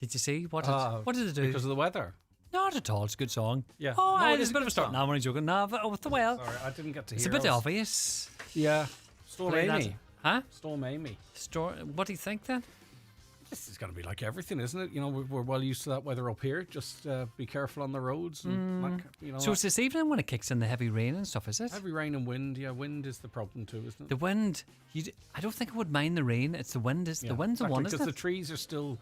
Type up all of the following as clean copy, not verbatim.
Did you see? What did it do? Because of the weather. Not at all. It's a good song. Yeah. Oh, No, there's a bit of a start now when he's joking. No, with the well. Sorry, I didn't get to hear. It's a bit obvious. Yeah. Storm Play that. Amy. Huh? Storm Amy. What do you think then? This is going to be like everything, isn't it? You know, we're well used to that weather up here. Just be careful on the roads. And So it's this evening when it kicks in the heavy rain and stuff, is it? heavy rain and wind. Yeah, wind is the problem too, isn't it? The wind. I don't think I would mind the rain. It's the wind. The wind's the one, isn't it? Because the trees are still,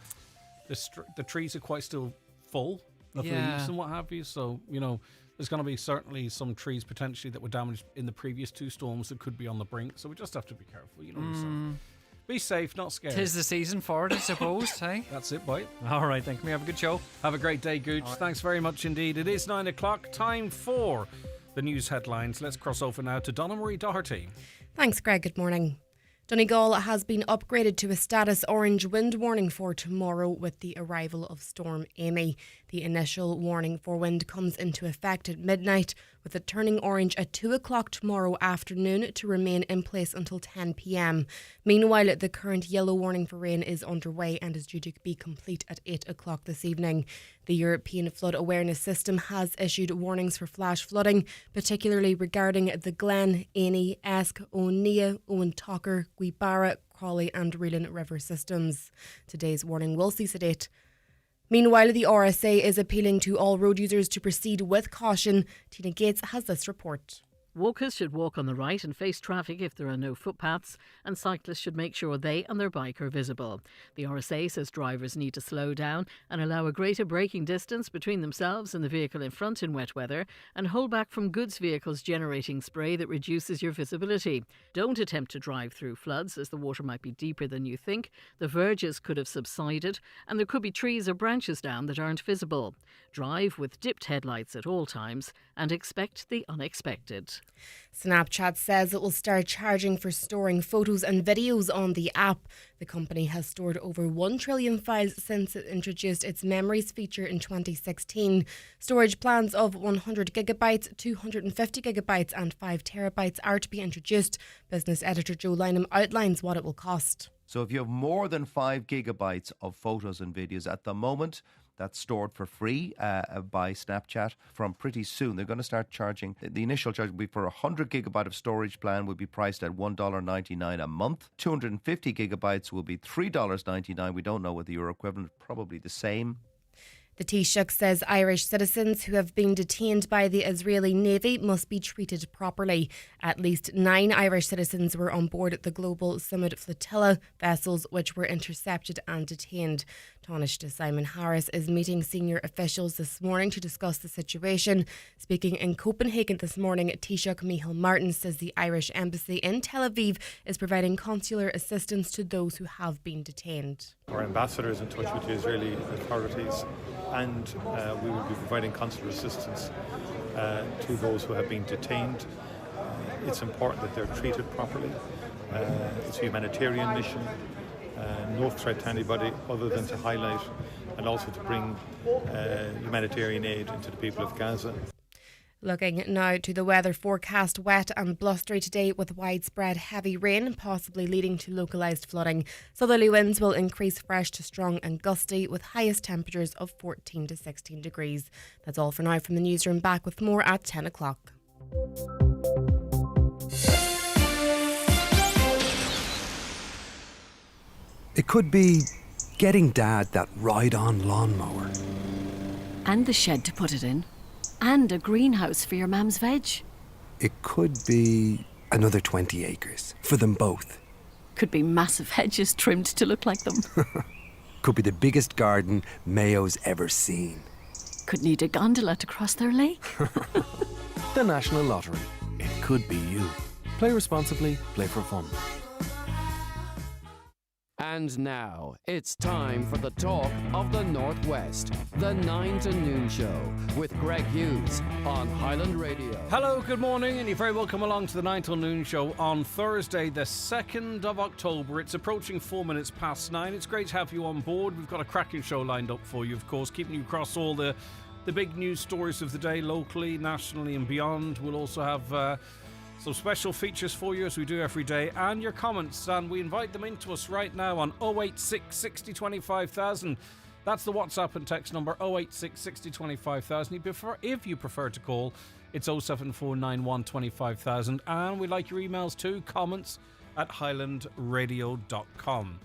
the trees are quite still full of Yeah. leaves and what have you. So, you know, there's going to be certainly some trees potentially that were damaged in the previous two storms that could be on the brink. So we just have to be careful, you know. So be safe, not scared. 'Tis the season for it, I suppose. Hey. That's it, boy. All right, thank you. Have a good show. Have a great day, Gooch. Thanks very much indeed. It is 9 o'clock. Time for the news headlines. Let's cross over now to Donna Marie Doherty. Thanks, Greg. Good morning. Donegal has been upgraded to a status orange wind warning for tomorrow with the arrival of Storm Amy. The initial warning for wind comes into effect at midnight, with it turning orange at 2 o'clock tomorrow afternoon to remain in place until 10 p.m. Meanwhile, the current yellow warning for rain is underway and is due to be complete at 8 o'clock this evening. The European Flood Awareness System has issued warnings for flash flooding, particularly regarding the Glen, Amy, Esk, O'Neill, Owen Tucker, Guibara, Crawley and Reelan river systems. Today's warning will cease at 8. Meanwhile, the RSA is appealing to all road users to proceed with caution. Tina Gates has this report. Walkers should walk on the right and face traffic if there are no footpaths, and cyclists should make sure they and their bike are visible. The RSA says drivers need to slow down and allow a greater braking distance between themselves and the vehicle in front in wet weather, and hold back from goods vehicles generating spray that reduces your visibility. Don't attempt to drive through floods, as the water might be deeper than you think, the verges could have subsided, and there could be trees or branches down that aren't visible. Drive with dipped headlights at all times and expect the unexpected. Snapchat says it will start charging for storing photos and videos on the app. The company has stored over 1 trillion files since it introduced its memories feature in 2016. Storage plans of 100 gigabytes, 250 gigabytes and 5 terabytes are to be introduced. Business editor Joe Lynham outlines what it will cost. So if you have more than 5 gigabytes of photos and videos at the moment, that's stored for free by Snapchat. From pretty soon, they're going to start charging. The initial charge will be for a 100 gigabyte of storage plan will be priced at $1.99 a month. 250 gigabytes will be $3.99. We don't know what the euro equivalent, probably the same. The Taoiseach says Irish citizens who have been detained by the Israeli Navy must be treated properly. At least 9 Irish citizens were on board the Global Summit Flotilla vessels which were intercepted and detained. Taoiseach Simon Harris is meeting senior officials this morning to discuss the situation. Speaking in Copenhagen this morning, Taoiseach Micheál Martin says the Irish Embassy in Tel Aviv is providing consular assistance to those who have been detained. Our ambassador is in touch with the Israeli authorities, and we will be providing consular assistance to those who have been detained. It's important that they're treated properly. It's a humanitarian mission, no threat to anybody other than to highlight and also to bring humanitarian aid into the people of Gaza. Looking now to the weather forecast, wet and blustery today with widespread heavy rain, possibly leading to localised flooding. Southerly winds will increase fresh to strong and gusty with highest temperatures of 14 to 16 degrees. That's all for now from the newsroom. Back with more at 10 o'clock. It could be getting Dad that ride-on lawnmower. And the shed to put it in. And a greenhouse for your mum's veg. It could be another 20 acres for them both. Could be massive hedges trimmed to look like them. Could be the biggest garden Mayo's ever seen. Could need a gondola to cross their lake. The National Lottery. It could be you. Play responsibly, play for fun. And now, it's time for the talk of the Northwest, the 9 to Noon Show, with Greg Hughes on Highland Radio. Hello, good morning, and you're very welcome along to the 9 till Noon Show on Thursday, the 2nd of October. It's approaching 4 minutes past 9. It's great to have you on board. We've got a cracking show lined up for you, of course, keeping you across all the big news stories of the day, locally, nationally and beyond. We'll also have some special features for you as we do every day, and your comments, and we invite them into us right now on 086 60 25,000. That's the WhatsApp and text number 086 60 25000. If you prefer to call, it's 07491 25000. And we'd like your emails too, comments at highlandradio.com.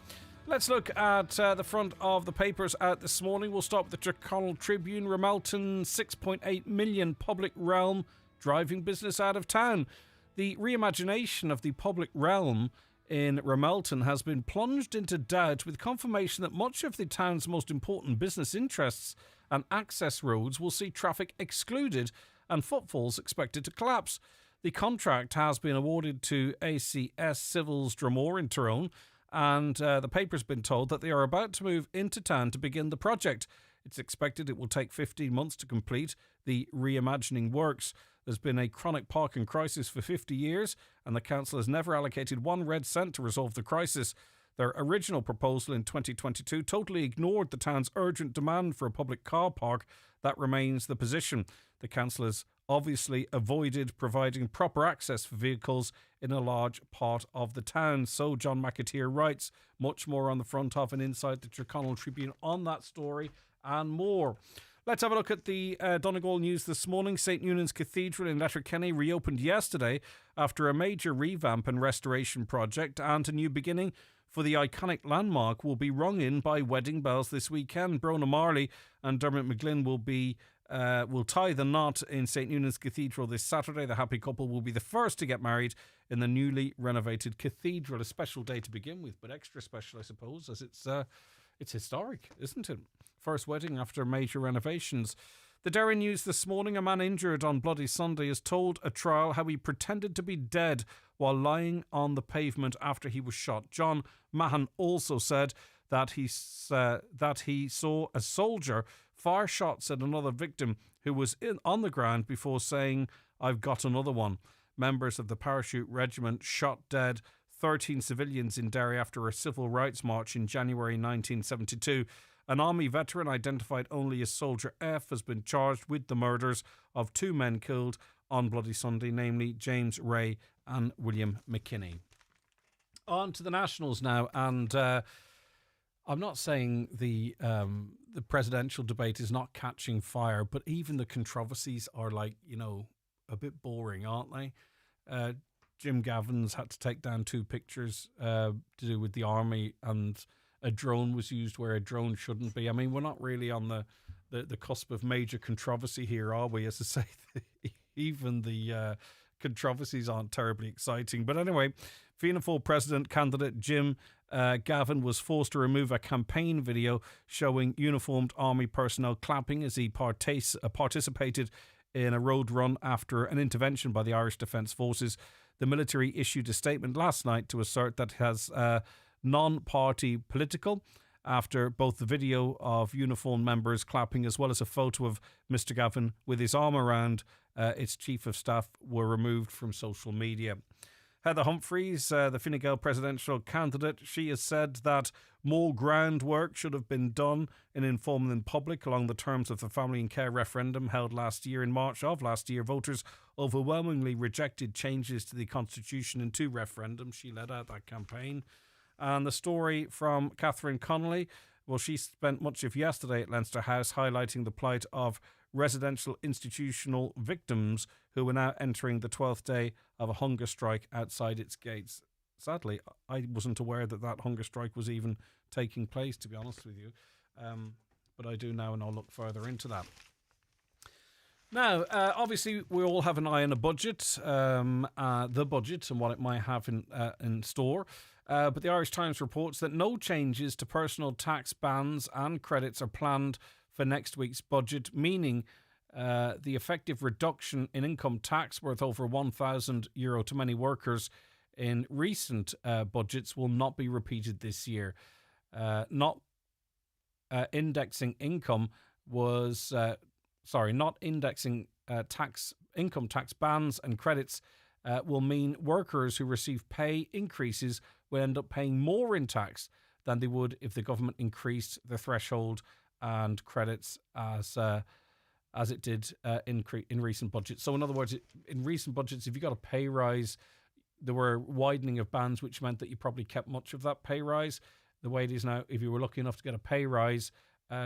Let's look at the front of the papers out this morning. We'll start with the Tyrconnell Tribune. Ramelton, 6.8 million public realm driving business out of town. The reimagination of the public realm in Ramelton has been plunged into doubt with confirmation that much of the town's most important business interests and access roads will see traffic excluded and footfalls expected to collapse. The contract has been awarded to ACS Civils Dromore in Tyrone, and the paper's been told that they are about to move into town to begin the project. It's expected it will take 15 months to complete the reimagining works. There's been a chronic parking crisis for 50 years, and the council has never allocated one red cent to resolve the crisis. Their original proposal in 2022 totally ignored the town's urgent demand for a public car park. That remains the position. The council has obviously avoided providing proper access for vehicles in a large part of the town. So John McAteer writes. Much more on the front of and inside the Tyrconnell Tribune on that story and more. Let's have a look at the Donegal news this morning. St Eunan's Cathedral in Letterkenny reopened yesterday after a major revamp and restoration project, and a new beginning for the iconic landmark will be rung in by wedding bells this weekend. Brona Marley and Dermot McGlynn will tie the knot in St Eunan's Cathedral this Saturday. The happy couple will be the first to get married in the newly renovated cathedral. A special day to begin with, but extra special, I suppose, as it's historic, isn't it? First wedding after major renovations. The Derry News this morning, a man injured on Bloody Sunday has told a trial how he pretended to be dead while lying on the pavement after he was shot. John Mahan also said that he saw a soldier fire shots at another victim who was on the ground before saying, "I've got another one." Members of the Parachute Regiment shot dead 13 civilians in Derry after a civil rights march in January 1972. An army veteran identified only as Soldier F has been charged with the murders of two men killed on Bloody Sunday, namely James Ray and William McKinney. On to the Nationals now, and I'm not saying the presidential debate is not catching fire, but even the controversies are a bit boring, aren't they? Jim Gavin's had to take down two pictures to do with the army, and a drone was used where a drone shouldn't be. I mean, we're not really on the cusp of major controversy here, are we? As I say, even the controversies aren't terribly exciting. But anyway, Fianna Fáil president candidate Jim Gavin was forced to remove a campaign video showing uniformed army personnel clapping as he participated in a road run after an intervention by the Irish Defence Forces. The military issued a statement last night to assert that it has non-party political after both the video of uniformed members clapping as well as a photo of Mr. Gavin with his arm around its chief of staff were removed from social media. Heather Humphreys, the Fine Gael presidential candidate, she has said that more groundwork should have been done in informing the public along the terms of the Family and Care referendum held last year. In March of last year, voters overwhelmingly rejected changes to the Constitution in two referendums. She led out that campaign. And the story from Catherine Connolly, well, she spent much of yesterday at Leinster House highlighting the plight of residential institutional victims who are now entering the 12th day of a hunger strike outside its gates. Sadly, I wasn't aware that hunger strike was even taking place, to be honest with you. But I do now, and I'll look further into that. Now, obviously, we all have an eye on the budget, the budget and what it might have in store. But the Irish Times reports that no changes to personal tax bans and credits are planned for next week's budget, meaning the effective reduction in income tax worth over €1,000 to many workers in recent budgets will not be repeated this year. Not indexing income income tax bans and credits will mean workers who receive pay increases will end up paying more in tax than they would if the government increased the threshold and credits as it did in recent budgets. So in other words, in recent budgets, if you got a pay rise, there were widening of bands, which meant that you probably kept much of that pay rise. The way it is now, if you were lucky enough to get a pay rise,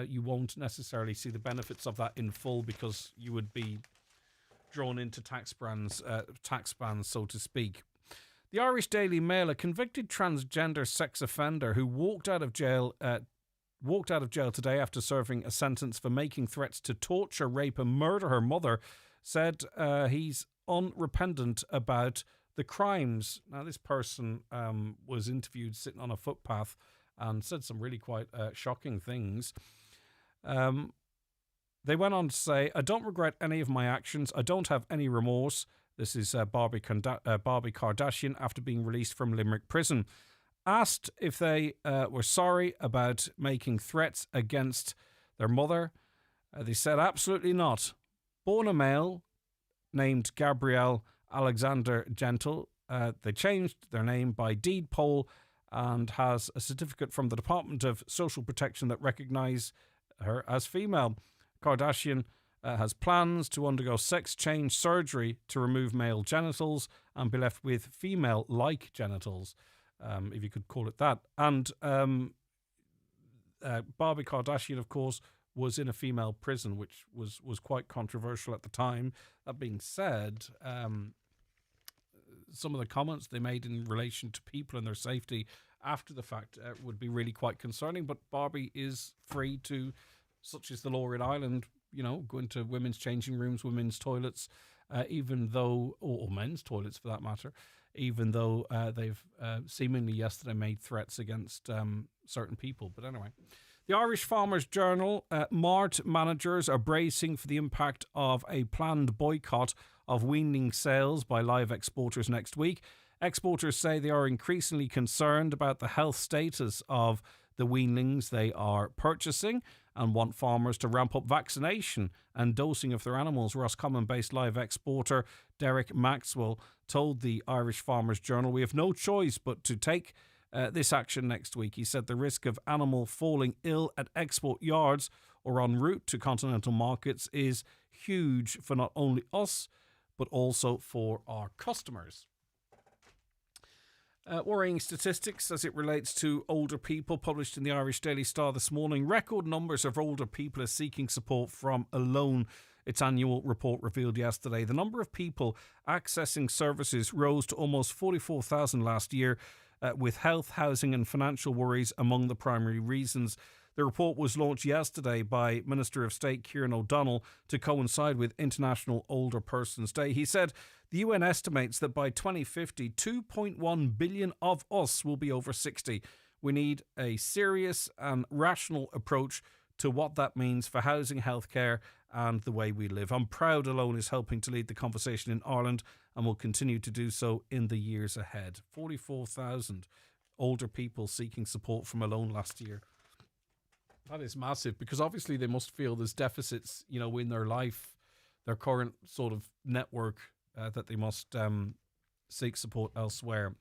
you won't necessarily see the benefits of that in full because you would be drawn into tax bans, so to speak. The Irish Daily Mail: a convicted transgender sex offender who walked out of jail today after serving a sentence for making threats to torture, rape and murder her mother, said he's unrepentant about the crimes. Now, this person was interviewed sitting on a footpath and said some really quite shocking things. They went on to say, "I don't regret any of my actions. I don't have any remorse." This is Barbie Kardashian after being released from Limerick prison. Asked if they were sorry about making threats against their mother, they said absolutely not. Born a male named Gabrielle Alexander Gentle, they changed their name by deed poll and has a certificate from the Department of Social Protection that recognise her as female. Kardashian has plans to undergo sex change surgery to remove male genitals and be left with female-like genitals, if you could call it that. And Barbie Kardashian, of course, was in a female prison, which was quite controversial at the time. That being said, some of the comments they made in relation to people and their safety after the fact would be really quite concerning. But Barbie is free to, such is the law in Ireland, go into women's changing rooms, women's toilets, even though, or men's toilets for that matter, even though they've seemingly yesterday made threats against certain people. But anyway, the Irish Farmers Journal: mart managers are bracing for the impact of a planned boycott of weaning sales by live exporters next week. Exporters say they are increasingly concerned about the health status of the weanlings they are purchasing and want farmers to ramp up vaccination and dosing of their animals. Roscommon-based live exporter Derek Maxwell told the Irish Farmers Journal, "We have no choice but to take this action next week." He said the risk of animal falling ill at export yards or en route to continental markets is huge for not only us, but also for our customers. Worrying statistics as it relates to older people published in the Irish Daily Star this morning. Record numbers of older people are seeking support from Alone, its annual report revealed yesterday. The number of people accessing services rose to almost 44,000 last year, with health, housing and financial worries among the primary reasons. The report was launched yesterday by Minister of State Kieran O'Donnell to coincide with International Older Persons Day. He said the UN estimates that by 2050, 2.1 billion of us will be over 60. We need a serious and rational approach to what that means for housing, healthcare and the way we live. I'm proud Alone is helping to lead the conversation in Ireland and will continue to do so in the years ahead. 44,000 older people seeking support from Alone last year. That is massive, because obviously they must feel there's deficits, in their life, their current sort of network, that they must seek support elsewhere.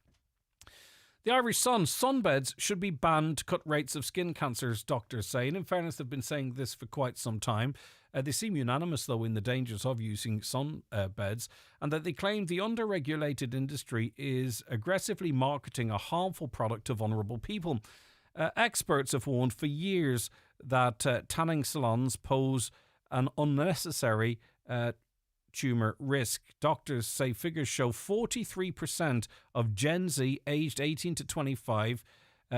The Irish Sun: sunbeds should be banned to cut rates of skin cancers, doctors say. And in fairness, they've been saying this for quite some time. They seem unanimous, though, in the dangers of using sunbeds, and that they claim the under-regulated industry is aggressively marketing a harmful product to vulnerable people. Experts have warned for years that tanning salons pose an unnecessary tumour risk. Doctors say figures show 43% of Gen Z aged 18 to 25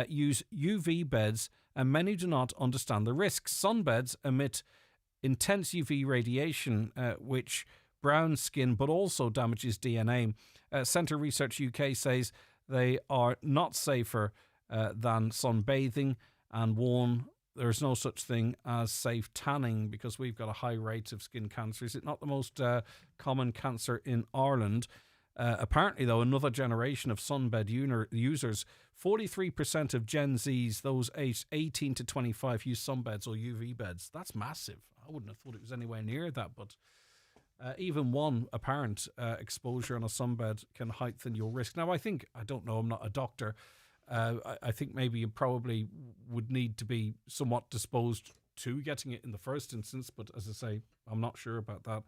use UV beds, and many do not understand the risks. Sunbeds emit intense UV radiation, which browns skin but also damages DNA. Centre Research UK says they are not safer than sunbathing, and warn there's no such thing as safe tanning because we've got a high rate of skin cancer. Is it not the most common cancer in Ireland? Apparently, though, another generation of sunbed users, 43% of Gen Zs, those aged 18 to 25, use sunbeds or UV beds. That's massive. I wouldn't have thought it was anywhere near that, but even one apparent exposure on a sunbed can heighten your risk. Now, I don't know, I'm not a doctor. I think maybe you probably would need to be somewhat disposed to getting it in the first instance, but as I say, I'm not sure about that.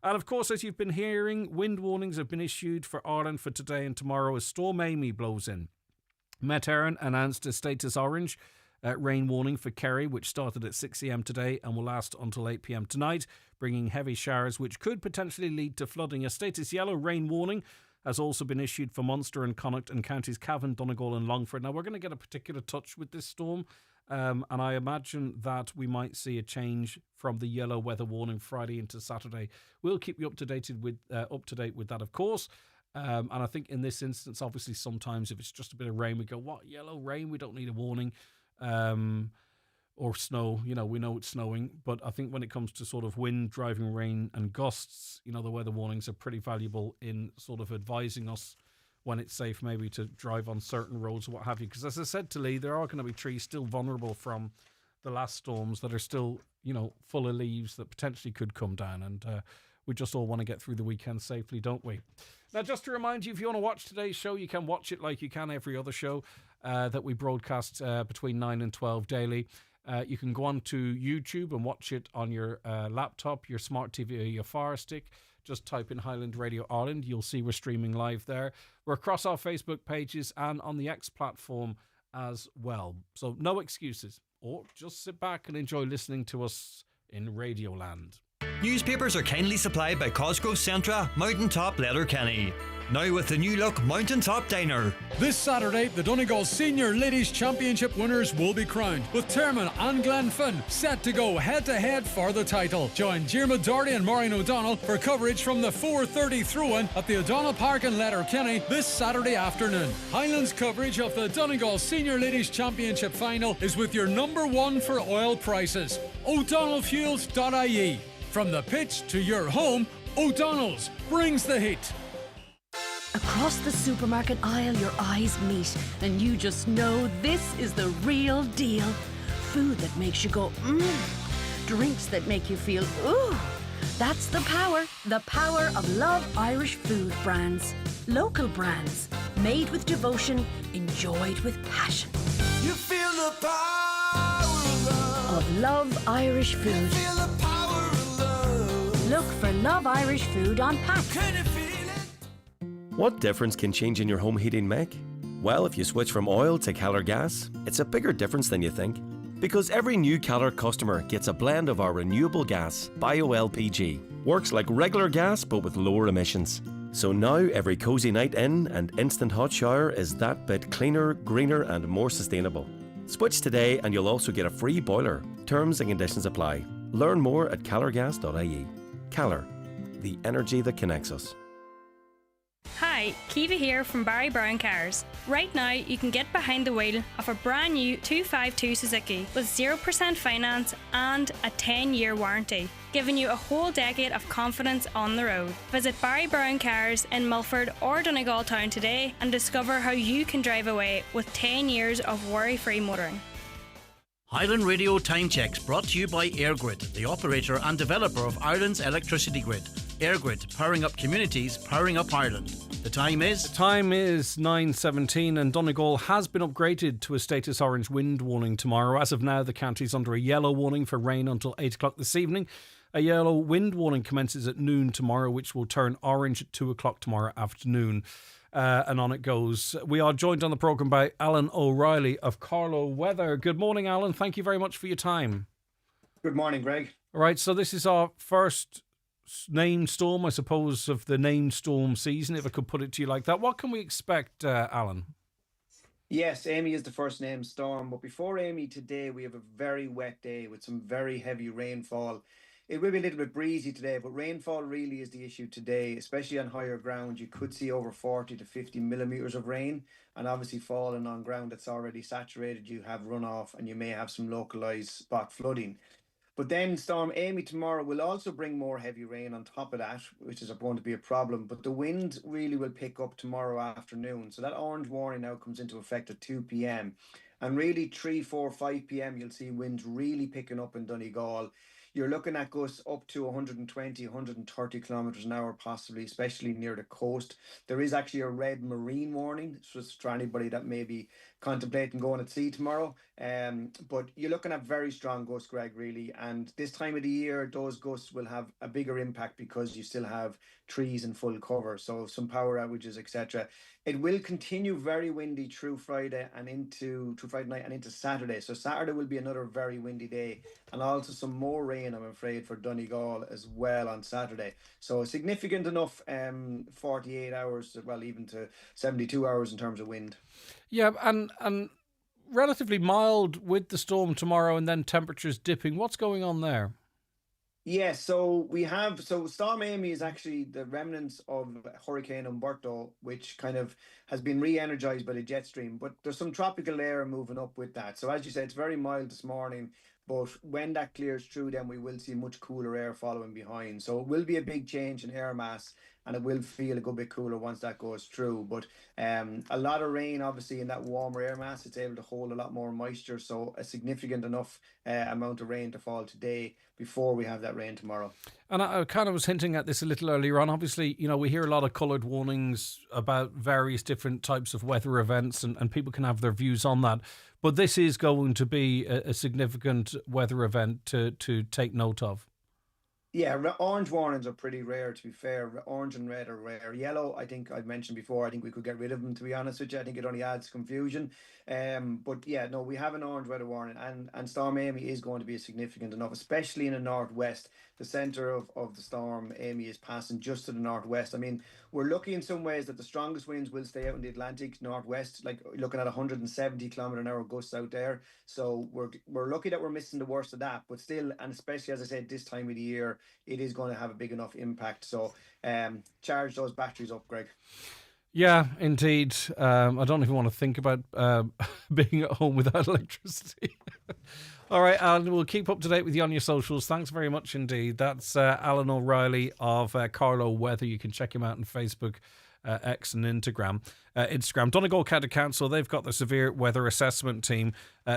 And of course, as you've been hearing, wind warnings have been issued for Ireland for today and tomorrow as Storm Amy blows in. Met Éireann announced a status orange rain warning for Kerry, which started at 6 a.m. today and will last until 8 p.m. tonight, bringing heavy showers which could potentially lead to flooding. A status yellow rain warning has also been issued for Munster and Connacht and counties Cavan, Donegal and Longford. Now, we're going to get a particular touch with this storm, and I imagine that we might see a change from the yellow weather warning Friday into Saturday. We'll keep you up to date with that, of course. And I think in this instance, obviously, sometimes if it's just a bit of rain, we go, what, yellow rain? We don't need a warning. Or snow, we know it's snowing. But I think when it comes to sort of wind, driving rain and gusts, the weather warnings are pretty valuable in sort of advising us when it's safe maybe to drive on certain roads or what have you. Because as I said to Lee, there are going to be trees still vulnerable from the last storms that are still, full of leaves that potentially could come down. And we just all want to get through the weekend safely, don't we? Now, just to remind you, if you want to watch today's show, you can watch it like you can every other show that we broadcast between 9 and 12 daily. You can go on to YouTube and watch it on your laptop, your smart TV or your Fire Stick. Just type in Highland Radio Ireland. You'll see we're streaming live there. We're across our Facebook pages and on the X platform as well. So no excuses. Or just sit back and enjoy listening to us in Radioland. Newspapers are kindly supplied by Cosgrove Centra, Mountaintop Letterkenny. Now with the new look Mountaintop Diner. This Saturday, the Donegal Senior Ladies Championship winners will be crowned, with Termon and Glenfin set to go head-to-head for the title. Join Diarmuid Doherty and Maureen O'Donnell for coverage from the 4:30 throw-in at the O'Donnell Park in Letterkenny this Saturday afternoon. Highland's coverage of the Donegal Senior Ladies Championship final is with your number one for oil prices, o'donnellfuels.ie. From the pitch to your home, O'Donnell's brings the heat. Across the supermarket aisle, your eyes meet, and you just know this is the real deal. Food that makes you go, mmm. Drinks that make you feel, ooh. That's the power of Love Irish food brands. Local brands, made with devotion, enjoyed with passion. You feel the power of love. Of Love Irish food. You feel the power of love. Look for Love Irish food on pack. Can you feel it? What difference can changing your home heating make? Well, if you switch from oil to Keller gas, it's a bigger difference than you think. Because every new Keller customer gets a blend of our renewable gas, BioLPG. Works like regular gas but with lower emissions. So now every cosy night in and instant hot shower is that bit cleaner, greener and more sustainable. Switch today and you'll also get a free boiler. Terms and conditions apply. Learn more at kellergas.ie. Keller, the energy that connects us. Hi, Kiva here from Barry Brown Cars. Right now, you can get behind the wheel of a brand new 252 Suzuki with 0% finance and a 10-year warranty, giving you a whole decade of confidence on the road. Visit Barry Brown Cars in Milford or Donegal Town today and discover how you can drive away with 10 years of worry-free motoring. Highland Radio Time Checks brought to you by EirGrid, the operator and developer of Ireland's electricity grid. EirGrid, powering up communities, powering up Ireland. The time is 9:17 and Donegal has been upgraded to a status orange wind warning tomorrow. As of now, the county is under a yellow warning for rain until 8 o'clock this evening. A yellow wind warning commences at noon tomorrow, which will turn orange at 2 o'clock tomorrow afternoon. And on it goes. We are joined on the programme by Alan O'Reilly of Carlow Weather. Good morning, Alan. Thank you very much for your time. Good morning, Greg. All right, so this is our first named storm, I suppose, of the named storm season, if I could put it to you like that. What can we expect, Alan? Yes, Amy is the first named storm, but before Amy today, we have a very wet day with some very heavy rainfall. It will be a little bit breezy today, but rainfall really is the issue today, especially on higher ground. You could see over 40 to 50 millimetres of rain, and obviously falling on ground that's already saturated, you have runoff and you may have some localised spot flooding. But then Storm Amy tomorrow will also bring more heavy rain on top of that, which is going to be a problem. But the wind really will pick up tomorrow afternoon. So that orange warning now comes into effect at 2 p.m. And really 3, 4, 5 p.m. you'll see winds really picking up in Donegal. you're looking at gusts up to 120, 130 kilometres an hour, possibly, especially near the coast. There is actually a red marine warning, so it's for anybody that may be contemplating going at sea tomorrow. But you're looking at very strong gusts, Greg, really. And this time of the year, those gusts will have a bigger impact because you still have trees in full cover, so some power outages, etc. It will continue very windy through Friday and through Friday night and into Saturday. So Saturday will be another very windy day, and also some more rain, I'm afraid, for Donegal as well on Saturday. So significant enough 48 hours, well, even to 72 hours in terms of wind. Yeah, and relatively mild with the storm tomorrow, and then temperatures dipping. What's going on there? Yes, so Storm Amy is actually the remnants of Hurricane Umberto, which kind of has been re-energized by the jet stream, but there's some tropical air moving up with that. So as you said, it's very mild this morning, but when that clears through, then we will see much cooler air following behind. So it will be a big change in air mass, and it will feel a good bit cooler once that goes through. But a lot of rain, obviously, in that warmer air mass, it's able to hold a lot more moisture. So a significant enough amount of rain to fall today before we have that rain tomorrow. And I kind of was hinting at this a little earlier on. Obviously, we hear a lot of coloured warnings about various different types of weather events, and people can have their views on that. But this is going to be a significant weather event to take note of. Yeah, orange warnings are pretty rare, to be fair. Orange and red are rare. Yellow, I think I've mentioned before, I think we could get rid of them, to be honest with you. I think it only adds confusion. But yeah, no, we have an orange weather warning, and Storm Amy is going to be significant enough, especially in the northwest. The centre of the storm Amy is passing just to the northwest. I mean, we're lucky in some ways that the strongest winds will stay out in the Atlantic northwest, like looking at 170 kilometre an hour gusts out there. So we're lucky that we're missing the worst of that. But still, and especially as I said, this time of the year, it is going to have a big enough impact. So charge those batteries up, Greg. Yeah, indeed. I don't even want to think about being at home without electricity. All right, Alan, we'll keep up to date with you on your socials. Thanks very much indeed. That's Alan O'Reilly of Carlow Weather. You can check him out on Facebook, X and Instagram. Donegal County Council, they've got the severe weather assessment team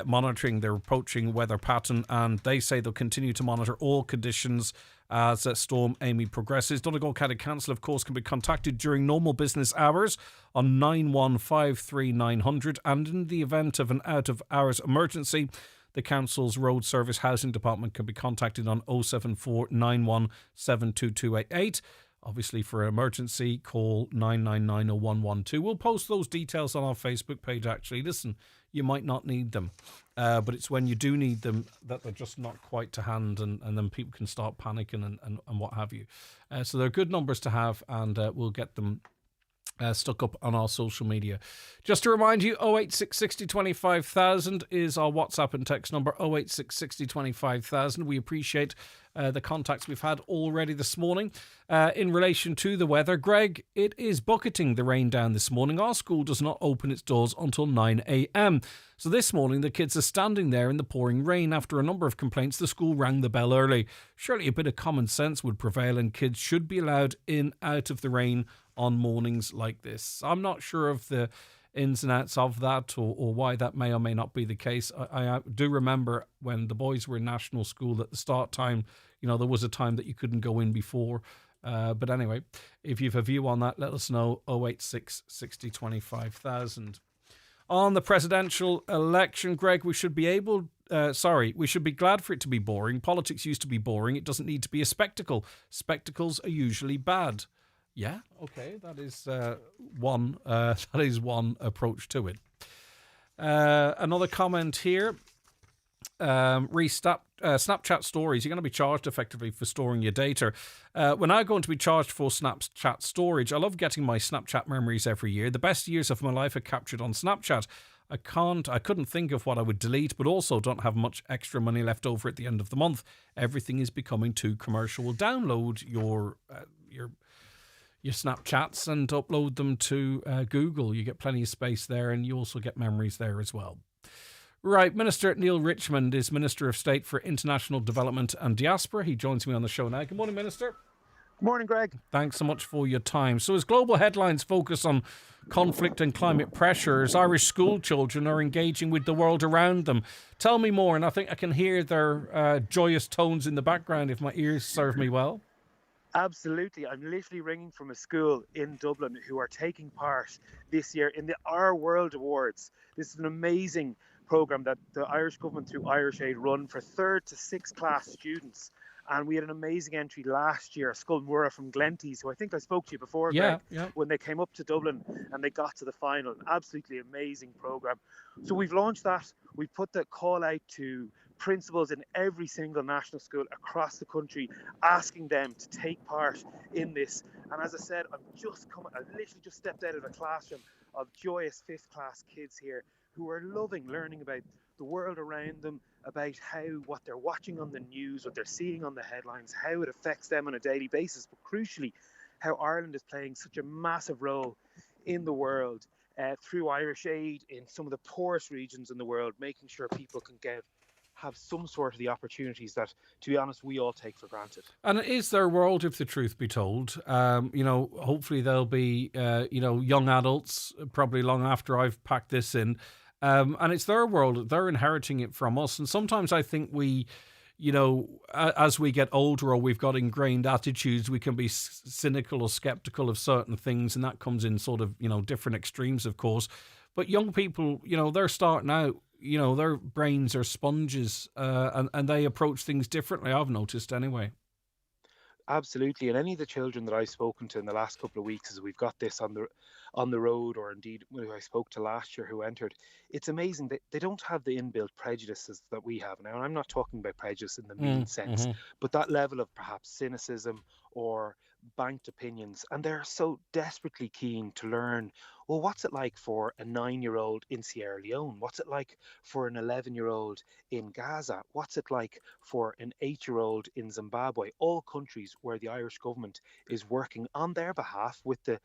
monitoring their approaching weather pattern, and they say they'll continue to monitor all conditions as Storm Amy progresses. Donegal County Council, of course, can be contacted during normal business hours on 9153900, and in the event of an out-of-hours emergency, the Council's Road Service Housing Department can be contacted on 074 91 72288. Obviously, for an emergency, call 999 0112. We'll post those details on our Facebook page, actually. Listen, you might not need them, but it's when you do need them that they're just not quite to hand, and then people can start panicking and what have you. So they're good numbers to have, and we'll get them stuck up on our social media. Just to remind you, 086 60 25,000 is our WhatsApp and text number, 086 60 25,000. We appreciate the contacts we've had already this morning. In relation to the weather, Greg, it is bucketing the rain down this morning. Our school does not open its doors until 9 a.m. So this morning, the kids are standing there in the pouring rain. After a number of complaints, the school rang the bell early. Surely a bit of common sense would prevail, and kids should be allowed in out of the rain on mornings like this. I'm not sure of the ins and outs of that, or why that may or may not be the case. I do remember when the boys were in national school at the start time, there was a time that you couldn't go in before. But anyway, if you have a view on that, let us know, 086 60 25,000. On the presidential election, Greg, we should be glad for it to be boring. Politics used to be boring. It doesn't need to be a spectacle. Spectacles are usually bad. Yeah, okay, that is one approach to it. Another comment here. Snapchat stories. You're going to be charged effectively for storing your data. We're now going to be charged for Snapchat storage. I love getting my Snapchat memories every year. The best years of my life are captured on Snapchat. I couldn't think of what I would delete, but also don't have much extra money left over at the end of the month. Everything is becoming too commercial. Download your Snapchats and upload them to Google. You get plenty of space there, and you also get memories there as well. Right, Minister Neil Richmond is Minister of State for International Development and Diaspora. He joins me on the show now. Good morning, Minister. Morning, Greg. Thanks so much for your time. So as global headlines focus on conflict and climate pressures, Irish school children are engaging with the world around them. Tell me more, and I think I can hear their joyous tones in the background if my ears serve me well. Absolutely. I'm literally ringing from a school in Dublin who are taking part this year in the Our World Awards. This is an amazing programme that the Irish government through Irish Aid run for 3rd to 6th class students. And we had an amazing entry last year, Sculmura from Glenties, who I think I spoke to you before, Greg, when they came up to Dublin and they got to the final. An absolutely amazing programme. So we've launched that. We've put the call out to principals in every single national school across the country, asking them to take part in this. And as I said, I've literally just stepped out of a classroom of joyous 5th class kids here who are loving learning about the world around them, about what they're watching on the news, what they're seeing on the headlines, how it affects them on a daily basis, but crucially, how Ireland is playing such a massive role in the world through Irish Aid in some of the poorest regions in the world, making sure people can have some sort of the opportunities that, to be honest, we all take for granted. And it is their world, if the truth be told. Hopefully they'll be, young adults, probably long after I've packed this in. And it's their world. They're inheriting it from us. And sometimes I think we, as we get older or we've got ingrained attitudes, we can be cynical or skeptical of certain things. And that comes in sort of, different extremes, of course. But young people, they're starting out, their brains are sponges and they approach things differently, I've noticed anyway. Absolutely. And any of the children that I've spoken to in the last couple of weeks, as we've got this on the road, or indeed who I spoke to last year who entered, it's amazing that they don't have the inbuilt prejudices that we have. Now, I'm not talking about prejudice in the mean sense, but that level of perhaps cynicism or banked opinions. And they're so desperately keen to learn, well, what's it like for a 9-year-old in Sierra Leone? What's it like for an 11-year-old in Gaza? What's it like for an 8-year-old in Zimbabwe? All countries where the Irish government is working on their behalf with the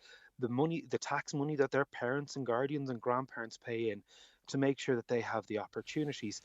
money, the tax money that their parents and guardians and grandparents pay in to make sure that they have the opportunities.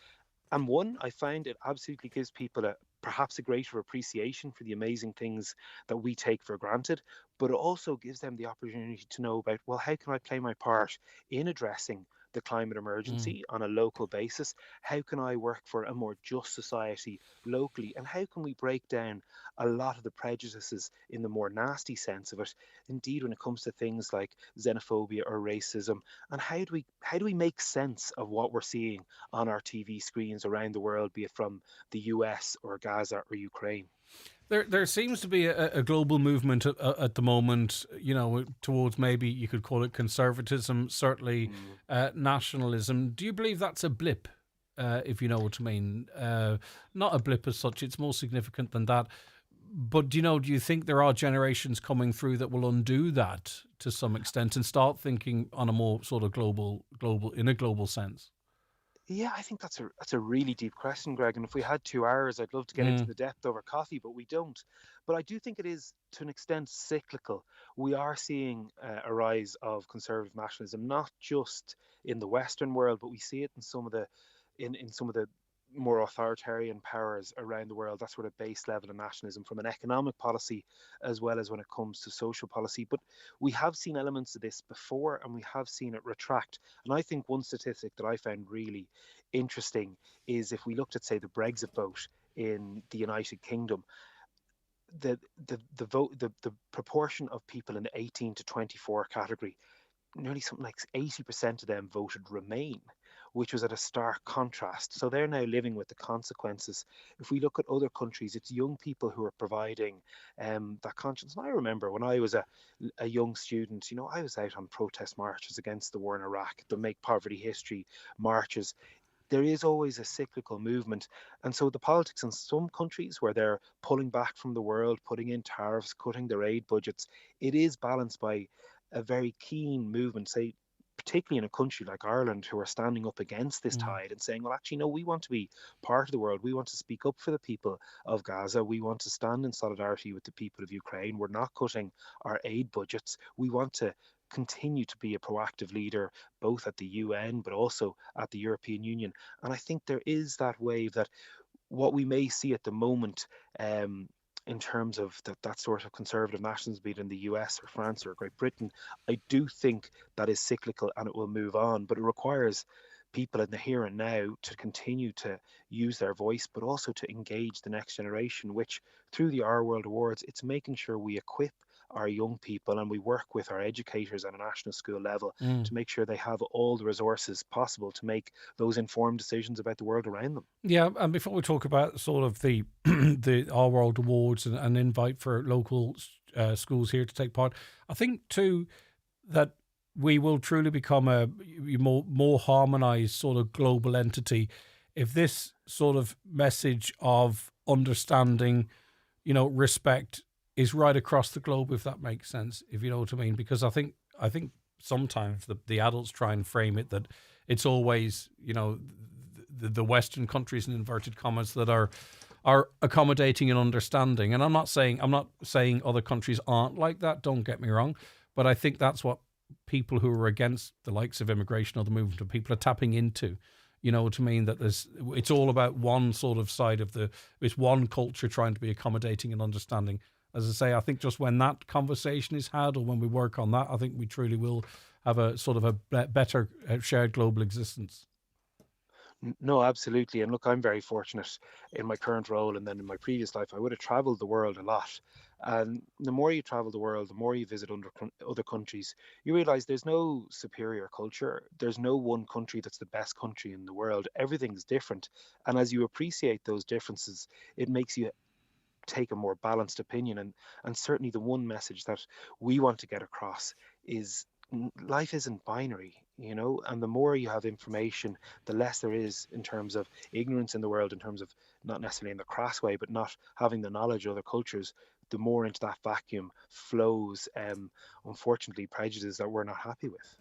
And one, I find it absolutely gives people perhaps a greater appreciation for the amazing things that we take for granted, but it also gives them the opportunity to know about, well, how can I play my part in addressing the climate emergency on a local basis? How can I work for a more just society locally? And how can we break down a lot of the prejudices in the more nasty sense of it, indeed when it comes to things like xenophobia or racism? And how do we make sense of what we're seeing on our TV screens around the world, be it from the US or Gaza or Ukraine? There seems to be a global movement at the moment, towards, maybe you could call it conservatism, certainly nationalism. Do you believe that's a blip, if you know what I mean? Not a blip as such, it's more significant than that. But, do you think there are generations coming through that will undo that to some extent and start thinking on a more sort of global in a global sense? Yeah, I think that's a really deep question, Greg. And if we had 2 hours, I'd love to get into the depth over coffee, but we don't. But I do think it is, to an extent, cyclical. We are seeing a rise of conservative nationalism, not just in the Western world, but we see it in some of the more authoritarian powers around the world. That's sort of base level of nationalism from an economic policy as well as when it comes to social policy. But we have seen elements of this before and we have seen it retract. And I think one statistic that I found really interesting is if we looked at, say, the Brexit vote in the United Kingdom, the proportion of people in the 18 to 24 category, nearly something like 80% of them voted Remain, which was at a stark contrast. So they're now living with the consequences. If we look at other countries, it's young people who are providing that conscience. And I remember when I was a young student, I was out on protest marches against the war in Iraq, the Make Poverty History marches. There is always a cyclical movement. And so the politics in some countries where they're pulling back from the world, putting in tariffs, cutting their aid budgets, it is balanced by a very keen movement, say, particularly in a country like Ireland, who are standing up against this tide and saying, well, actually, no, we want to be part of the world. We want to speak up for the people of Gaza. We want to stand in solidarity with the people of Ukraine. We're not cutting our aid budgets. We want to continue to be a proactive leader, both at the UN, but also at the European Union. And I think there is that wave that what we may see at the moment in terms of that sort of conservative nationalism, be it in the US or France or Great Britain. I do think that is cyclical and it will move on, but it requires people in the here and now to continue to use their voice, but also to engage the next generation, which through the Our World Awards, it's making sure we equip our young people and we work with our educators at a national school level to make sure they have all the resources possible to make those informed decisions about the world around them. Yeah, and before we talk about sort of the the Our World Awards and an invite for local schools here to take part, I think too that we will truly become a more harmonized sort of global entity if this sort of message of understanding, respect is right across the globe, if that makes sense, if you know what I mean. Because I think sometimes the adults try and frame it that it's always, the Western countries in inverted commas that are accommodating and understanding. And I'm not saying other countries aren't like that, don't get me wrong, but I think that's what people who are against the likes of immigration or the movement of people are tapping into. You know what I mean? That it's all about one sort of side of it's one culture trying to be accommodating and understanding. As I say, I think just when that conversation is had or when we work on that, I think we truly will have a sort of a better shared global existence. No, absolutely. And look, I'm very fortunate in my current role, and then in my previous life, I would have traveled the world a lot. And the more you travel the world, the more you visit other countries, you realize there's no superior culture. There's no one country that's the best country in the world. Everything's different. And as you appreciate those differences, it makes you take a more balanced opinion. And certainly the one message that we want to get across is life isn't binary, and the more you have information, the less there is in terms of ignorance in the world, in terms of not necessarily in the crass way, but not having the knowledge of other cultures, the more into that vacuum flows, unfortunately, prejudice that we're not happy with.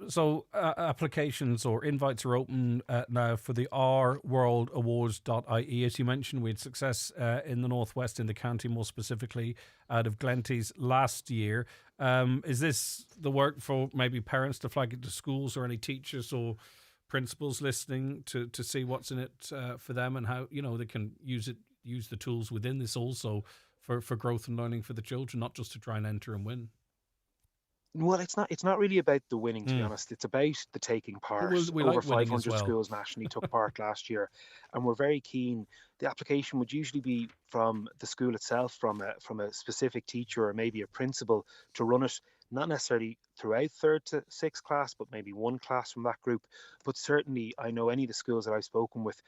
So applications or invites are open now for the ourworldawards.ie. As you mentioned, we had success in the Northwest, in the county more specifically, out of Glenties last year. Is this the work for maybe parents to flag it to schools or any teachers or principals listening to see what's in it for them and how they can use the tools within this also for growth and learning for the children, not just to try and enter and win? Well, it's not really about the winning, to be honest. It's about the taking part. We Over like winning 500 as well. schools nationally took part last year, and we're very keen. The application would usually be from the school itself, from a specific teacher or maybe a principal to run it, not necessarily throughout 3rd to 6th class, but maybe one class from that group. But certainly, I know any of the schools that I've spoken with,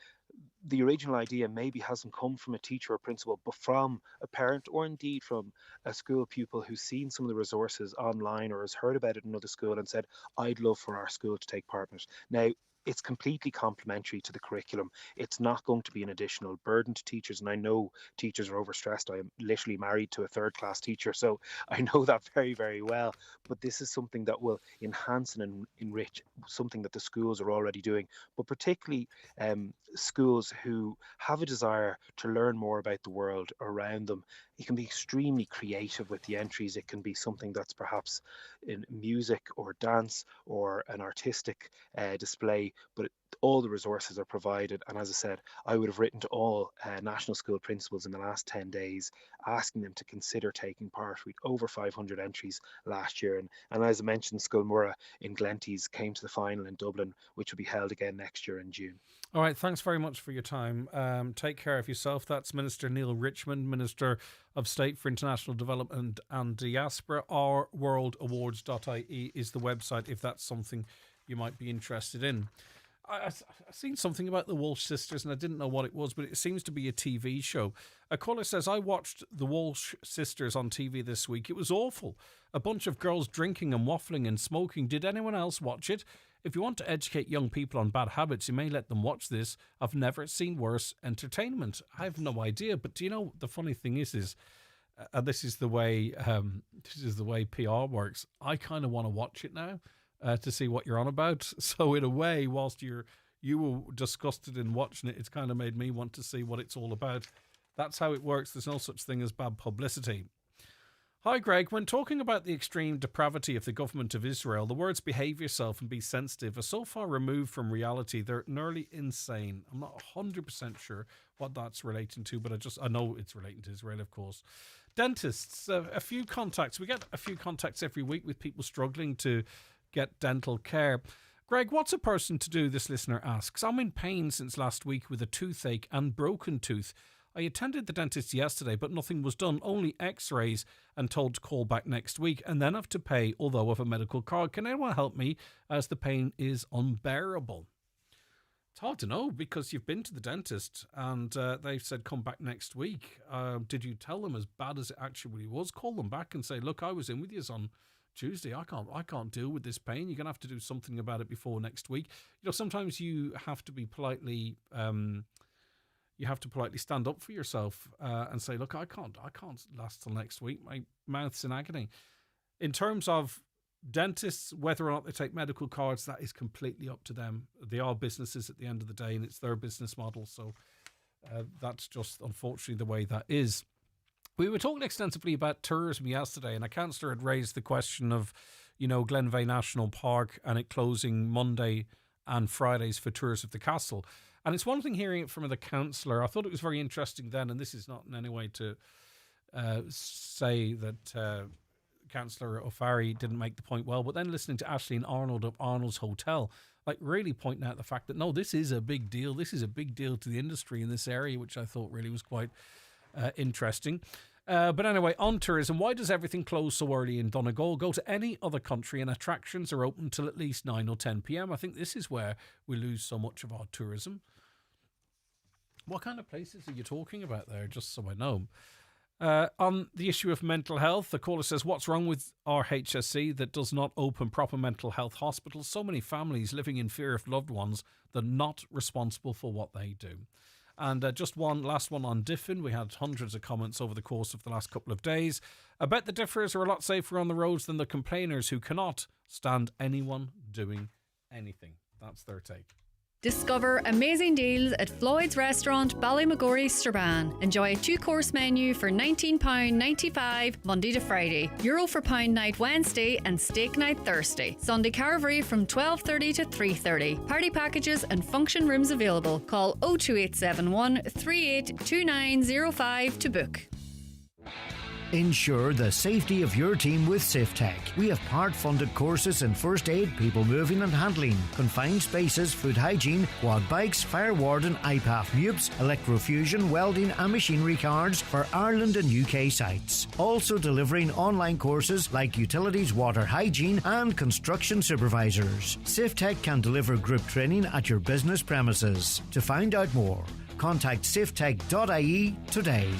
the original idea maybe hasn't come from a teacher or principal, but from a parent or indeed from a school pupil who's seen some of the resources online or has heard about it in another school and said, I'd love for our school to take part in it. Now, it's completely complementary to the curriculum. It's not going to be an additional burden to teachers. And I know teachers are overstressed. I am literally married to a 3rd class teacher, so I know that very, very well. But this is something that will enhance and enrich something that the schools are already doing, but particularly schools who have a desire to learn more about the world around them. You can be extremely creative with the entries. It can be something that's perhaps in music or dance or an artistic display, but all the resources are provided. And as I said, I would have written to all national school principals in the last 10 days, asking them to consider taking part. We'd over 500 entries last year. And as I mentioned, Sculmurra in Glenties came to the final in Dublin, which will be held again next year in June. All right, thanks very much for your time. Take care of yourself. That's Minister Neil Richmond, Minister of State for International Development and Diaspora. ourworldawards.ie is the website if that's something you might be interested in. I've seen something about the Walsh sisters and I didn't know what it was, but it seems to be a TV show. A caller says, I watched the Walsh sisters on TV this week. It was awful. A bunch of girls drinking and waffling and smoking. Did anyone else watch it? If you want to educate young people on bad habits, you may let them watch this. I've never seen worse entertainment. I have no idea. But do you know, the funny thing is this is the way PR works. I kind of want to watch it now. To see what you're on about. So in a way, whilst you were disgusted in watching it, it's kind of made me want to see what it's all about. That's how it works. There's no such thing as bad publicity. Hi, Greg. When talking about the extreme depravity of the government of Israel, the words behave yourself and be sensitive are so far removed from reality, they're nearly insane. I'm not 100% sure what that's relating to, but I know it's relating to Israel, of course. Dentists, a few contacts. We get a few contacts every week with people struggling to get dental care. Greg, what's a person to do, this listener asks. I'm in pain since last week with a toothache and broken tooth. I attended the dentist yesterday, but nothing was done, only x-rays, and told to call back next week, and then have to pay, although I have a medical card. Can anyone help me, as the pain is unbearable? It's hard to know, because you've been to the dentist, and they've said come back next week. Did you tell them as bad as it actually was? Call them back and say, look, I was in with you on Tuesday. I can't deal with this pain. You're going to have to do something about it before next week. You know, sometimes you have to be politely... you have to politely stand up for yourself and say, look, I can't last till next week. My mouth's in agony. In terms of dentists, whether or not they take medical cards, that is completely up to them. They are businesses at the end of the day, and it's their business model. So that's just, unfortunately, the way that is. We were talking extensively about tourism yesterday, and a councillor had raised the question of, Glenveigh National Park and it closing Monday and Fridays for tours of the castle. And it's one thing hearing it from the councillor. I thought it was very interesting then, and this is not in any way to say that Councillor O'Farry didn't make the point well, but then listening to Aisling Arnold of Arnold's Hotel, really pointing out the fact that, no, this is a big deal. This is a big deal to the industry in this area, which I thought really was quite interesting. But anyway, on tourism, why does everything close so early in Donegal? Go to any other country and attractions are open till at least 9 or 10 p.m. I think this is where we lose so much of our tourism. What kind of places are you talking about there, just so I know? On the issue of mental health, the caller says, what's wrong with our HSE that does not open proper mental health hospitals? So many families living in fear of loved ones that are not responsible for what they do. And just one last one on Diffin. We had hundreds of comments over the course of the last couple of days. I bet the differs are a lot safer on the roads than the complainers who cannot stand anyone doing anything. That's their take. Discover amazing deals at Floyd's Restaurant, Ballymagorry, Strabane. Enjoy a 2-course menu for £19.95 Monday to Friday, Euro for pound night Wednesday and steak night Thursday. Sunday carvery from 12:30 to 3:30. Party packages and function rooms available. Call 02871 382905 to book. Ensure the safety of your team with SIFTech. We have part-funded courses in first aid, people moving and handling, confined spaces, food hygiene, quad bikes, fire warden, IPAF MUPS, electrofusion, welding and machinery cards for Ireland and UK sites. Also delivering online courses like utilities, water hygiene and construction supervisors. SIFTech can deliver group training at your business premises. To find out more, contact siftech.ie today.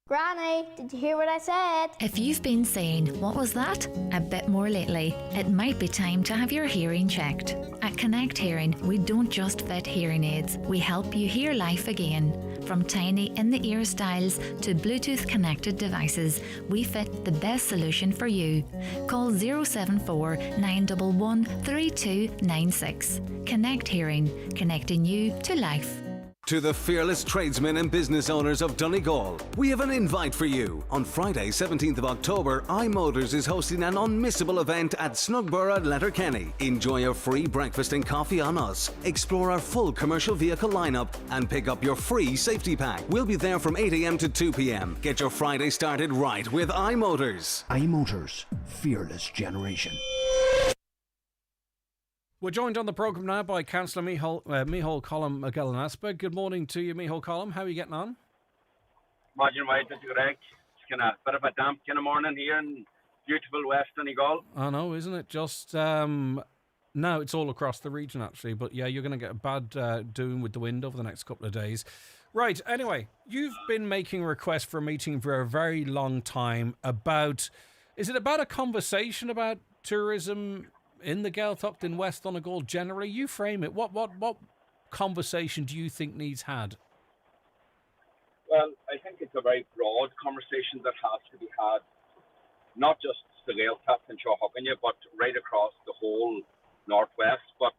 Granny, did you hear what I said? If you've been saying, what was that? A bit more lately, it might be time to have your hearing checked. At Connect Hearing, we don't just fit hearing aids, we help you hear life again. From tiny in-the-ear styles to Bluetooth connected devices, we fit the best solution for you. Call 074 911 3296. Connect Hearing, connecting you to life. To the fearless tradesmen and business owners of Donegal, we have an invite for you. On Friday, 17th of October, iMotors is hosting an unmissable event at Snugborough, Letterkenny. Enjoy a free breakfast and coffee on us, explore our full commercial vehicle lineup, and pick up your free safety pack. We'll be there from 8 a.m. to 2 p.m. Get your Friday started right with iMotors. iMotors, fearless generation. We're joined on the programme now by Councillor Micheál Colm McGillen-Asper. Good morning to you, Micheál Colm. How are you getting on? Imagine right, Mr. Greg. It's kind of a bit of a damp kind of morning here in beautiful West Donegal. I know, isn't it? Just now it's all across the region, actually. But yeah, you're going to get a bad doing with the wind over the next couple of days. Right, anyway, you've been making a request for a meeting for a very long time about... Is it about a conversation about tourism in the Gaeltacht in West Donegal generally? You frame it. What conversation do you think needs had? Well, I think it's a very broad conversation that has to be had, not just the Gaeltacht and Shohoganya, but right across the whole Northwest. But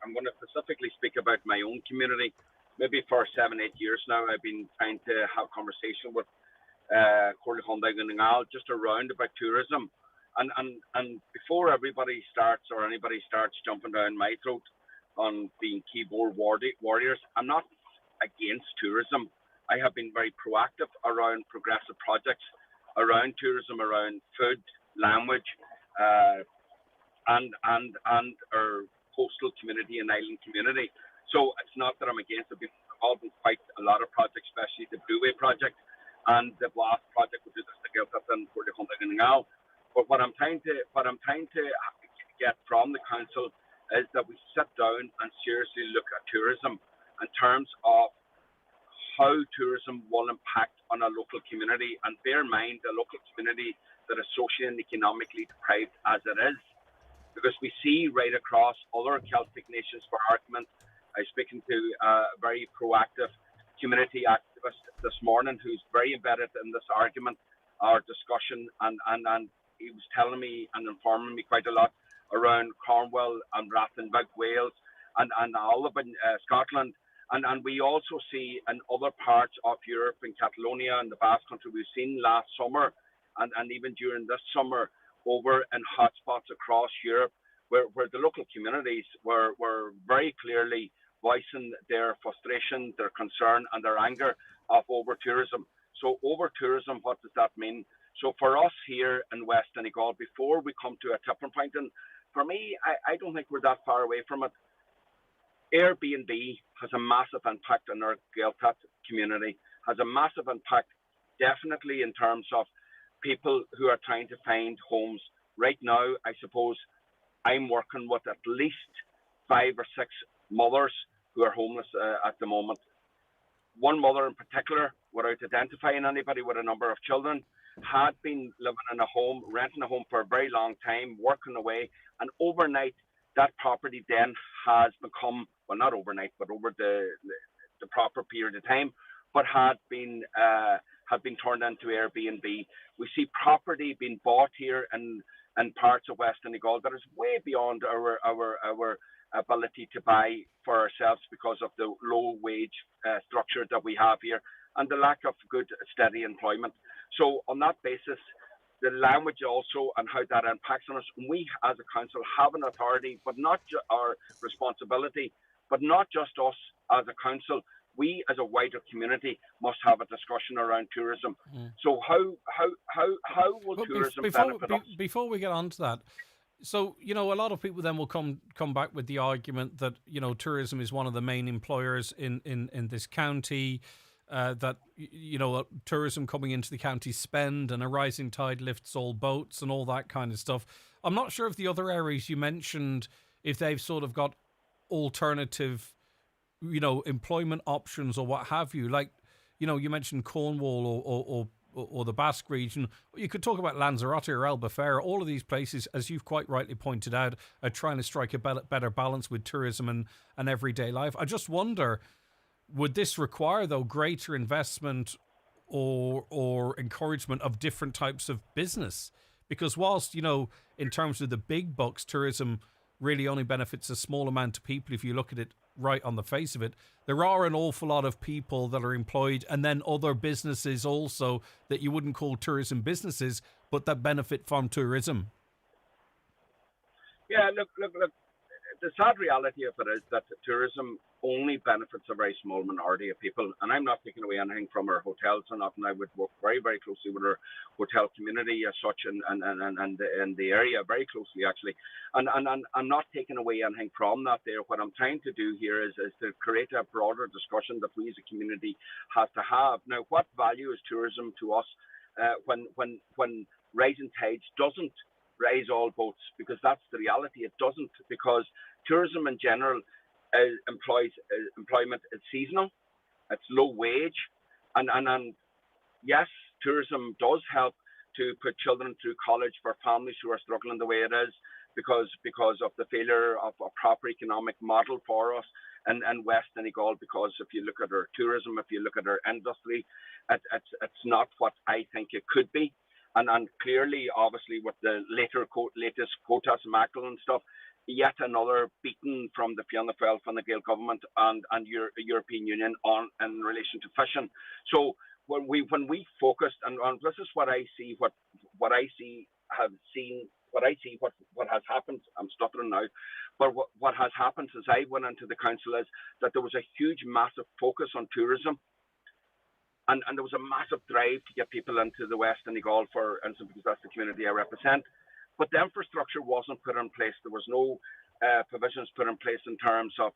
I'm going to specifically speak about my own community. Maybe for 7-8 years now, I've been trying to have conversation with just around about tourism. And before everybody starts or anybody starts jumping down my throat on being keyboard warriors, I'm not against tourism. I have been very proactive around progressive projects around tourism, around food, language, and our coastal community and island community. So it's not that I'm against it. I've been involved in quite a lot of projects, especially the Blue Way project and the Blast project, which is the Gaeltacht and for the Hundaganingao. But what I'm trying to get from the council is that we sit down and seriously look at tourism in terms of how tourism will impact on a local community, and bear in mind a local community that is socially and economically deprived as it is. Because we see right across other Celtic nations, for argument, I was speaking to a very proactive community activist this morning who's very embedded in this argument or discussion, and he was telling me and informing me quite a lot around Cornwall and Rathenbach, Wales, and Alban, Scotland. And we also see in other parts of Europe, in Catalonia and the Basque Country, we've seen last summer and even during this summer over in hotspots across Europe where the local communities were very clearly voicing their frustration, their concern and their anger of over-tourism. So over-tourism, what does that mean? So for us here in West Donegal, before we come to a tipping point, and for me, I don't think we're that far away from it. Airbnb has a massive impact on our Gaeltacht community, has a massive impact definitely in terms of people who are trying to find homes. Right now, I suppose I'm working with at least 5 or 6 mothers who are homeless at the moment. One mother in particular, without identifying anybody, with a number of children, had been living in a home, renting a home for a very long time, working away, and overnight that property then has become, well, not overnight, but over the proper period of time, but had been turned into Airbnb. We see property being bought here in parts of West Donegal that is way beyond our ability to buy for ourselves because of the low wage structure that we have here and the lack of good, steady employment. So on that basis, the language also and how that impacts on us. We as a council have an authority, but not our responsibility, but not just us as a council. We as a wider community must have a discussion around tourism. So how will tourism benefit us? Before we get on to that, so, you know, a lot of people then will come back with the argument that, you know, tourism is one of the main employers in this county. That, you know, tourism coming into the county spend and a rising tide lifts all boats and all that kind of stuff. I'm not sure if the other areas you mentioned, if they've sort of got alternative, you know, employment options or what have you. Like, you know, you mentioned Cornwall or the Basque region. You could talk about Lanzarote or Albufeira. All of these places, as you've quite rightly pointed out, are trying to strike a better balance with tourism and everyday life. I just wonder, would this require, though, greater investment or encouragement of different types of business? Because whilst, you know, in terms of the big bucks, tourism really only benefits a small amount of people if you look at it right on the face of it, there are an awful lot of people that are employed and then other businesses also that you wouldn't call tourism businesses, but that benefit from tourism. Yeah, look. The sad reality of it is that tourism only benefits a very small minority of people. And I'm not taking away anything from our hotels or nothing. I would work very, very closely with our hotel community as such and the area, very closely actually. And I'm not taking away anything from that there. What I'm trying to do here is to create a broader discussion that we as a community have to have. Now, what value is tourism to us when rising tides doesn't raise all boats? Because that's the reality. It doesn't, because tourism in general employment is seasonal, it's low wage, and yes, tourism does help to put children through college for families who are struggling the way it is because of the failure of a proper economic model for us in West Donegal. Because if you look at our tourism, if you look at our industry, it's not what I think it could be. And clearly, obviously, with the latest quotas, mackerel and stuff, yet another beating from the Fianna Fáil, from the Gael government and European Union in relation to fishing. So when we focused, and this is what I see, what I see what has happened. I'm stuttering now, but what has happened since I went into the council is that there was a huge, massive focus on tourism. And there was a massive drive to get people into the West Donegal, for instance, because that's the community I represent. But the infrastructure wasn't put in place. There was no provisions put in place in terms of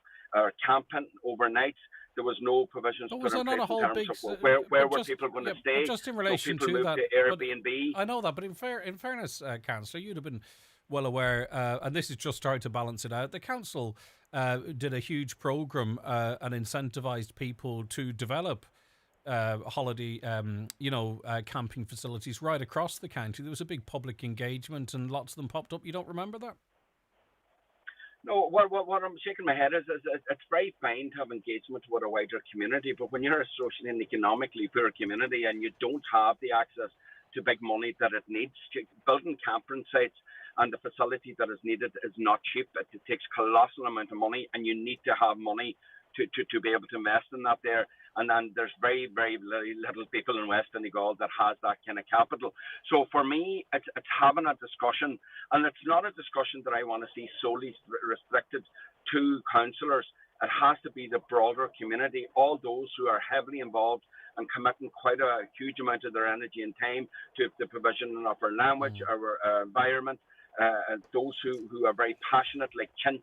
camping overnight. There was no provisions put in place in terms of where were people going to stay. Just in relation so people to that, to Airbnb. I know that, but in fairness, Councillor, you'd have been well aware, and this is just starting to balance it out. The council did a huge programme and incentivised people to develop holiday, camping facilities right across the county. There was a big public engagement and lots of them popped up. You don't remember that? No, what I'm shaking my head is it's very fine to have engagement with a wider community, but when you're a socially and economically poor community and you don't have the access to big money that it needs, building camping sites and the facility that is needed is not cheap. It takes colossal amount of money, and you need to have money to be able to invest in that there. And then there's very, very little people in West Donegal that has that kind of capital. So for me, it's having a discussion, and it's not a discussion that I want to see solely restricted to councillors. It has to be the broader community, all those who are heavily involved and committing quite a huge amount of their energy and time to the provision of our language, our environment, those who are very passionate, like Chin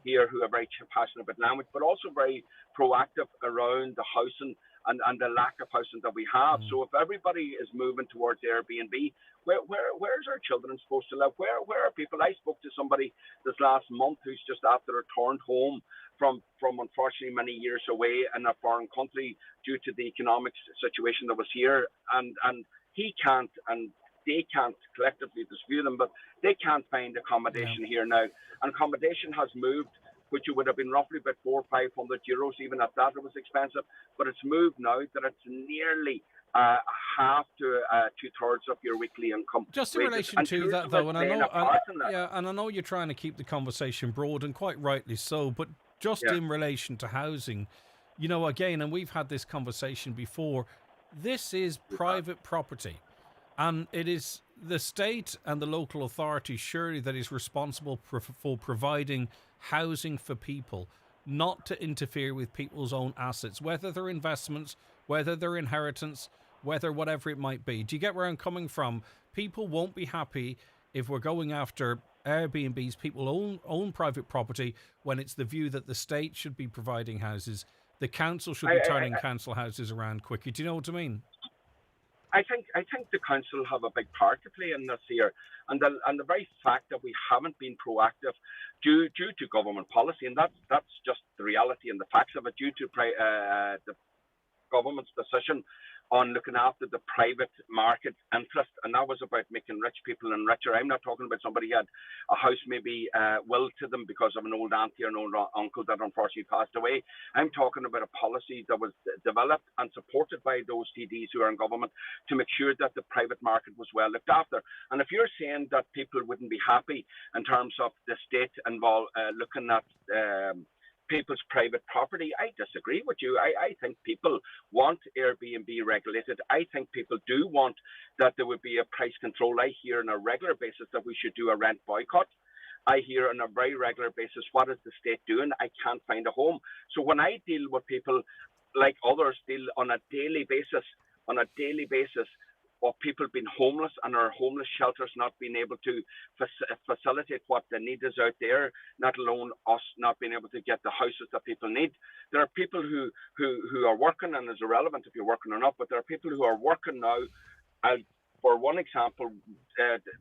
here, who are very passionate about language, but also very proactive around the housing and the lack of housing that we have. So if everybody is moving towards Airbnb, where's our children supposed to live? Where are people? I spoke to somebody this last month who's just after returned home from unfortunately many years away in a foreign country due to the economic situation that was here, and he can't, and they can't collectively dispute them, but they can't find accommodation here now. And accommodation has moved, which would have been roughly about €400 or €500. Even at that, it was expensive. But it's moved now that it's nearly half to 2/3 of your weekly income. Just in relation to that, though, and I know you're trying to keep the conversation broad, and quite rightly so. But just in relation to housing, again, and we've had this conversation before. This is private property. And it is the state and the local authority, surely, that is responsible for providing housing for people, not to interfere with people's own assets, whether they're investments, whether they're inheritance, whatever it might be. Do you get where I'm coming from? People won't be happy if we're going after Airbnbs. People own private property when it's the view that the state should be providing houses. The council should be turning council houses around quickly. Do you know what I mean? I think the council have a big part to play in this here, and the very fact that we haven't been proactive due to government policy, and that's just the reality and the facts of it, due to the government's decision on looking after the private market interest, and that was about making rich people and richer. I'm not talking about somebody who had a house maybe willed to them because of an old auntie or an old uncle that unfortunately passed away. I'm talking about a policy that was developed and supported by those TDs who are in government to make sure that the private market was well looked after. And if you're saying that people wouldn't be happy in terms of the state involved looking at people's private property, I disagree with you. I think people want Airbnb regulated. I think people do want that there would be a price control. I hear on a regular basis that we should do a rent boycott. I hear on a very regular basis, what is the state doing? I can't find a home. So when I deal with people like others deal on a daily basis, of people being homeless and our homeless shelters not being able to facilitate what the need is out there, not alone us not being able to get the houses that people need. There are people who are working, and it's irrelevant if you're working or not, but there are people who are working now. For one example,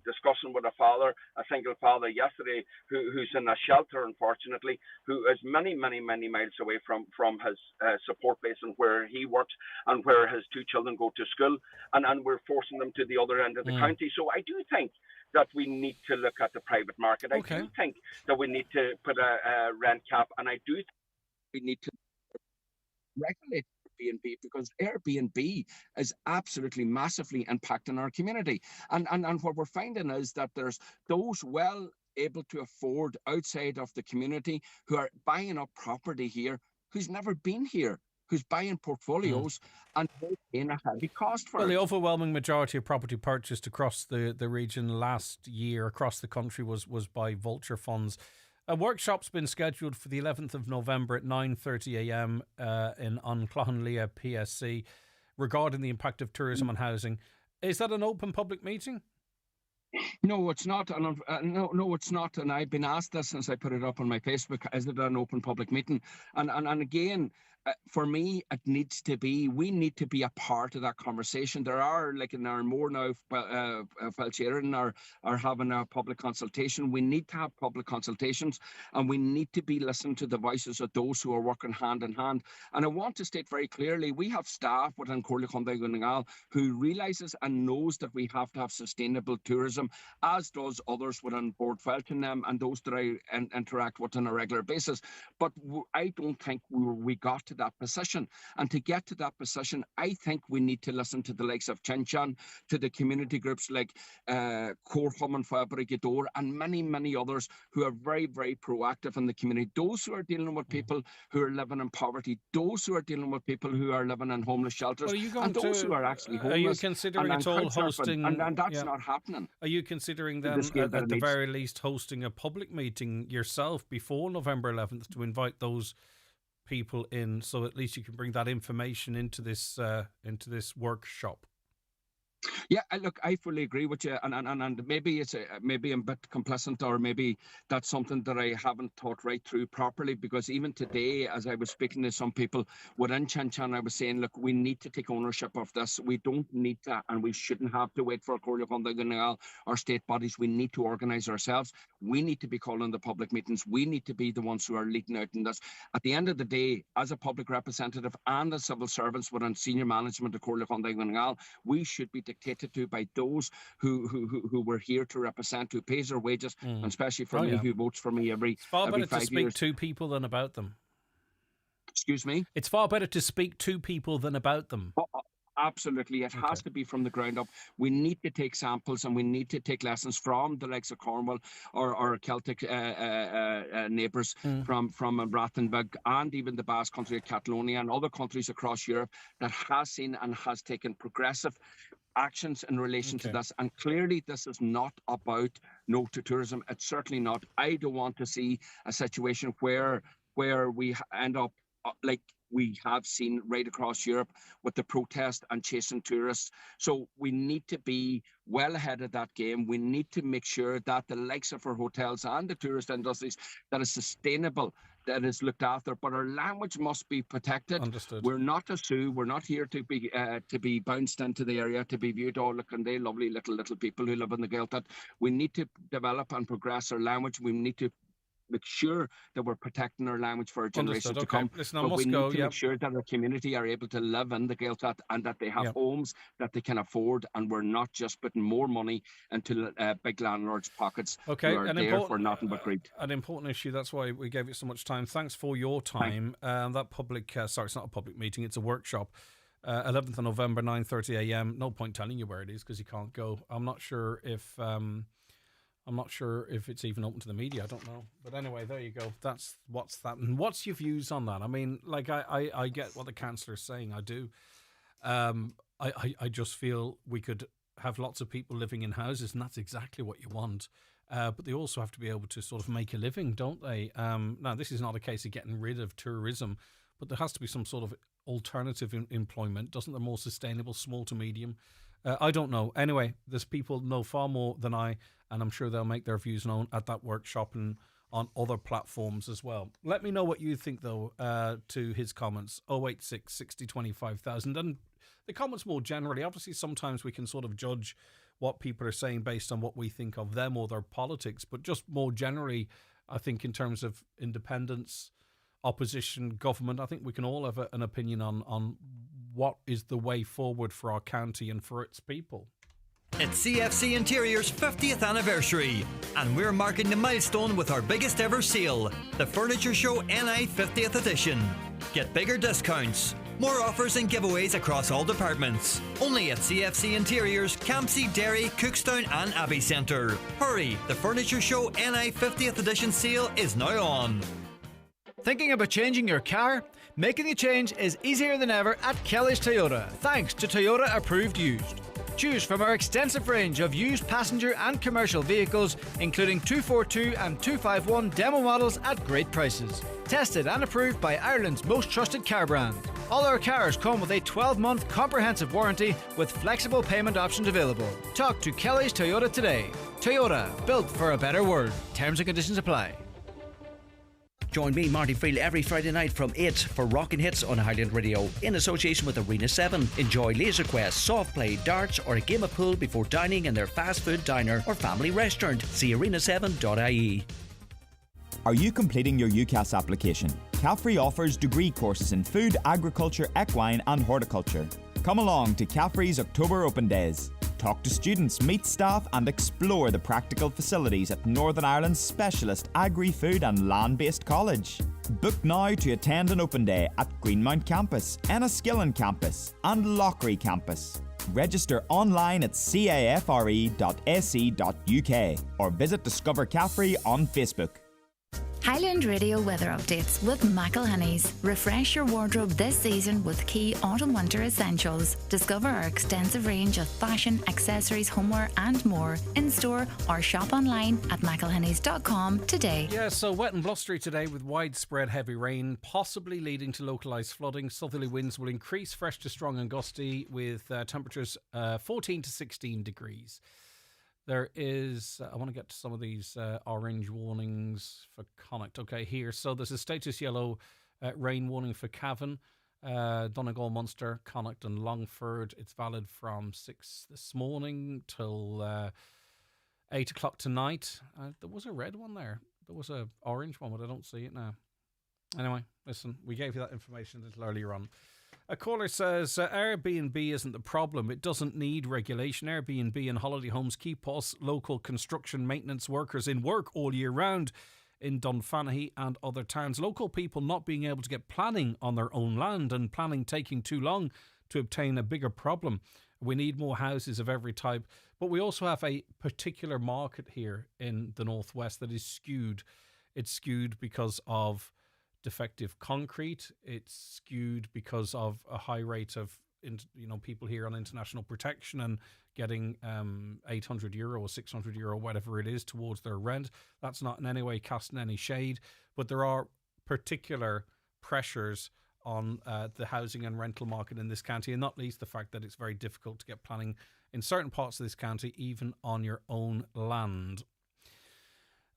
discussing with a single father yesterday who's in a shelter, unfortunately, who is many, many, many miles away from his support base and where he works and where his two children go to school, and we're forcing them to the other end of the county. So I do think that we need to look at the private market. I do think that we need to put a rent cap, and I do think we need to regulate Airbnb, because Airbnb is absolutely massively impacting our community. And what we're finding is that there's those well able to afford outside of the community who are buying up property here who's never been here, who's buying portfolios and paying a heavy cost for Well, it. the overwhelming majority of property purchased across the region last year, across the country, was by vulture funds. A workshop's been scheduled for the 11th of November at 9:30 a.m. On Cloughanlia PSC regarding the impact of tourism on housing. Is that an open public meeting? No, it's not. And no, it's not. And I've been asked this since I put it up on my Facebook. Is it an open public meeting? And again, for me, it needs to be. We need to be a part of that conversation. There are, like in our more now, Felcheren are having a public consultation. We need to have public consultations, and we need to be listening to the voices of those who are working hand in hand. And I want to state very clearly, we have staff within Corleone who realises and knows that we have to have sustainable tourism, as does others within Board Felton and those that I interact with on a regular basis. But I don't think we got to that position. And to get to that position, I think we need to listen to the likes of Chinchan, to the community groups like Corham and Fabrigador, and many, many others who are very, very proactive in the community. Those who are dealing with people who are living in poverty, those who are dealing with people who are living in homeless shelters, and those who are actually homeless. Are you considering at all hosting... And that's not happening. Are you considering then, at the very least, hosting a public meeting yourself before November 11th to invite those people in, so at least you can bring that information into this workshop? Yeah, look, I fully agree with you, and maybe maybe I'm a bit complacent, or maybe that's something that I haven't thought right through properly, because even today, as I was speaking to some people within Chinchan, I was saying, look, we need to take ownership of this. We don't need to, and we shouldn't have to wait for Corleone or state bodies. We need to organise ourselves. We need to be calling the public meetings. We need to be the ones who are leading out in this. At the end of the day, as a public representative and as civil servants within senior management of Corleone, we should be dictated to by those who were here to represent, who pays their wages, and especially for me, who votes for me every 5 years. It's far better to speak to people than about them. Excuse me? It's far better to speak to people than about them. Absolutely. It has to be from the ground up. We need to take samples, and we need to take lessons from the likes of Cornwall or Celtic neighbours from Rathenberg, and even the Basque country of Catalonia and other countries across Europe that has seen and has taken progressive actions in relation to this. And clearly this is not about no to tourism. It's certainly not. I don't want to see a situation where we end up like we have seen right across Europe with the protest and chasing tourists. So we need to be well ahead of that game. We need to make sure that the likes of our hotels and the tourist industries, that is sustainable, that is looked after, but our language must be protected. Understood. We're not a zoo. We're not here to be bounced into the area, to be viewed, oh, look, and they lovely little people who live in the Gaeltacht. We need to develop and progress our language. We need to make sure that we're protecting our language for our generations to come. Listen, but we need to make sure that our community are able to live in the Gaeltacht, and that they have homes that they can afford, and we're not just putting more money into big landlords' pockets who are there for nothing but greed. An important issue, that's why we gave you so much time. Thanks for your time. That public, sorry, it's not a public meeting, it's a workshop. 11th of November, 9:30 a.m. No point telling you where it is because you can't go. I'm not sure if it's even open to the media. I don't know. But anyway, there you go. What's that? And what's your views on that? I mean, like, I get what the Chancellor's saying. I do. I just feel we could have lots of people living in houses, and that's exactly what you want. But they also have to be able to sort of make a living, don't they? Now, this is not a case of getting rid of tourism, but there has to be some sort of alternative employment. Doesn't the more sustainable, small to medium? I don't know. Anyway, there's people know far more than I, and I'm sure they'll make their views known at that workshop and on other platforms as well. Let me know what you think, though, to his comments, 086 60 25,000. And the comments more generally, obviously sometimes we can sort of judge what people are saying based on what we think of them or their politics, but just more generally, I think in terms of independence, opposition, government, I think we can all have an opinion on what is the way forward for our county and for its people. It's CFC Interior's 50th anniversary, and we're marking the milestone with our biggest ever sale, the Furniture Show NI 50th edition. Get bigger discounts, more offers and giveaways across all departments. Only at CFC Interior's Campsie, Derry, Cookstown and Abbey Centre. Hurry, the Furniture Show NI 50th edition sale is now on. Thinking about changing your car? Making a change is easier than ever at Kelly's Toyota, thanks to Toyota Approved Used. Choose from our extensive range of used passenger and commercial vehicles, including 242 and 251 demo models at great prices. Tested and approved by Ireland's most trusted car brand. All our cars come with a 12-month comprehensive warranty with flexible payment options available. Talk to Kelly's Toyota today. Toyota, built for a better world. Terms and conditions apply. Join me, Marty Friel, every Friday night from 8 for Rockin' Hits on Highland Radio in association with Arena 7. Enjoy Laser Quest, soft play, darts or a game of pool before dining in their fast food diner or family restaurant. See arena7.ie. Are you completing your UCAS application? CAFRE offers degree courses in food, agriculture, equine and horticulture. Come along to CAFRE's October Open Days. Talk to students, meet staff and explore the practical facilities at Northern Ireland's specialist agri-food and land-based college. Book now to attend an open day at Greenmount Campus, Enniskillen Campus and Loughry Campus. Register online at cafre.ac.uk or visit Discover CAFRE on Facebook. Highland Radio weather updates with McElhenney's. Refresh your wardrobe this season with key autumn-winter essentials. Discover our extensive range of fashion, accessories, homeware and more in-store or shop online at mcelhenneys.com today. Yeah, so wet and blustery today with widespread heavy rain, possibly leading to localised flooding. Southerly winds will increase, fresh to strong and gusty with temperatures 14 to 16 degrees. There is, I want to get to some of these orange warnings for Connacht. Okay, here. So there's a status yellow rain warning for Cavan, Donegal, Munster, Connacht and Longford. It's valid from 6 this morning till 8 o'clock tonight. There was a red one there. There was a orange one, but I don't see it now. Anyway, listen, we gave you that information a little earlier on. A caller says, Airbnb isn't the problem. It doesn't need regulation. Airbnb and holiday homes keep us local construction maintenance workers in work all year round in Dunfanaghy and other towns. Local people not being able to get planning on their own land and planning taking too long to obtain a bigger problem. We need more houses of every type. But we also have a particular market here in the Northwest that is skewed. It's skewed because of defective concrete. It's skewed because of a high rate of people here on international protection and getting €800 or €600, whatever it is, towards their rent. That's not in any way casting any shade, but there are particular pressures on the housing and rental market in this county, and not least the fact that it's very difficult to get planning in certain parts of this county, even on your own land.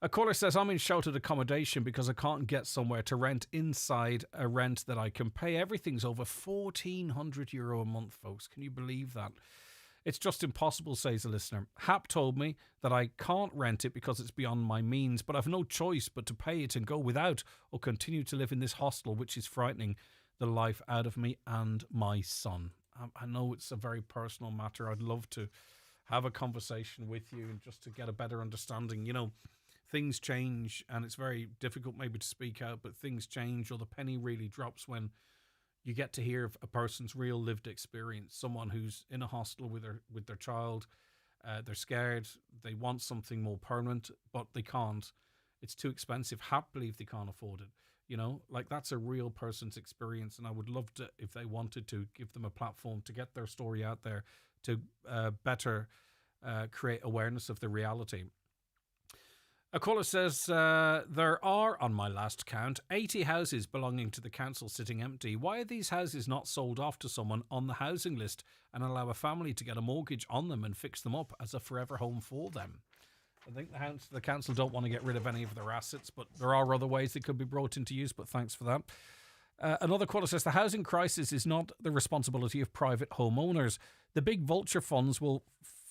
A caller says, I'm in sheltered accommodation because I can't get somewhere to rent inside a rent that I can pay. Everything's over €1,400 a month, folks. Can you believe that? It's just impossible, says a listener. Hap told me that I can't rent it because it's beyond my means, but I've no choice but to pay it and go without or continue to live in this hostel, which is frightening the life out of me and my son. I know it's a very personal matter. I'd love to have a conversation with you and just to get a better understanding. Things change and it's very difficult maybe to speak out, but things change, or the penny really drops when you get to hear of a person's real lived experience. Someone who's in a hostel with their child, they're scared, they want something more permanent, but they can't. It's too expensive. Half believe they can't afford it. That's a real person's experience, and I would love to, if they wanted to, give them a platform to get their story out there to better create awareness of the reality. A caller says, there are, on my last count, 80 houses belonging to the council sitting empty. Why are these houses not sold off to someone on the housing list and allow a family to get a mortgage on them and fix them up as a forever home for them? I think the council don't want to get rid of any of their assets, but there are other ways they could be brought into use, but thanks for that. Another caller says, the housing crisis is not the responsibility of private homeowners. The big vulture funds will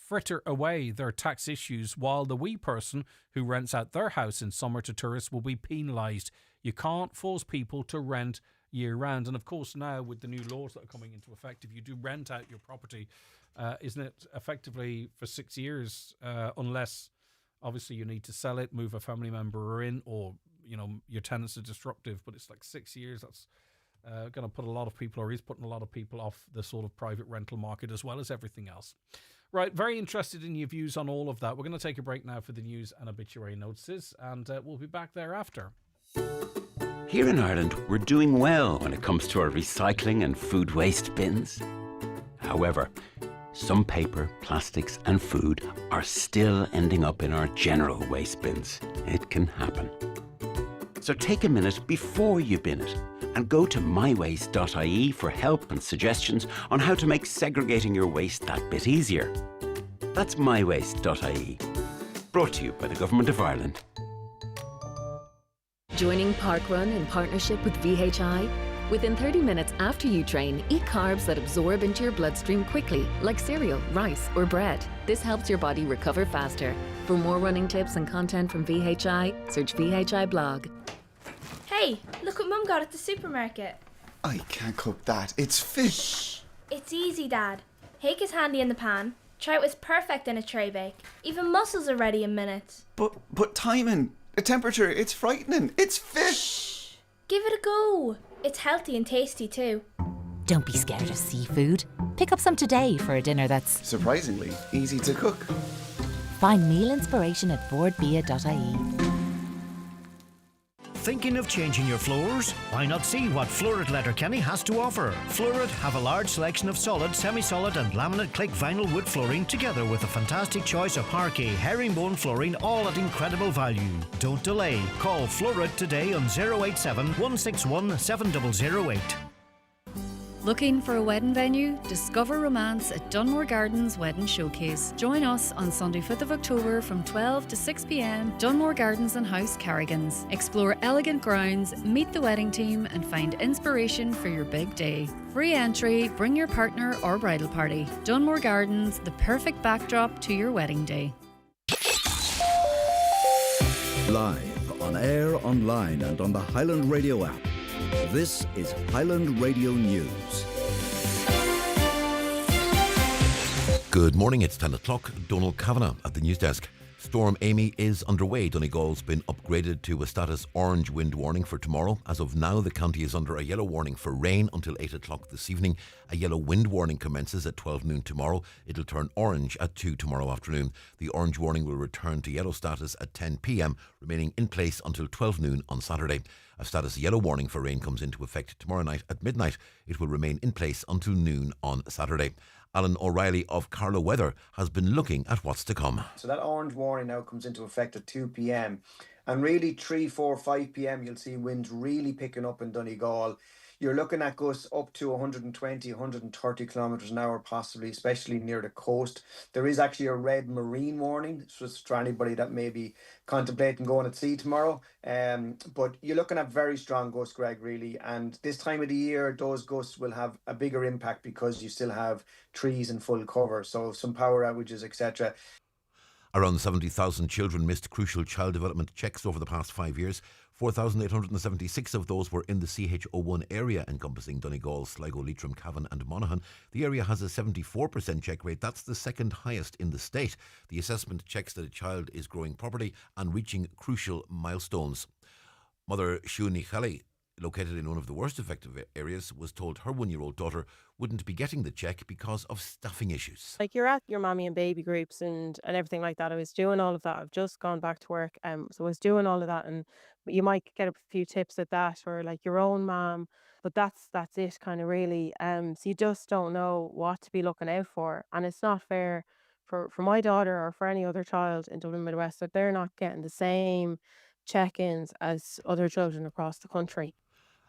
fritter away their tax issues, while the wee person who rents out their house in summer to tourists will be penalised. You can't force people to rent year round. And of course now with the new laws that are coming into effect, if you do rent out your property, isn't it effectively for 6 years, unless obviously you need to sell it, move a family member in, or your tenants are disruptive, but it's like 6 years. That's going to put a lot of people, or is putting a lot of people off the sort of private rental market as well as everything else. Right, very interested in your views on all of that. We're going to take a break now for the news and obituary notices, and we'll be back thereafter. Here in Ireland, we're doing well when it comes to our recycling and food waste bins. However, some paper, plastics and food are still ending up in our general waste bins. It can happen. So take a minute before you bin it and go to mywaste.ie for help and suggestions on how to make segregating your waste that bit easier. That's mywaste.ie. Brought to you by the Government of Ireland. Joining Parkrun in partnership with VHI? Within 30 minutes after you train, eat carbs that absorb into your bloodstream quickly, like cereal, rice, or bread. This helps your body recover faster. For more running tips and content from VHI, search VHI blog. Hey, look what Mum got at the supermarket. I can't cook that. It's fish. Shh. It's easy, Dad. Hake is handy in the pan. Trout is perfect in a tray bake. Even mussels are ready in minutes. But timing, the temperature, it's frightening. It's fish. Shh. Give it a go. It's healthy and tasty too. Don't be scared of seafood. Pick up some today for a dinner that's surprisingly easy to cook. Find meal inspiration at boardbia.ie. Thinking of changing your floors? Why not see what Florid Letterkenny has to offer? Florid have a large selection of solid, semi-solid and laminate click vinyl wood flooring together with a fantastic choice of parquet, herringbone flooring, all at incredible value. Don't delay. Call Florid today on 087 161 7008. Looking for a wedding venue? Discover romance at Dunmore Gardens Wedding Showcase. Join us on Sunday 5th of October from 12 to 6 p.m. Dunmore Gardens and House, Carrigans. Explore elegant grounds, meet the wedding team and find inspiration for your big day. Free entry, bring your partner or bridal party. Dunmore Gardens, the perfect backdrop to your wedding day. Live, on air, online and on the Highland Radio app. This is Highland Radio News. Good morning, it's 10 o'clock. Donald Kavanagh at the news desk. Storm Amy is underway. Donegal's been upgraded to a status orange wind warning for tomorrow. As of now, the county is under a yellow warning for rain until 8 o'clock this evening. A yellow wind warning commences at 12 noon tomorrow. It'll turn orange at 2 tomorrow afternoon. The orange warning will return to yellow status at 10 p.m, remaining in place until 12 noon on Saturday. A status yellow warning for rain comes into effect tomorrow night at midnight. It will remain in place until noon on Saturday. Alan O'Reilly of Carlow Weather has been looking at what's to come. So that orange warning now comes into effect at 2 p.m. And really 3, 4, 5 p.m. you'll see winds really picking up in Donegal. You're looking at gusts up to 120, 130 kilometres an hour possibly, especially near the coast. There is actually a red marine warning for anybody that may be contemplating going at sea tomorrow. But you're looking at very strong gusts, Greg, really. And this time of the year, those gusts will have a bigger impact because you still have trees in full cover. So some power outages, etc. Around 70,000 children missed crucial child development checks over the past 5 years. 4,876 of those were in the CH01 area encompassing Donegal, Sligo, Leitrim, Cavan and Monaghan. The area has a 74% check rate. That's the second highest in the state. The assessment checks that a child is growing properly and reaching crucial milestones. Mother Shuni Khali, located in one of the worst affected areas, was told her 1-year-old daughter wouldn't be getting the check because of staffing issues. Like, you're at your mommy and baby groups and everything like that. I was doing all of that. I've just gone back to work, so I was doing all of that, and you might get a few tips at that, or like your own mom, but that's it kind of really. So you just don't know what to be looking out for, and it's not fair for my daughter or for any other child in Dublin Midwest that they're not getting the same check-ins as other children across the country.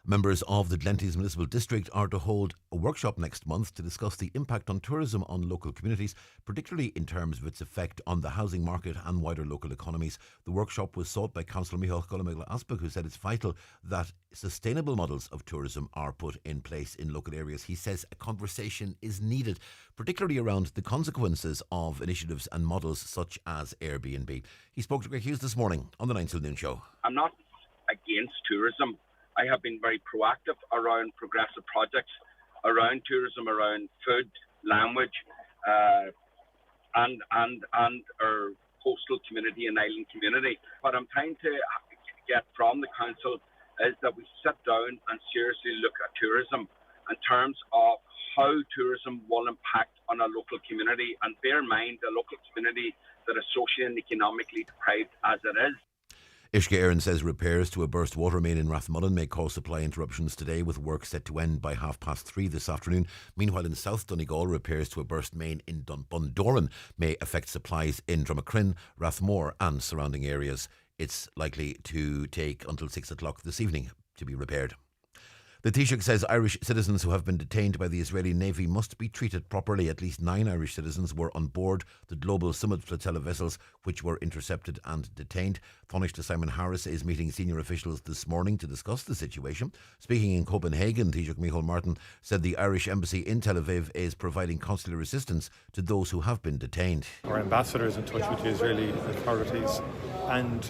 Members of the Glenties Municipal District are to hold a workshop next month to discuss the impact on tourism on local communities, particularly in terms of its effect on the housing market and wider local economies. The workshop was sought by Councillor Micheál Cullomagla Aspach, who said it's vital that sustainable models of tourism are put in place in local areas. He says a conversation is needed, particularly around the consequences of initiatives and models such as Airbnb. He spoke to Greg Hughes this morning on the 9 till Noon show. I'm not against tourism. I have been very proactive around progressive projects, around tourism, around food, language, and our coastal community and island community. What I'm trying to get from the council is that we sit down and seriously look at tourism in terms of how tourism will impact on a local community, and bear in mind a local community that is socially and economically deprived as it is. Uisce Éireann says repairs to a burst water main in Rathmullen may cause supply interruptions today, with work set to end by 3:30 this afternoon. Meanwhile, in South Donegal, repairs to a burst main in Bundoran may affect supplies in Drumacrin, Rathmore and surrounding areas. It's likely to take until 6 o'clock this evening to be repaired. The Taoiseach says Irish citizens who have been detained by the Israeli Navy must be treated properly. At least 9 Irish citizens were on board the Global Summit flotilla vessels which were intercepted and detained. Taoiseach Simon Harris is meeting senior officials this morning to discuss the situation. Speaking in Copenhagen, Taoiseach Micheál Martin said the Irish embassy in Tel Aviv is providing consular assistance to those who have been detained. Our ambassador is in touch with the Israeli authorities, and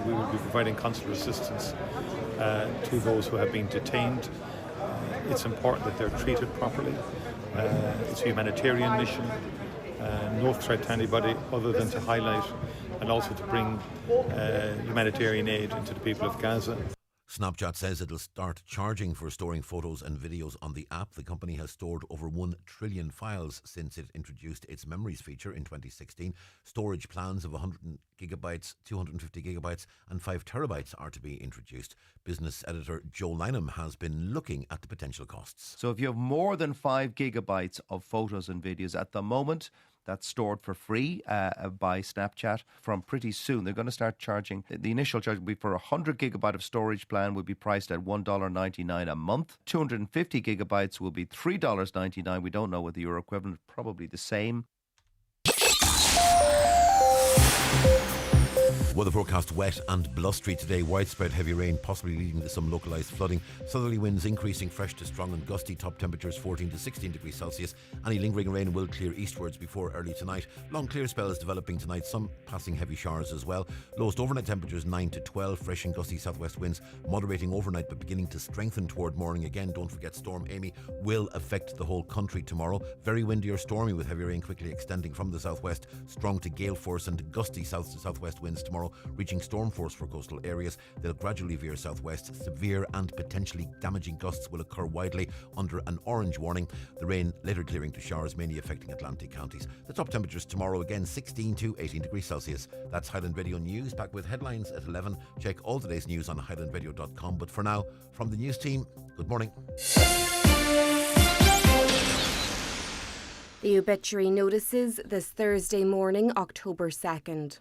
we will be providing consular assistance to those who have been detained. It's important that they're treated properly. It's a humanitarian mission, no threat to anybody other than to highlight and also to bring humanitarian aid into the people of Gaza. Snapchat says it'll start charging for storing photos and videos on the app. The company has stored over 1 trillion files since it introduced its memories feature in 2016. Storage plans of 100 gigabytes, 250 gigabytes and 5 terabytes are to be introduced. Business editor Joe Lynham has been looking at the potential costs. So if you have more than 5 gigabytes of photos and videos at the moment, that's stored for free by Snapchat. From pretty soon, they're going to start charging. The initial charge will be for a 100 gigabyte of storage plan will be priced at $1.99 a month. 250 gigabytes will be $3.99. We don't know what the euro equivalent, probably the same. Weather forecast: wet and blustery today. Widespread heavy rain, possibly leading to some localised flooding. Southerly winds increasing, fresh to strong and gusty. Top temperatures 14 to 16 degrees Celsius. Any lingering rain will clear eastwards before early tonight. Long clear spells developing tonight, some passing heavy showers as well. Lowest overnight temperatures 9 to 12. Fresh and gusty southwest winds moderating overnight but beginning to strengthen toward morning again. Don't forget Storm Amy will affect the whole country tomorrow. Very windy or stormy with heavy rain quickly extending from the southwest. Strong to gale force and gusty south to southwest winds tomorrow, reaching storm force for coastal areas. They'll gradually veer southwest. Severe and potentially damaging gusts will occur widely under an orange warning. The rain later clearing to showers, mainly affecting Atlantic counties. The top temperatures tomorrow again 16 to 18 degrees Celsius. That's Highland Radio News, back with headlines at 11. Check all today's news on highlandradio.com. But for now, from the news team, good morning. The obituary notices this Thursday morning, October 2nd.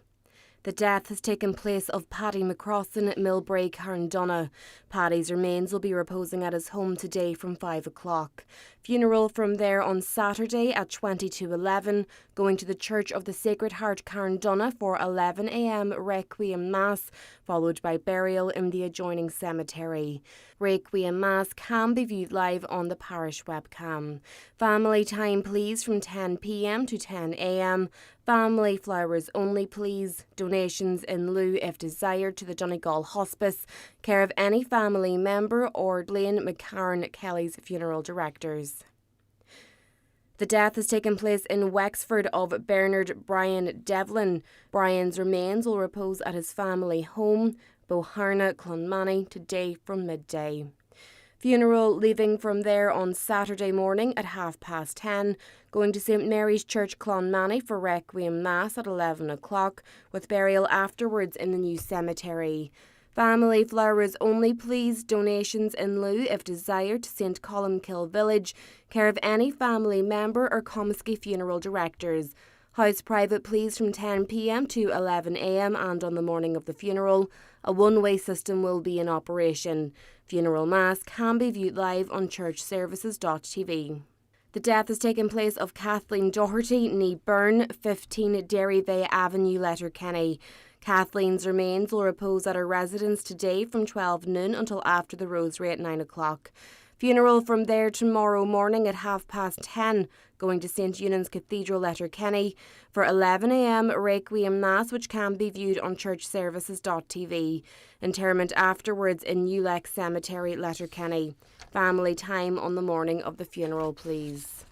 The death has taken place of Paddy McCrossan at Millbrae, Carndonagh. Paddy's remains will be reposing at his home today from 5 o'clock. Funeral from there on Saturday at 20 to 11, going to the Church of the Sacred Heart, Carndonagh for 11 a.m. Requiem Mass, followed by burial in the adjoining cemetery. Requiem Mass can be viewed live on the parish webcam. Family time please from 10 p.m. to 10 a.m. Family flowers only please. Donations in lieu if desired to the Donegal Hospice, care of any family member or Blaine McCarran Kelly's funeral directors. The death has taken place in Wexford of Bernard Brian Devlin. Brian's remains will repose at his family home, Boharna, Clonmany, today from midday. Funeral leaving from there on Saturday morning at 10:30, going to St Mary's Church, Clonmany for Requiem Mass at 11 o'clock, with burial afterwards in the new cemetery. Family flowers only please. Donations in lieu if desired to St Columkill Village, care of any family member or Comiskey funeral directors. House private please from 10 p.m. to 11 a.m. and on the morning of the funeral. A one-way system will be in operation. Funeral Mass can be viewed live on churchservices.tv. The death has taken place of Kathleen Doherty, née Byrne, 15 Derryveigh Avenue, Letterkenny. Kathleen's remains will repose at her residence today from 12 noon until after the rosary at 9 o'clock. Funeral from there tomorrow morning at 10:30, going to St Eunan's Cathedral, Letterkenny for 11 a.m. Requiem Mass, which can be viewed on churchservices.tv. Interment afterwards in Newleck Cemetery, Letterkenny. Family time on the morning of the funeral, please.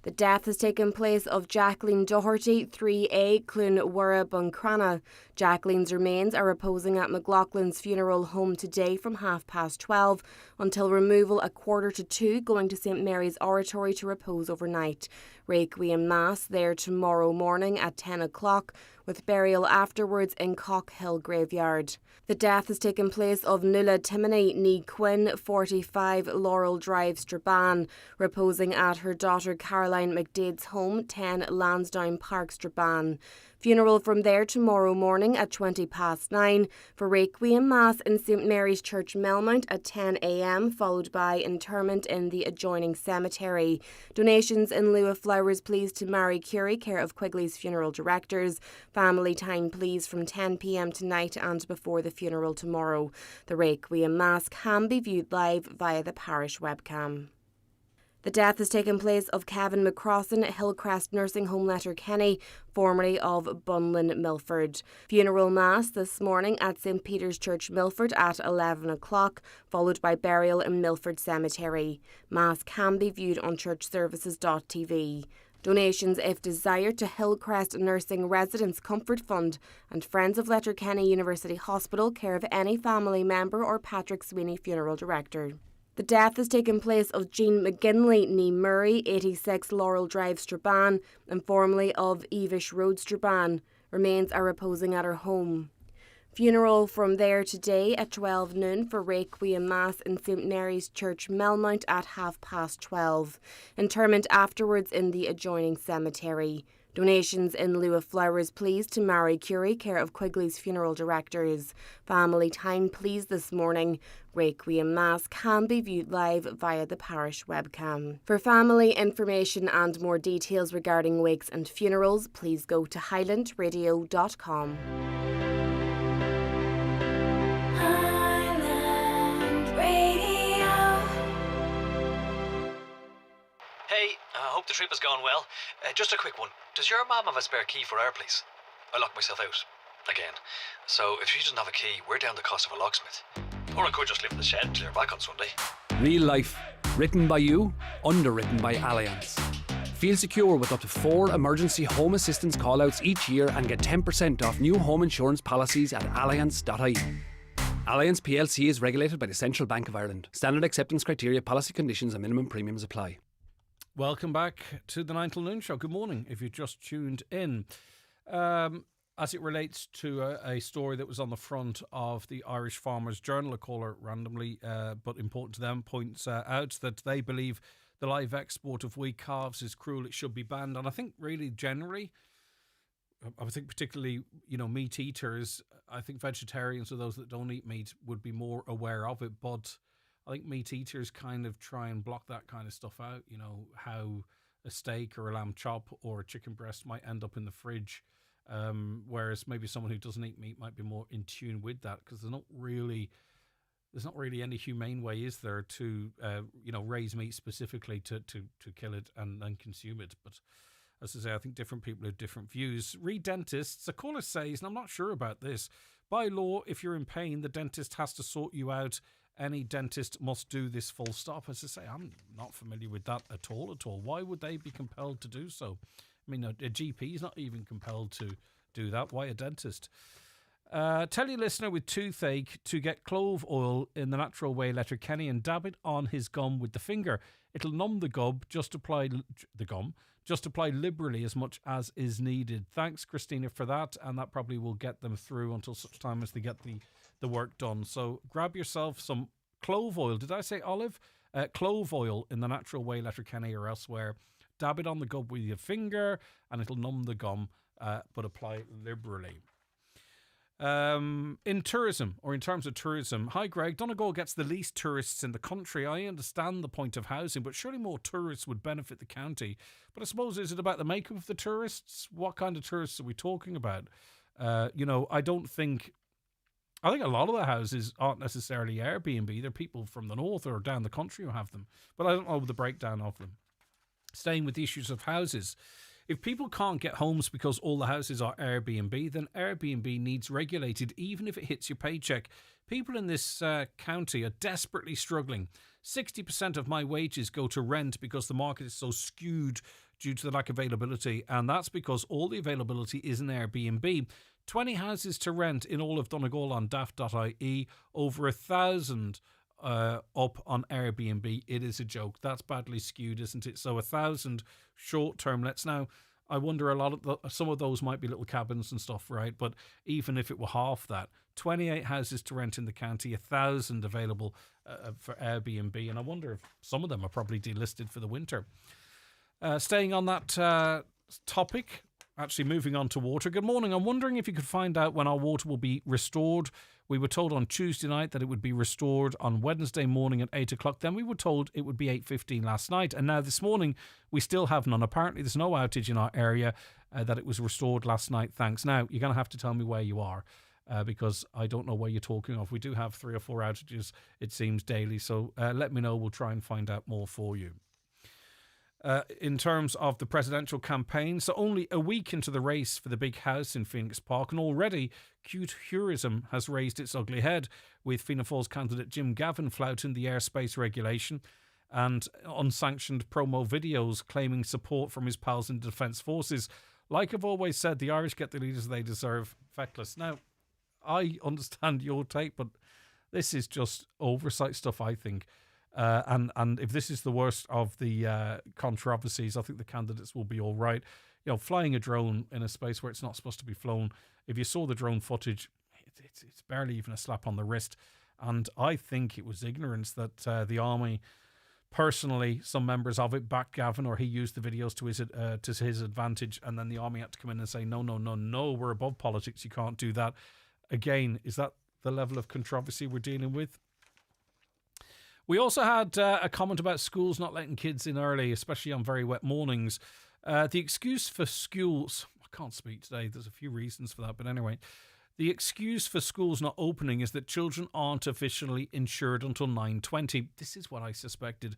The death has taken place of Jacqueline Doherty, 3A, Clun Wara Buncrana. Jacqueline's remains are reposing at McLaughlin's funeral home today from 12:30 until removal at 1:45, going to St Mary's Oratory to repose overnight. Requiem Mass there tomorrow morning at 10 o'clock, with burial afterwards in Cockhill Graveyard. The death has taken place of Nuala Timony ní Quinn, 45, Laurel Drive, Strabane, reposing at her daughter Caroline McDade's home, 10 Lansdowne Park, Strabane. Funeral from there tomorrow morning at 9:20 for Requiem Mass in St Mary's Church, Melmount at 10 a.m, followed by interment in the adjoining cemetery. Donations in lieu of flowers please to Mary Curie, care of Quigley's funeral directors. Family time please from 10 p.m. tonight and before the funeral tomorrow. The Requiem Mass can be viewed live via the parish webcam. The death has taken place of Kevin McCrossan at Hillcrest Nursing Home, Letterkenny, formerly of Bunlin, Milford. Funeral Mass this morning at St Peter's Church, Milford at 11 o'clock, followed by burial in Milford Cemetery. Mass can be viewed on churchservices.tv. Donations, if desired, to Hillcrest Nursing Residents Comfort Fund and Friends of Letterkenny University Hospital, care of any family member or Patrick Sweeney Funeral Director. The death has taken place of Jean McGinley ní Murray, 86 Laurel Drive, Strabane, and formerly of Evish Road, Strabane. Remains are reposing at her home. Funeral from there today at 12 noon for Requiem Mass in St Mary's Church, Melmount at 12:30. Interment afterwards in the adjoining cemetery. Donations in lieu of flowers please to Mary Curie, care of Quigley's funeral directors. Family time please this morning. Requiem Mass can be viewed live via the parish webcam. For family information and more details regarding wakes and funerals, please go to highlandradio.com. Hey, I hope the trip has gone well. Just a quick one. Does your mum have a spare key for our place? I locked myself out. Again. So if she doesn't have a key, we're down the cost of a locksmith. Or I could just live in the shed till you're back on Sunday. Real life. Written by you, underwritten by Allianz. Feel secure with up to 4 emergency home assistance callouts each year and get 10% off new home insurance policies at allianz.ie. Allianz plc is regulated by the Central Bank of Ireland. Standard acceptance criteria, policy conditions and minimum premiums apply. Welcome back to the 9 till noon show. Good morning if you just tuned in. As it relates to a story that was on the front of the Irish Farmers Journal, a caller randomly but important to them points out that they believe the live export of weak calves is cruel, it should be banned. And I think really generally, I think particularly, meat eaters, I think vegetarians or those that don't eat meat would be more aware of it, but I think meat eaters kind of try and block that kind of stuff out, how a steak or a lamb chop or a chicken breast might end up in the fridge, whereas maybe someone who doesn't eat meat might be more in tune with that, because there's not really any humane way, is there, to raise meat specifically to kill it and consume it. But as I say, I think different people have different views. Read dentists. A caller says, and I'm not sure about this, by law, if you're in pain, the dentist has to sort you out. Any dentist must do this, full stop. As I say, I'm not familiar with that at all. Why would they be compelled to do so? I mean, a GP is not even compelled to do that. Why a dentist? Tell your listener with toothache to get clove oil in the natural way, Letterkenny, and dab it on his gum with the finger. It'll numb the gum. Just apply liberally as much as is needed. Thanks, Christina, for that. And that probably will get them through until such time as they get the work done. So grab yourself some clove oil. Did I say olive? Clove oil in the natural way, Letterkenny or elsewhere. Dab it on the gum with your finger and it'll numb the gum, but apply it liberally. In tourism, or in terms of tourism, hi Greg, Donegal gets the least tourists in the country. I understand the point of housing, but surely more tourists would benefit the county. But I suppose, is it about the makeup of the tourists? What kind of tourists are we talking about? I think a lot of the houses aren't necessarily Airbnb. They're people from the north or down the country who have them. But I don't know the breakdown of them. Staying with the issues of houses. If people can't get homes because all the houses are Airbnb, then Airbnb needs regulated, even if it hits your paycheck. People in this county are desperately struggling. 60% of my wages go to rent because the market is so skewed due to the lack of availability. And that's because all the availability is in Airbnb. 20 houses to rent in all of Donegal on daft.ie. Over 1,000 up on Airbnb, it is a joke. That's badly skewed, isn't it? So 1,000 short term lets. Now, I wonder some of those might be little cabins and stuff, right? But even if it were half that, 28 houses to rent in the county, 1,000 available for Airbnb, and I wonder if some of them are probably delisted for the winter. Staying on that topic, actually moving on to water. Good morning. I'm wondering if you could find out when our water will be restored. We were told on Tuesday night that it would be restored on Wednesday morning at 8 o'clock. Then we were told it would be 8:15 last night. And now this morning, we still have none. Apparently, there's no outage in our area, that it was restored last night. Thanks. Now, you're going to have to tell me where you are, because I don't know where you're talking of. We do have 3 or 4 outages, it seems, daily. So let me know. We'll try and find out more for you. In terms of the presidential campaign, so only a week into the race for the big house in Phoenix Park, and already cute Hughesism has raised its ugly head, with Fianna Fáil's candidate Jim Gavin flouting the airspace regulation and unsanctioned promo videos claiming support from his pals in the Defence Forces. Like I've always said, the Irish get the leaders they deserve. Feckless. Now, I understand your take, but this is just oversight stuff, I think. And if this is the worst of the controversies, I think the candidates will be all right. You know, flying a drone in a space where it's not supposed to be flown, if you saw the drone footage, it's barely even a slap on the wrist. And I think it was ignorance that the army, personally, some members of it backed Gavin, or he used the videos to his advantage, and then the army had to come in and say, no, we're above politics, you can't do that. Again, is that the level of controversy we're dealing with? We also had a comment about schools not letting kids in early, especially on very wet mornings. The excuse for schools... I can't speak today. There's a few reasons for that. But anyway, the excuse for schools not opening is that children aren't officially insured until 9:20. This is what I suspected.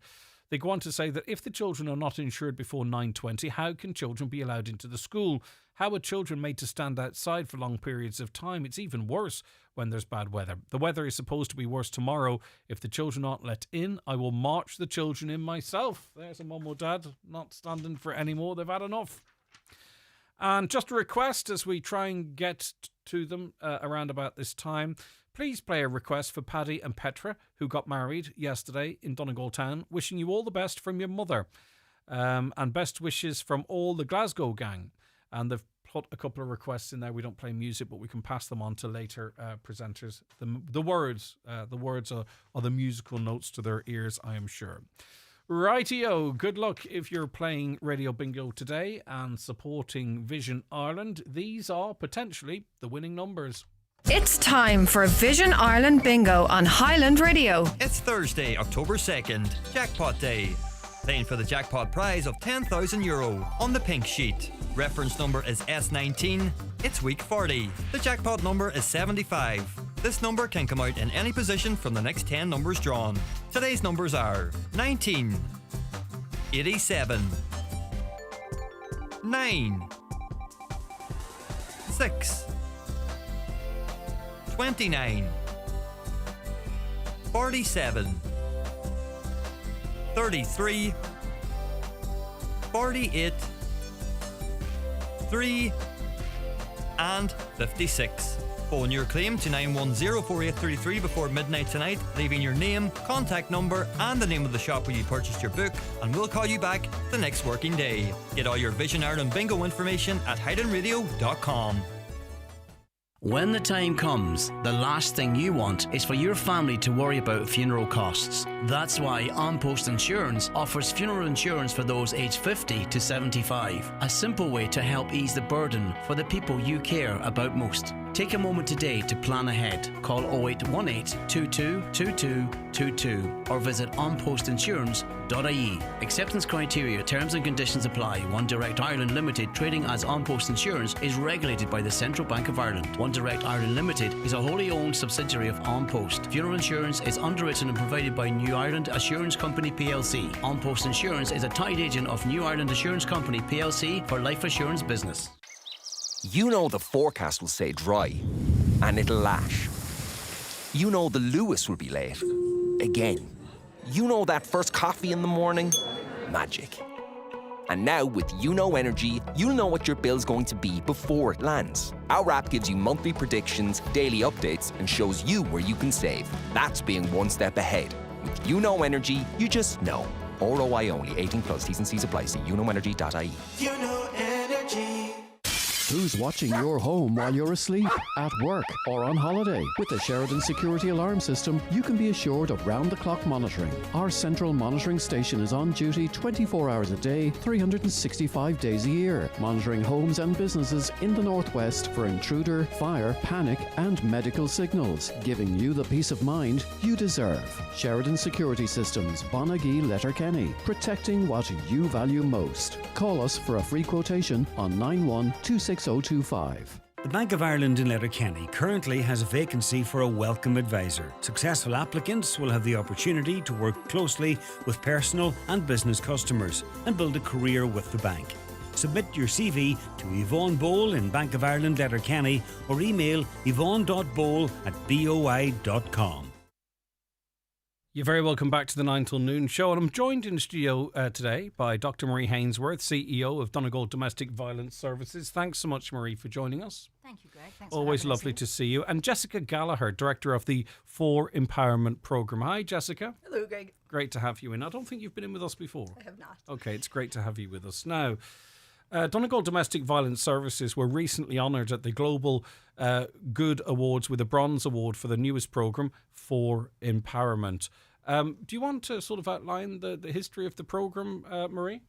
They go on to say that if the children are not insured before 9:20, how can children be allowed into the school? How are children made to stand outside for long periods of time? It's even worse when there's bad weather. The weather is supposed to be worse tomorrow. If the children aren't let in, I will march the children in myself. There's a mum or dad not standing for it anymore. They've had enough. And just a request as we try and get to them around about this time. Please play a request for Paddy and Petra, who got married yesterday in Donegal Town. Wishing you all the best from your mother. And best wishes from all the Glasgow gang. And they've put a couple of requests in there. We don't play music, but we can pass them on to later presenters. The words are the musical notes to their ears, I am sure. Rightio, good luck if you're playing Radio Bingo today and supporting Vision Ireland. These are potentially the winning numbers. It's time for Vision Ireland Bingo on Highland Radio. It's Thursday, October 2nd, Jackpot Day. Playing for the jackpot prize of €10,000 on the pink sheet. Reference number is S19. It's week 40. The jackpot number is 75. This number can come out in any position from the next 10 numbers drawn. Today's numbers are 19, 87, 9, 6, 29, 47, 33, 48, 3 and 56. Phone your claim to 9104833 before midnight tonight, leaving your name, contact number and the name of the shop where you purchased your book, and we'll call you back the next working day. Get all your Vision Ireland Bingo information at highlandradio.com. When the time comes, the last thing you want is for your family to worry about funeral costs. That's why On Post Insurance offers funeral insurance for those aged 50 to 75. A simple way to help ease the burden for the people you care about most. Take a moment today to plan ahead. Call 0818 22 22 22 or visit onpostinsurance.ie. Acceptance criteria, terms and conditions apply. One Direct Ireland Limited, trading as On Post Insurance, is regulated by the Central Bank of Ireland. One Direct Ireland Limited is a wholly owned subsidiary of On Post. Funeral insurance is underwritten and provided by New Ireland Assurance Company plc. On Post Insurance is a tied agent of New Ireland Assurance Company plc for life assurance business. You know the forecast will say dry, and it'll lash. You know the Lewis will be late. Again. You know that first coffee in the morning? Magic. And now with Energy, you'll know what your bill's going to be before it lands. Our app gives you monthly predictions, daily updates, and shows you where you can save. That's being one step ahead. With Energy, you just know. ROI only. 18 plus. T's and C's apply. See unoenergy.ie. Energy. Who's watching your home while you're asleep, at work, or on holiday? With the Sheridan Security Alarm System, you can be assured of round-the-clock monitoring. Our central monitoring station is on duty 24 hours a day, 365 days a year, monitoring homes and businesses in the northwest for intruder, fire, panic, and medical signals, giving you the peace of mind you deserve. Sheridan Security Systems, Bonagee, Letterkenny, protecting what you value most. Call us for a free quotation on 9126. 6025. The Bank of Ireland in Letterkenny currently has a vacancy for a welcome advisor. Successful applicants will have the opportunity to work closely with personal and business customers and build a career with the bank. Submit your CV to Yvonne Bowl in Bank of Ireland Letterkenny or email yvonne.bowl@boi.com. You're very welcome back to the 9 till noon show, and I'm joined in the studio today by Dr. Marie Hainsworth, CEO of Donegal Domestic Violence Services. Thanks so much, Marie, for joining us. Thank you, Greg. Thanks. Always lovely to see you. And Jessica Gallagher, Director of the For Empowerment Programme. Hi, Jessica. Hello, Greg. Great to have you in. I don't think you've been in with us before. I have not. Okay, it's great to have you with us. Now, Donegal Domestic Violence Services were recently honoured at the Global Good Awards with a Bronze Award for the newest programme, For Empowerment. Do you want to sort of outline the history of the programme, Marie?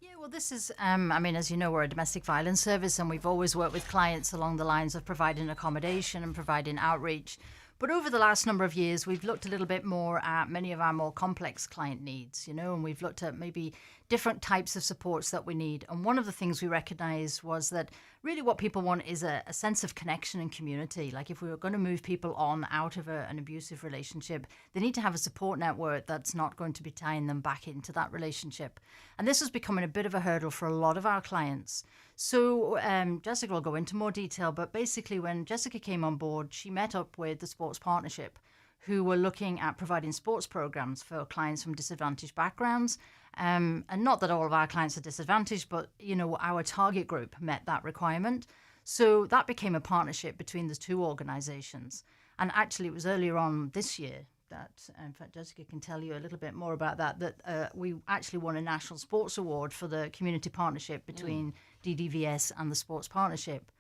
Yeah, well, this is, as you know, we're a domestic violence service, and we've always worked with clients along the lines of providing accommodation and providing outreach. But over the last number of years, we've looked a little bit more at many of our more complex client needs, and we've looked at maybe different types of supports that we need. And one of the things we recognised was that really what people want is a sense of connection and community. Like if we were going to move people on out of an abusive relationship, they need to have a support network that's not going to be tying them back into that relationship. And this is becoming a bit of a hurdle for a lot of our clients. So Jessica will go into more detail, but basically when Jessica came on board, she met up with the Sports Partnership, who were looking at providing sports programs for clients from disadvantaged backgrounds. And not that all of our clients are disadvantaged, but, our target group met that requirement. So that became a partnership between the two organisations. And actually, it was earlier on this year that, in fact, Jessica can tell you a little bit more about that we actually won a National Sports Award for the community partnership between DDVS and the Sports Partnership.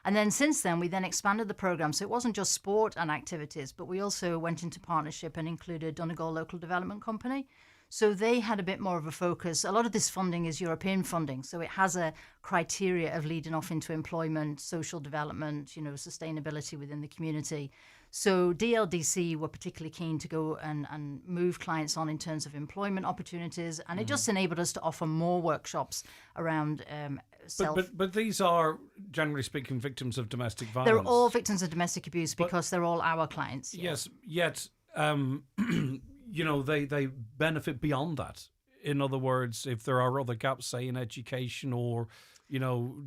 And then since then, we then expanded the programme. So it wasn't just sport and activities, but we also went into partnership and included Donegal Local Development Company. So they had a bit more of a focus. A lot of this funding is European funding. So it has a criteria of leading off into employment, social development, sustainability within the community. So DLDC were particularly keen to go and move clients on in terms of employment opportunities. And it just enabled us to offer more workshops around But these are, generally speaking, victims of domestic violence. They're all victims of domestic abuse because they're all our clients. Yeah. Yes, yet, they benefit beyond that. In other words, if there are other gaps, say, in education or,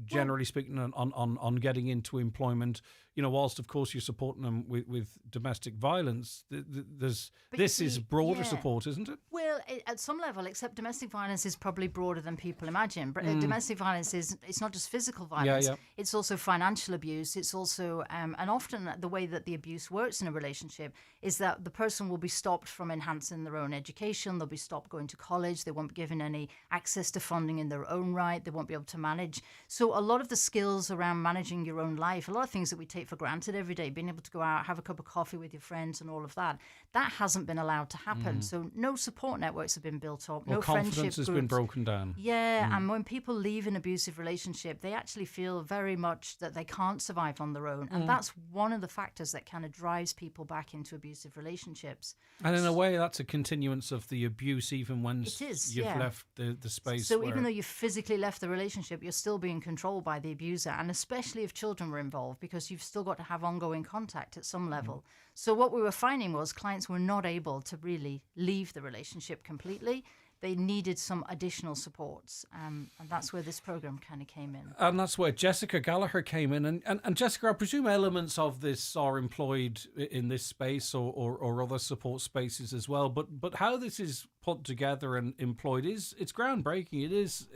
generally speaking, on getting into employment, whilst, of course, you're supporting them with domestic violence, this is broader support, isn't it? Well, at some level, except domestic violence is probably broader than people imagine. But domestic violence it's not just physical violence. It's also financial abuse. It's also, and often the way that the abuse works in a relationship is that the person will be stopped from enhancing their own education. They'll be stopped going to college. They won't be given any access to funding in their own right. They won't be able to manage. So a lot of the skills around managing your own life, a lot of things that we take for granted every day, being able to go out, have a cup of coffee with your friends and all of that, that hasn't been allowed to happen. So no support networks have been built up. No friendship confidence has groups. Been broken down. Yeah, and when people leave an abusive relationship, they actually feel very much that they can't survive on their own. And that's one of the factors that kind of drives people back into abusive relationships. And in a way, that's a continuance of the abuse even when you've left the space. So even though you've physically left the relationship, you're still being controlled by the abuser, and especially if children were involved, because you've still got to have ongoing contact at some level. So what we were finding was clients were not able to really leave the relationship completely. they needed some additional supports. And that's where this program kind of came in. And that's where Jessica Gallagher came in. And Jessica, I presume elements of this are employed in this space or other support spaces as well. But how this is put together and employed it's groundbreaking. It is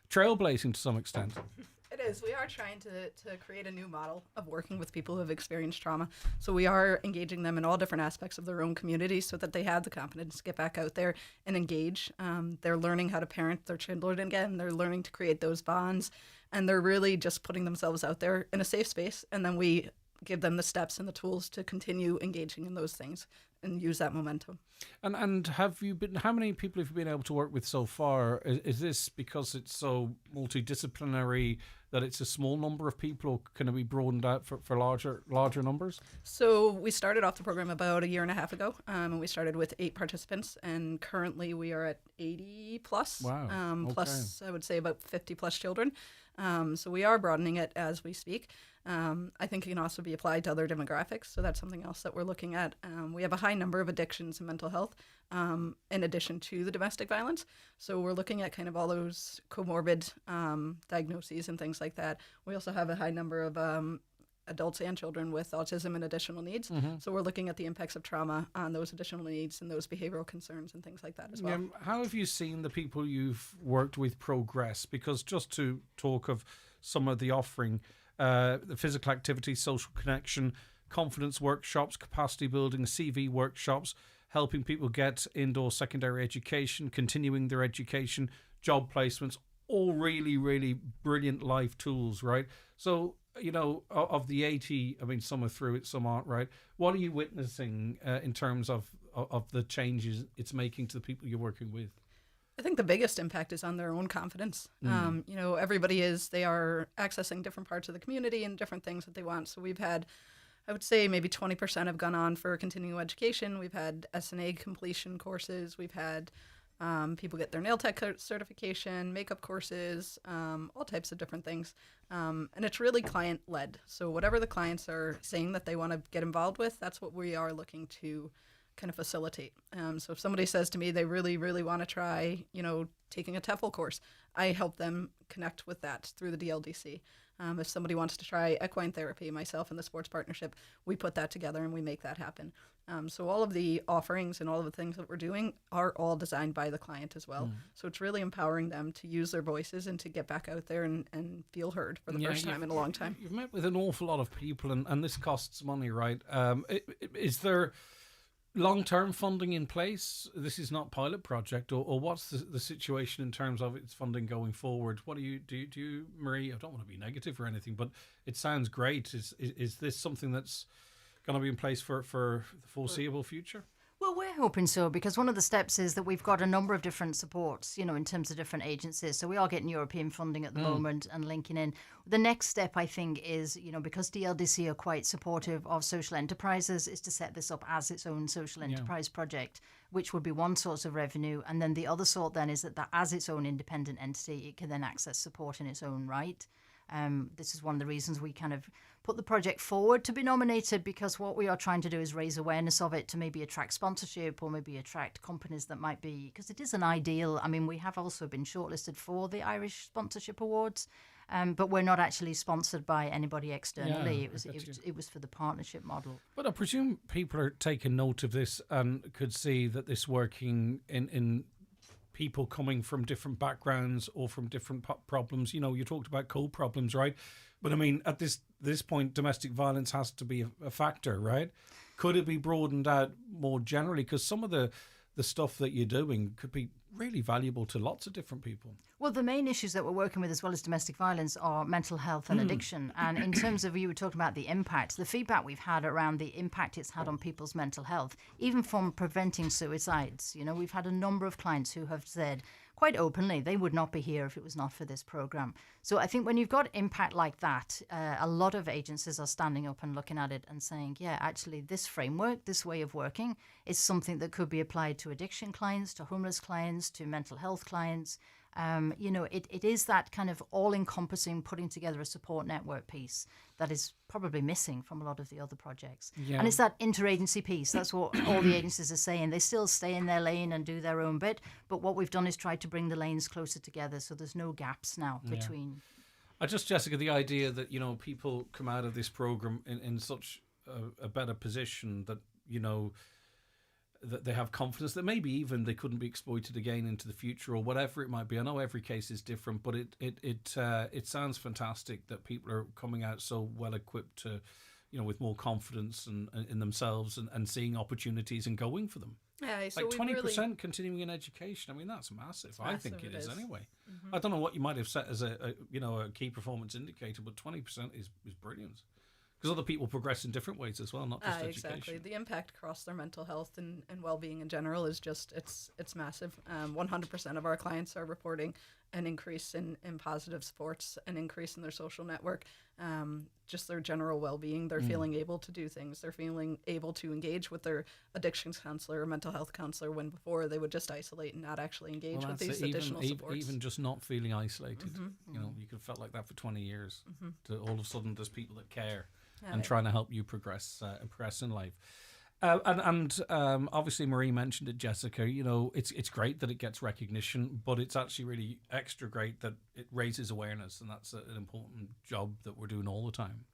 trailblazing to some extent. It is. We are trying to create a new model of working with people who have experienced trauma. So we are engaging them in all different aspects of their own community so that they have the confidence to get back out there and engage. They're learning how to parent their children again. They're learning to create those bonds. And they're really just putting themselves out there in a safe space. And then we give them the steps and the tools to continue engaging in those things and use that momentum. And how many people have you been able to work with so far? Is this because it's so multidisciplinary that it's a small number of people, or can it be broadened out for larger numbers? So we started off the program about a year and a half ago, and we started with 8 participants, and currently we are at 80 plus. Wow. Okay. Plus, I would say about 50 plus children. So we are broadening it as we speak. I think it can also be applied to other demographics, so that's something else that we're looking at. We have a high number of addictions and mental health in addition to the domestic violence. So we're looking at kind of all those comorbid diagnoses and things like that. We also have a high number of adults and children with autism and additional needs. Mm-hmm. So we're looking at the impacts of trauma on those additional needs and those behavioural concerns and things like that as well. How have you seen the people you've worked with progress? Because just to talk of some of the offering, the physical activity, social connection, confidence workshops, capacity building, CV workshops, helping people get indoor secondary education, continuing their education, job placements, all really, really brilliant life tools, right? So, of the 80, I mean, some are through it, some aren't, right? What are you witnessing in terms of the changes it's making to the people you're working with? I think the biggest impact is on their own confidence. Everybody they are accessing different parts of the community and different things that they want. So we've had, I would say maybe 20% have gone on for continuing education. We've had SNA completion courses. We've had people get their nail tech certification, makeup courses, all types of different things. And it's really client led. So whatever the clients are saying that they want to get involved with, that's what we are looking to kind of facilitate. So if somebody says to me they really, really want to try, taking a TEFL course, I help them connect with that through the DLDC. If somebody wants to try equine therapy, myself and the sports partnership, we put that together and we make that happen. So all of the offerings and all of the things that we're doing are all designed by the client as well. So it's really empowering them to use their voices and to get back out there and feel heard for the first time in a long time. You've met with an awful lot of people and this costs money, right? Is there long-term funding in place? This is not pilot project, or what's the situation in terms of its funding going forward? What do you, Marie? I don't want to be negative or anything, but it sounds great. Is this something that's going to be in place for the foreseeable future? Well, we're hoping so, because one of the steps is that we've got a number of different supports, in terms of different agencies. So we are getting European funding at the moment and linking in. The next step, I think, is, because DLDC are quite supportive of social enterprises, is to set this up as its own social enterprise project, which would be one source of revenue. And then the other sort then is that as its own independent entity, it can then access support in its own right. This is one of the reasons we kind of put the project forward to be nominated, because what we are trying to do is raise awareness of it to maybe attract sponsorship or maybe attract companies that might be, because it is an ideal. I mean, we have also been shortlisted for the Irish Sponsorship Awards, but we're not actually sponsored by anybody externally. It was for the partnership model. But I presume people are taking note of this and could see that this working in people coming from different backgrounds or from different problems. You talked about co-problems, right? But I mean, at this point, domestic violence has to be a factor, right? Could it be broadened out more generally? Because some of the stuff that you're doing could be really valuable to lots of different people. Well, the main issues that we're working with, as well as domestic violence, are mental health and addiction. And in terms of, you were talking about the impact, the feedback we've had around the impact it's had on people's mental health, even from preventing suicides. We've had a number of clients who have said quite openly they would not be here if it was not for this program. So I think when you've got impact like that, a lot of agencies are standing up and looking at it and saying, yeah, actually this framework, this way of working is something that could be applied to addiction clients, to homeless clients, to mental health clients. It is that kind of all-encompassing putting together a support network piece that is probably missing from a lot of the other projects. Yeah. And it's that interagency piece. That's what all the agencies are saying. They still stay in their lane and do their own bit, but what we've done is try to bring the lanes closer together so there's no gaps now between. Jessica, the idea that, people come out of this program in such a better position that, that they have confidence that maybe even they couldn't be exploited again into the future or whatever it might be. I know every case is different, but it sounds fantastic that people are coming out so well equipped to, with more confidence and in themselves and seeing opportunities and going for them. Yeah, so like 20% really... continuing in education. I mean, that's massive. I think it is anyway. Mm-hmm. I don't know what you might have set as a key performance indicator, but 20% is brilliant. Because other people progress in different ways as well, not just education. Exactly. The impact across their mental health and well-being in general is just, it's massive. 100% of our clients are reporting an increase in positive supports, an increase in their social network, just their general well-being. They're feeling able to do things. They're feeling able to engage with their addictions counselor or mental health counselor when before they would just isolate and not actually engage with these additional supports. Even just not feeling isolated. Mm-hmm. You could have felt like that for 20 years. Mm-hmm. To all of a sudden there's people that care. And trying to help you progress in life. And obviously Marie mentioned it, Jessica, it's great that it gets recognition, but it's actually really extra great that it raises awareness, and that's an important job that we're doing all the time.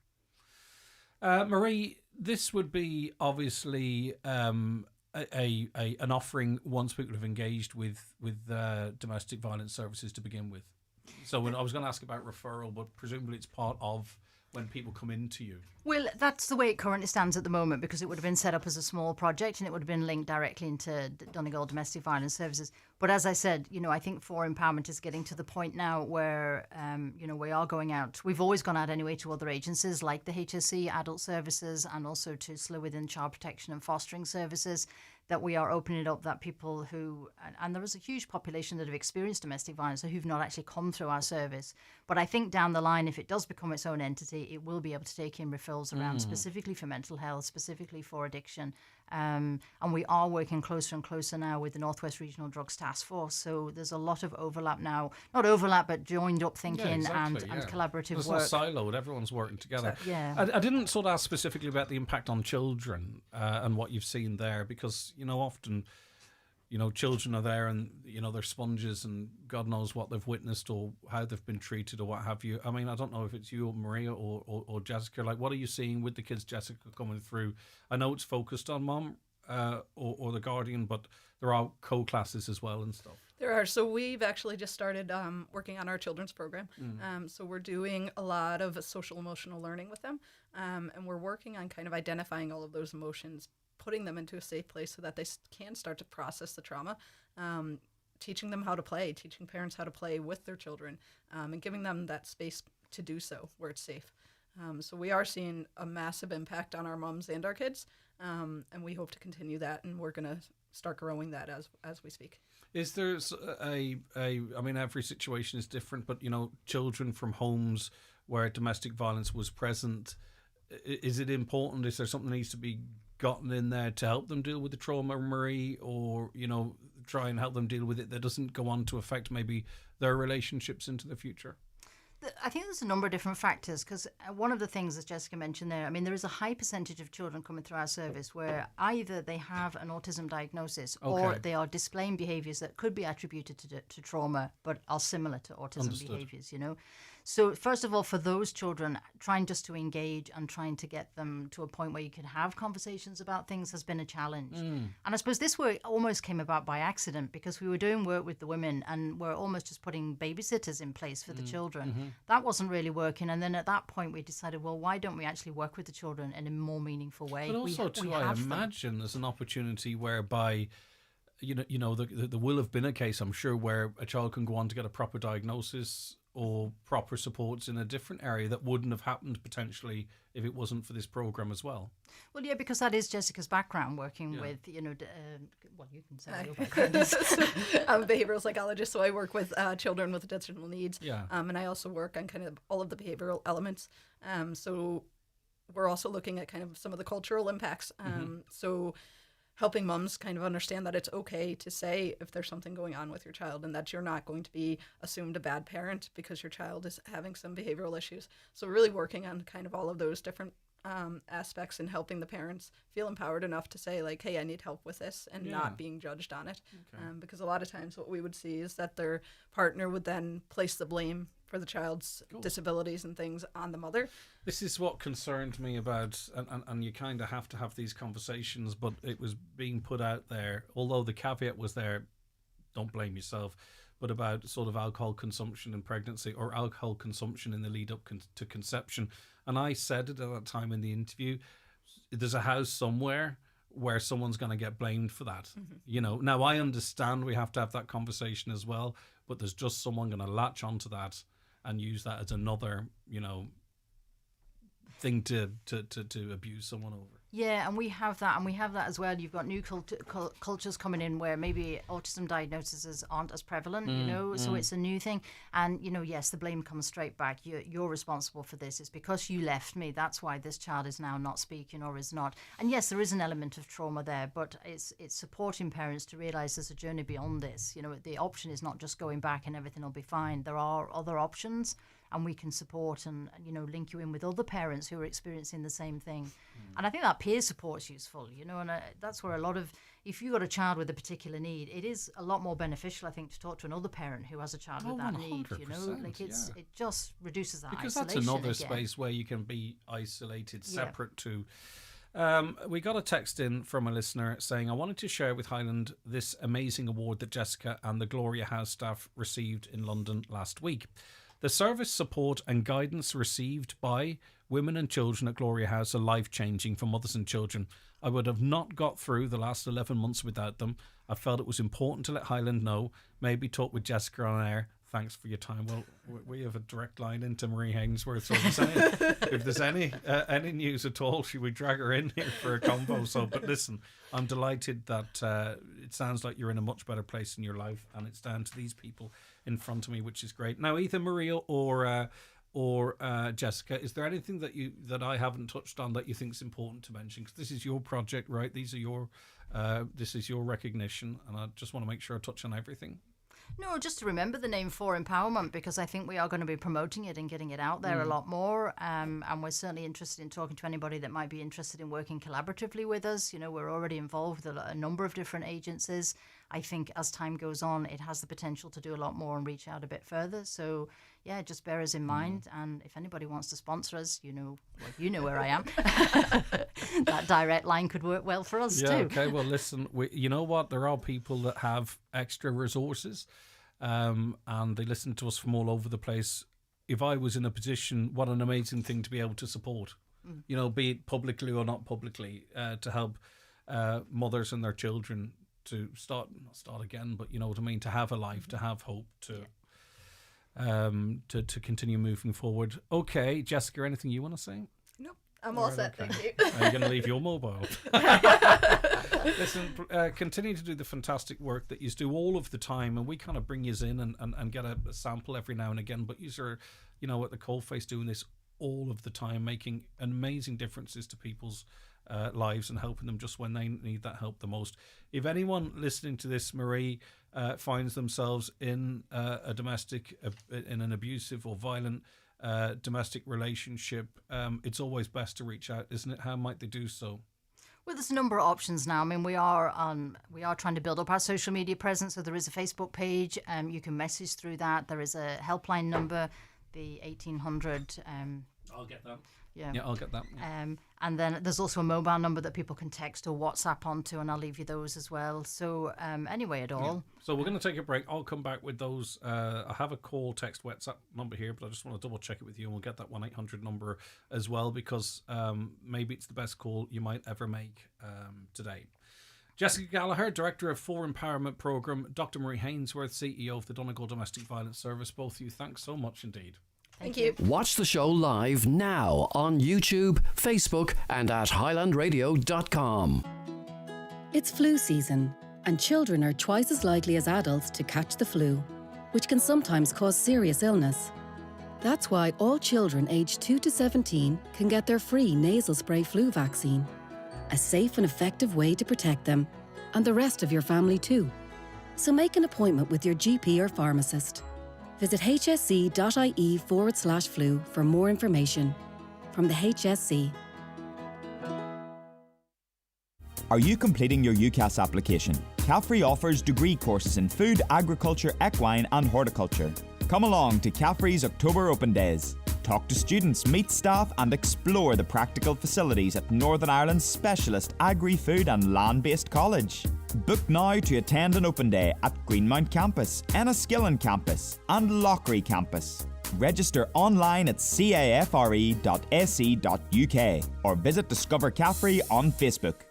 Marie, this would be obviously an offering once people have engaged with domestic violence services to begin with. So I was going to ask about referral, but presumably it's part of when people come into you. Well, that's the way it currently stands at the moment, because it would have been set up as a small project and it would have been linked directly into Donegal Domestic Violence Services. But as I said, I think For Empowerment is getting to the point now where, we are going out. We've always gone out anyway to other agencies like the HSE, Adult Services, and also to SLA within Child Protection and Fostering Services, that we are opening it up that people who, and there is a huge population that have experienced domestic violence who've not actually come through our service. But I think down the line, if it does become its own entity, it will be able to take in referrals around specifically for mental health, specifically for addiction. And we are working closer and closer now with the Northwest Regional Drugs Task Force. So there's a lot of overlap now. Not overlap, but joined up thinking and collaborative work. It's not siloed. Everyone's working together. Yeah. I didn't sort of ask specifically about the impact on children and what you've seen there, because, often, children are there and, they're sponges and God knows what they've witnessed or how they've been treated or what have you. I mean, I don't know if it's you or Maria or Jessica. Like, what are you seeing with the kids, Jessica, coming through? I know it's focused on mom or the guardian, but there are co-classes as well and stuff. There are. So we've actually just started working on our children's program. So we're doing a lot of social emotional learning with them. And we're working on kind of identifying all of those emotions, putting them into a safe place so that they can start to process the trauma, teaching them how to play, teaching parents how to play with their children, and giving them that space to do so where it's safe. So we are seeing a massive impact on our mums and our kids, and we hope to continue that, and we're going to start growing that as we speak. Is there I mean, every situation is different, but, children from homes where domestic violence was present, is it important? Is there something that needs to be gotten in there to help them deal with the trauma, Marie, or, try and help them deal with it that doesn't go on to affect maybe their relationships into the future? I think there's a number of different factors, because one of the things, as Jessica mentioned there, I mean, there is a high percentage of children coming through our service where either they have an autism diagnosis or they are displaying behaviours that could be attributed to trauma but are similar to autism behaviours, So first of all, for those children, trying just to engage and trying to get them to a point where you can have conversations about things has been a challenge. And I suppose this work almost came about by accident, because we were doing work with the women and we're almost just putting babysitters in place for the children. That wasn't really working. And then at that point, we decided, well, why don't we actually work with the children in a more meaningful way? But also, I imagine there's an opportunity whereby, there will have been a case, I'm sure, where a child can go on to get a proper diagnosis or proper supports in a different area that wouldn't have happened potentially if it wasn't for this program as well. Well, yeah, because that is Jessica's background, working with, well, you can say your background. I'm a behavioural psychologist, so I work with children with additional needs. Yeah. And I also work on kind of all of the behavioural elements. So we're also looking at kind of some of the cultural impacts. So helping mums kind of understand that it's okay to say if there's something going on with your child, and that you're not going to be assumed a bad parent because your child is having some behavioral issues. So really working on kind of all of those different aspects and helping the parents feel empowered enough to say, like, hey, I need help with this, and not being judged on it. Okay. Because a lot of times what we would see is that their partner would then place the blame for the child's disabilities and things on the mother. This is what concerned me about, and you kind of have to have these conversations, but it was being put out there, although the caveat was there, don't blame yourself, but about sort of alcohol consumption in pregnancy, or alcohol consumption in the lead up to conception. And I said it at that time in the interview, there's a house somewhere where someone's going to get blamed for that. You know, now I understand we have to have that conversation as well, but there's just someone going to latch onto that and use that as another, you know, thing to abuse someone over. Yeah, and we have that as well. You've got new cultures coming in where maybe autism diagnoses aren't as prevalent, you know, so it's a new thing. And, you know, yes, the blame comes straight back. You're responsible for this. It's because you left me. That's why this child is now not speaking or is not. And yes, there is an element of trauma there, but it's supporting parents to realise there's a journey beyond this. You know, the option is not just going back and everything will be fine. There are other options, and we can support and, you know, link you in with other parents who are experiencing the same thing. And I think that peer support's useful, you know, and that's where a lot of, if you've got a child with a particular need, it is a lot more beneficial, I think, to talk to another parent who has a child with that need, you know, like it just reduces that because isolation. That's another again. Space where you can be isolated, separate to. We got a text in from a listener saying, I wanted to share with Highland this amazing award that Jessica and the Gloria House staff received in London last week. The service, support and guidance received by women and children at Gloria House are life-changing for mothers and children. I would have not got through the last 11 months without them. I felt it was important to let Highland know. Maybe talk with Jessica on air. Thanks for your time. Well, we have a direct line into Marie Hainsworth, so if there's any news at all, should we drag her in here for a convo? So, but listen, I'm delighted that it sounds like you're in a much better place in your life, and it's down to these people in front of me, which is great. Now, either Maria or Jessica, is there anything that I haven't touched on that you think is important to mention? Because this is your project, right? This is your recognition, and I just want to make sure I touch on everything. No, just to remember the name For Empowerment, because I think we are going to be promoting it and getting it out there a lot more. And we're certainly interested in talking to anybody that might be interested in working collaboratively with us. You know, we're already involved with a number of different agencies. I think as time goes on, it has the potential to do a lot more and reach out a bit further. So, yeah, just bear us in mind. And if anybody wants to sponsor us, you know where I am. That direct line could work well for us too. Okay, well, listen, you know what? There are people that have extra resources and they listen to us from all over the place. If I was in a position, what an amazing thing to be able to support, you know, be it publicly or not publicly, to help mothers and their children to not start again, but you know what I mean, to have a life, to have hope, to continue moving forward. Okay, Jessica, anything you want to say? No, I'm all set, okay. thank you. Are you going to leave your mobile? Listen, continue to do the fantastic work that you do all of the time, and we kind of bring you in and get a sample every now and again, but you are, you know, at the coalface doing this all of the time, making amazing differences to people's lives and helping them just when they need that help the most. If anyone listening to this, Marie, finds themselves in a domestic, in an abusive or violent domestic relationship, it's always best to reach out, isn't it? How might they do so? Well, there's a number of options now. I mean, we are trying to build up our social media presence. So there is a Facebook page. You can message through that. There is a helpline number, the 1800. I'll get that. Yeah, I'll get that. Yeah. And then there's also a mobile number that people can text or WhatsApp onto, and I'll leave you those as well. So anyway, at all. Yeah. So we're going to take a break. I'll come back with those. I have a call, text, WhatsApp number here, but I just want to double check it with you, and we'll get that 1-800 number as well, because maybe it's the best call you might ever make today. Jessica Gallagher, Director of For Empowerment Programme, Dr. Marie Hainsworth, CEO of the Donegal Domestic Violence Service. Both of you, thanks so much indeed. Thank you. Watch the show live now on YouTube, Facebook, and at highlandradio.com. It's flu season, and children are twice as likely as adults to catch the flu, which can sometimes cause serious illness. That's why all children aged 2 to 17 can get their free nasal spray flu vaccine. a safe and effective way to protect them and the rest of your family too. So make an appointment with your GP or pharmacist. Visit hsc.ie/flu for more information. From the HSC. Are you completing your UCAS application? CAFRE offers degree courses in food, agriculture, equine and horticulture. Come along to CAFRE's October Open Days. Talk to students, meet staff and explore the practical facilities at Northern Ireland's specialist agri-food and land-based college. Book now to attend an open day at Greenmount Campus, Enniskillen Campus and Loughry Campus. Register online at cafre.ac.uk or visit Discover CAFRE on Facebook.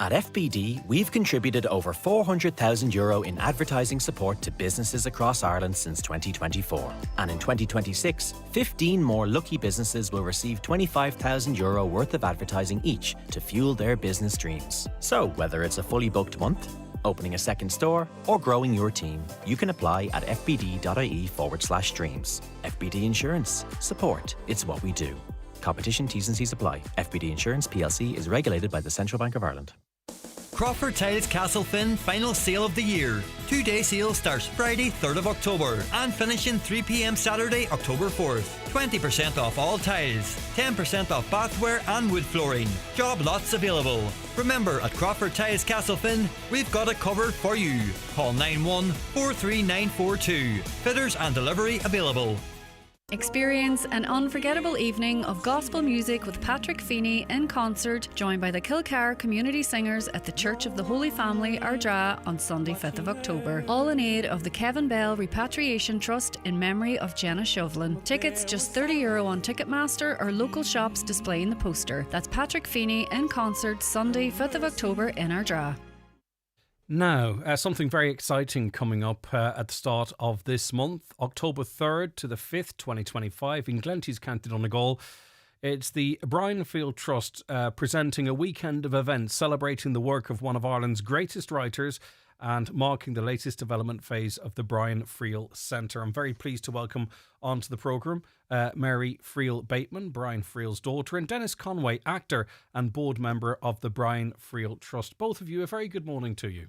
At FBD, we've contributed over €400,000 in advertising support to businesses across Ireland since 2024. And in 2026, 15 more lucky businesses will receive €25,000 worth of advertising each to fuel their business dreams. So, whether it's a fully booked month, opening a second store, or growing your team, you can apply at fbd.ie/dreams. FBD Insurance. Support. It's what we do. Competition T's and C's apply. FBD Insurance plc is regulated by the Central Bank of Ireland. Crawford Tiles Castlefin final sale of the year. 2-day sale starts Friday 3rd of October and finishing 3 p.m. Saturday October 4th. 20% off all tiles, 10% off bathware and wood flooring. Job lots available. Remember, at Crawford Tiles Castlefin, we've got it covered for you. Call 91 43942. Fitters and delivery available. Experience an unforgettable evening of gospel music with Patrick Feeney in concert, joined by the Kilcar Community Singers at the Church of the Holy Family, Ardra, on Sunday 5th of October. All in aid of the Kevin Bell Repatriation Trust in memory of Jenna Shovlin. Tickets just €30 on Ticketmaster or local shops displaying the poster. That's Patrick Feeney in concert Sunday 5th of October in Ardra. Now, something very exciting coming up at the start of this month, October 3rd to the 5th, 2025, in Glenties, County Donegal. It's the Brian Friel Trust presenting a weekend of events celebrating the work of one of Ireland's greatest writers and marking the latest development phase of the Brian Friel Centre. I'm very pleased to welcome onto the programme Mary Friel Bateman, Brian Friel's daughter, and Dennis Conway, actor and board member of the Brian Friel Trust. Both of you, a very good morning to you.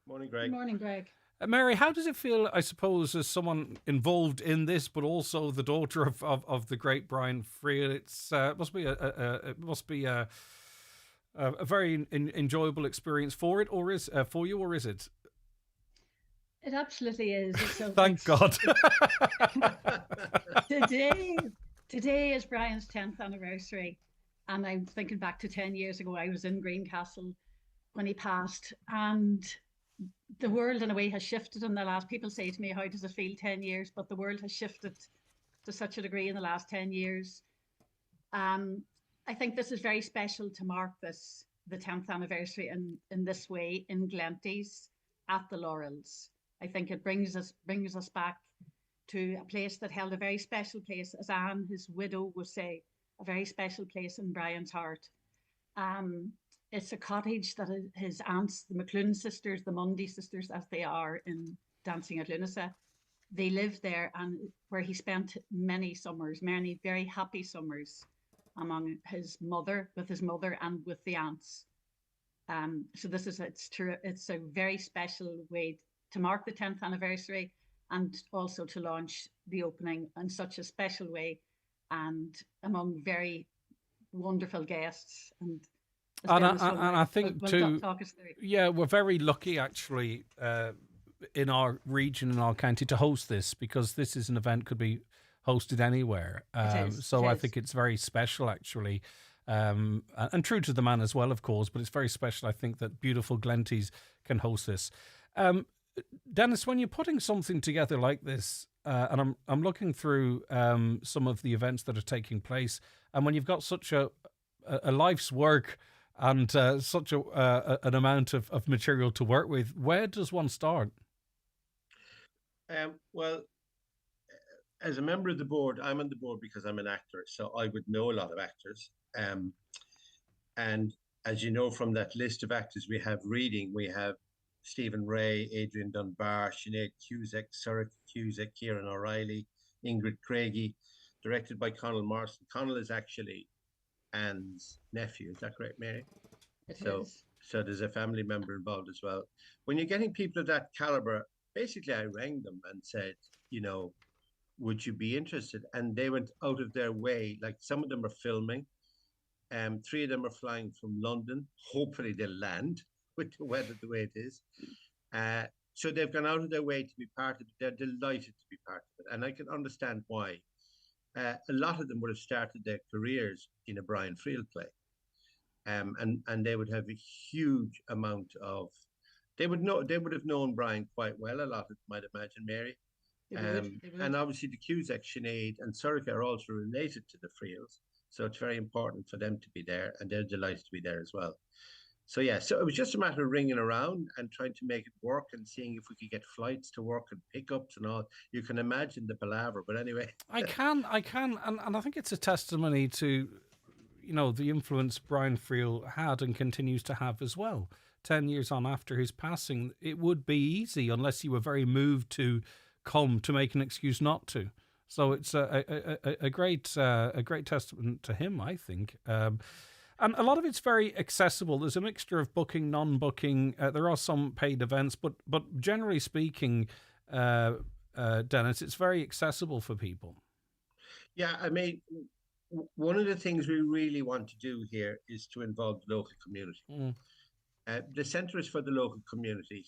Morning, Greg. Good morning, Greg. Mary, how does it feel, I suppose, as someone involved in this, but also the daughter of the great Brian Friel? It's must be a very enjoyable experience for it, or is for you, or is it? It absolutely is. Thank God. Today is Brian's 10th anniversary, and I'm thinking back to 10 years ago. I was in Greencastle when he passed, and the world in a way has shifted in the last, people say to me, how does it feel 10 years? But the world has shifted to such a degree in the last 10 years. I think this is very special to mark the 10th anniversary in this way in Glenties at the Laurels. I think it brings us back to a place that held a very special place, as Anne, his widow, would say, a very special place in Brian's heart. It's a cottage that his aunts, the McClune sisters, the Mundy sisters, as they are in Dancing at Lunasa, they lived there, and where he spent many summers, many very happy summers with his mother and with the aunts. So it's a very special way to mark the 10th anniversary, and also to launch the opening in such a special way and among very wonderful guests. And I think too, yeah, we're very lucky actually in our region, in our county, to host this, because this is an event could be hosted anywhere. I think it's very special actually, and true to the man as well, of course. But it's very special, I think, that beautiful Glenties can host this. Dennis, when you're putting something together like this, and I'm looking through some of the events that are taking place, and when you've got such a life's work and such an amount of material to work with, where does one start? Well, as a member of the board, I'm on the board because I'm an actor, so I would know a lot of actors. And as you know from that list of actors we have reading, we have Stephen Ray, Adrian Dunbar, Sinead Cusack, Sarah Cusack, Kieran O'Reilly, Ingrid Craigie, directed by Conal Morrison. Conal is actually Anne's nephew. Is that correct, Mary? So there's a family member involved as well. When you're getting people of that caliber, basically I rang them and said, would you be interested? And they went out of their way. Like some of them are filming. 3 of them are flying from London. Hopefully they'll land with the weather the way it is. So they've gone out of their way to be part of it. They're delighted to be part of it. And I can understand why. A lot of them would have started their careers in a Brian Friel play. And they would have a huge amount of, they would have known Brian quite well, a lot of them, I'd imagine, Mary. They would. And obviously the Cusack, Sinead and Sorcha are also related to the Friels. So it's very important for them to be there, and they're delighted to be there as well. So yeah, so it was just a matter of ringing around and trying to make it work and seeing if we could get flights to work and pickups and all. You can imagine the palaver, but anyway. I can, and I think it's a testimony to, the influence Brian Friel had and continues to have as well. 10 years on after his passing, it would be easy unless you were very moved to come to make an excuse not to. So it's a great testament to him, I think. And a lot of it's very accessible. There's a mixture of booking, non-booking. There are some paid events, but generally speaking, Dennis, it's very accessible for people. Yeah, I mean, one of the things we really want to do here is to involve the local community. The centre is for the local community.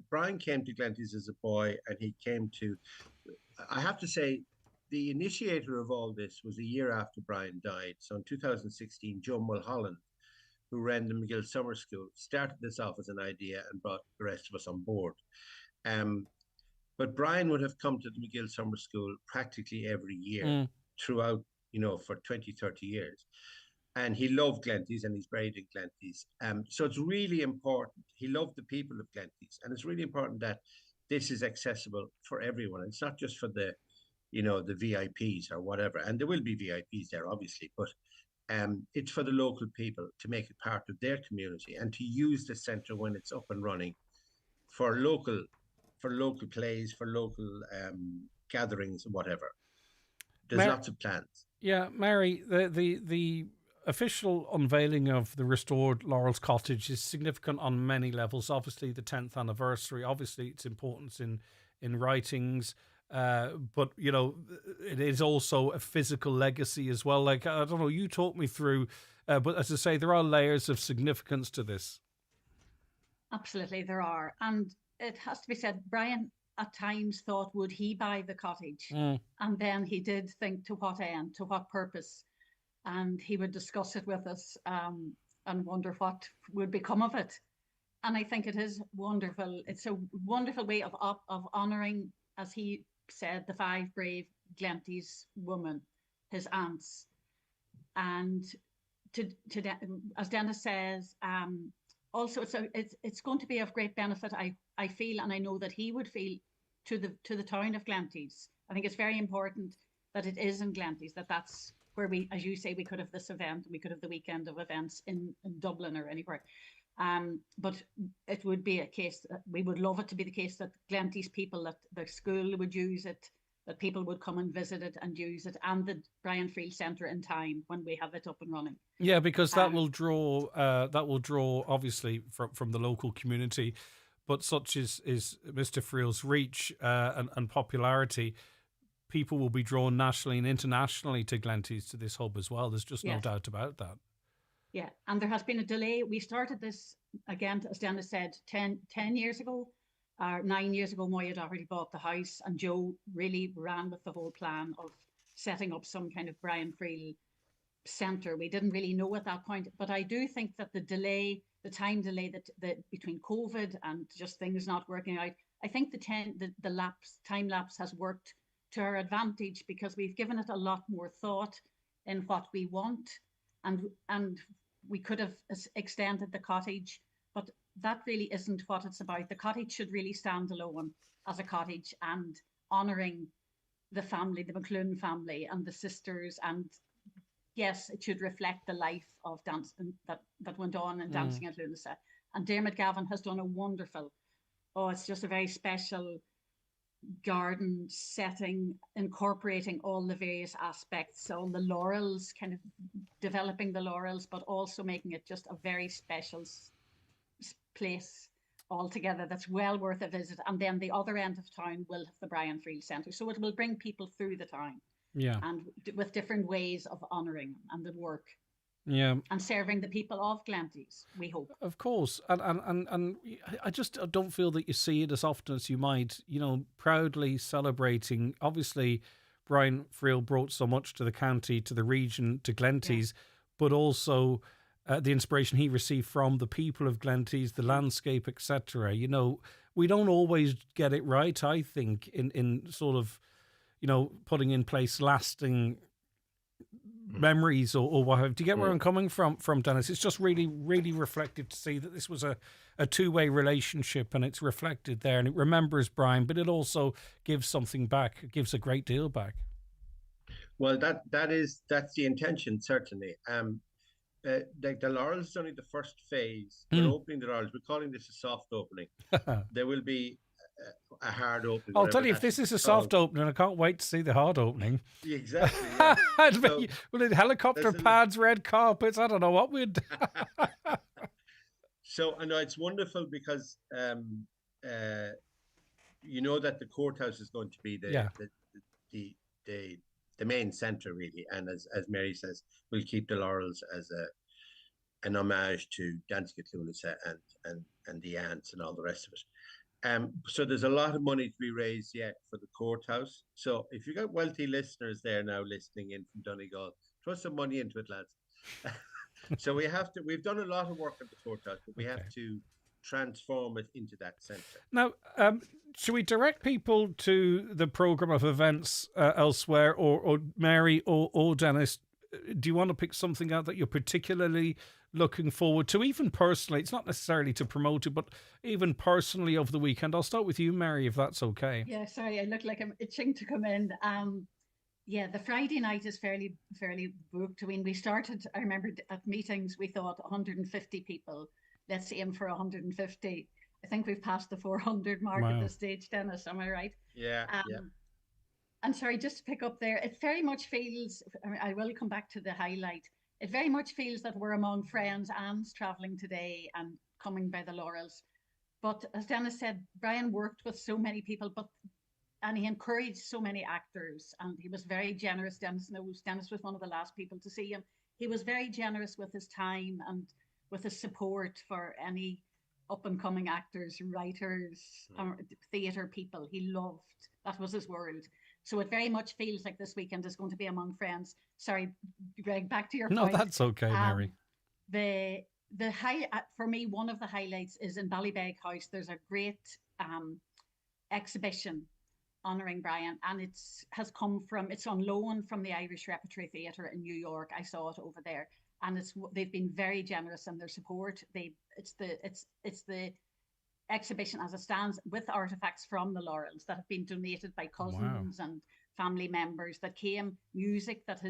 Brian came to Glenties as a boy, and he came to, I have to say, the initiator of all this was a year after Brian died. So in 2016, Joe Mulholland, who ran the McGill Summer School, started this off as an idea and brought the rest of us on board. But Brian would have come to the McGill Summer School practically every year throughout, for 20, 30 years. And he loved Glenties, and he's buried in Glenties. So it's really important. He loved the people of Glenties. And it's really important that this is accessible for everyone. It's not just for the VIPs or whatever. And there will be VIPs there, obviously. But it's for the local people to make it part of their community and to use the centre when it's up and running for local plays, for local gatherings, whatever. There's lots of plans. Yeah, Mary, the official unveiling of the restored Laurel's Cottage is significant on many levels. Obviously, the 10th anniversary. Obviously, its importance in writings. But, it is also a physical legacy as well. Like, I don't know, you talk me through, but as I say, there are layers of significance to this. Absolutely, there are. And it has to be said, Brian at times thought, would he buy the cottage? And then he did think, to what end, to what purpose? And he would discuss it with us and wonder what would become of it. And I think it is wonderful. It's a wonderful way of honouring, as he said, the 5 brave Glenties women, his aunts. And as Dennis says, also it's going to be of great benefit, I feel, and I know that he would feel, to the town of Glenties. I think it's very important that it is in Glenties, that's where we, as you say, we could have this event, we could have the weekend of events in Dublin or anywhere. But it would be a case that we would love it to be the case that Glenties people, that the school would use it, that people would come and visit it and use it, and the Brian Friel Centre in time when we have it up and running. Yeah, because that will draw obviously from the local community, but such is Mr. Friel's reach and popularity. People will be drawn nationally and internationally to Glenties, to this hub as well. There's just no doubt about that. Yeah, and there has been a delay. We started this, again, as Dennis said, 10 years ago, or 9 years ago. Moy had already bought the house, and Joe really ran with the whole plan of setting up some kind of Brian Friel centre. We didn't really know at that point, but I do think that the time delay that between COVID and just things not working out, I think the time lapse has worked to our advantage, because we've given it a lot more thought in what we want, and we could have extended the cottage, but that really isn't what it's about. The cottage should really stand alone as a cottage and honouring the family, the McClune family and the sisters, and yes, it should reflect the life of dance that went on in Dancing at Lunasa. And Dermot Gavin has done a wonderful, it's just a very special garden setting, incorporating all the various aspects, all the laurels, kind of developing the laurels, but also making it just a very special place altogether that's well worth a visit. And then the other end of town will have the Brian Friel Centre. So it will bring people through the town. Yeah. And with different ways of honouring and the work. Yeah. And serving the people of Glenties, we hope. Of course. And I just don't feel that you see it as often as you might, proudly celebrating. Obviously, Brian Friel brought so much to the county, to the region, to Glenties, but also the inspiration he received from the people of Glenties, the landscape, etc. We don't always get it right, I think, in sort of, putting in place lasting memories or what have you. Do you get where I'm coming from, Dennis? It's just really, really reflective to see that this was a two-way relationship, and it's reflected there, and it remembers Brian, but it also gives something back. It gives a great deal back. Well, that's the intention, certainly. The Laurels is only the first phase. We're opening the Laurels. We're calling this a soft opening. There will be a hard opening. I'll tell you, if this is a soft opening, I can't wait to see the hard opening. Exactly. Yeah. Well, helicopter pads, red carpets, I don't know what we'd... So, I know it's wonderful because you know that the courthouse is going to be the main centre, really, and as Mary says, we'll keep the Laurels as an homage to Danske Clunisa and the aunts and all the rest of it. So there's a lot of money to be raised yet for the courthouse. So if you got wealthy listeners there now listening in from Donegal, throw some money into it, lads. So we've done a lot of work at the courthouse, but we have to transform it into that centre. Now, should we direct people to the programme of events elsewhere, or Mary or Dennis, do you want to pick something out that you're particularly looking forward to, even personally? It's not necessarily to promote it, but even personally over the weekend. I'll start with you, Mary, if that's okay. Yeah, sorry, I look like I'm itching to come in. Yeah, the Friday night is fairly booked. I mean, we started, I remember at meetings, we thought 150 people. Let's aim for 150. I think we've passed the 400 mark at this stage, Dennis. Am I right? Yeah, yeah. And sorry, just to pick up there, it very much feels, I will come back to the highlight. It very much feels that we're among friends. Anne's travelling today and coming by the Laurels. But as Dennis said, Brian worked with so many people, and he encouraged so many actors, and he was very generous. Dennis knows, Dennis was one of the last people to see him. He was very generous with his time and with his support for any up-and-coming actors, writers, theatre people. He loved, that was his world. So it very much feels like this weekend is going to be among friends. Sorry, Greg, back to your point. No, that's okay, Mary. For me, one of the highlights is in Ballybeg House. There's a great exhibition honouring Brian, and it's on loan from the Irish Repertory Theatre in New York. I saw it over there, and they've been very generous in their support. It's the exhibition as it stands with artifacts from the Laurels that have been donated by cousins and family members that came, music that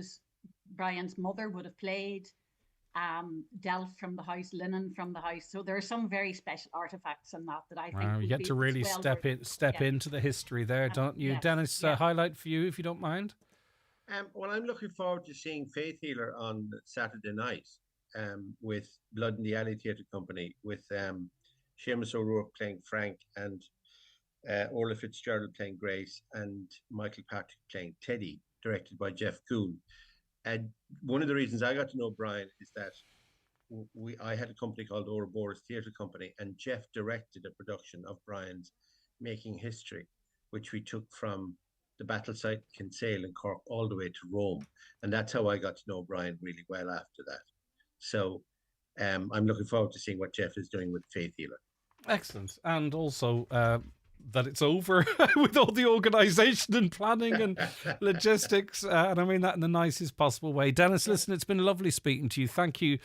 Brian's mother would have played, delf from the house, linen from the house. So there are some very special artifacts in that I think you get to really step into the history there, don't you? Yes, Dennis, highlight for you if you don't mind. Well, I'm looking forward to seeing Faith Healer on Saturday night with Blood in the Alley Theatre Company, with Seamus O'Rourke playing Frank, and Orla Fitzgerald playing Grace, and Michael Patrick playing Teddy, directed by Jeff Kuhn. And one of the reasons I got to know Brian is that I had a company called Ouroboros Theatre Company, and Jeff directed a production of Brian's Making History, which we took from the battle site Kinsale in Cork all the way to Rome. And that's how I got to know Brian really well after that. So I'm looking forward to seeing what Jeff is doing with Faith Healer. Excellent. And also that it's over with all the organisation and planning and logistics. And I mean that in the nicest possible way. Dennis, listen, it's been lovely speaking to you. Thank you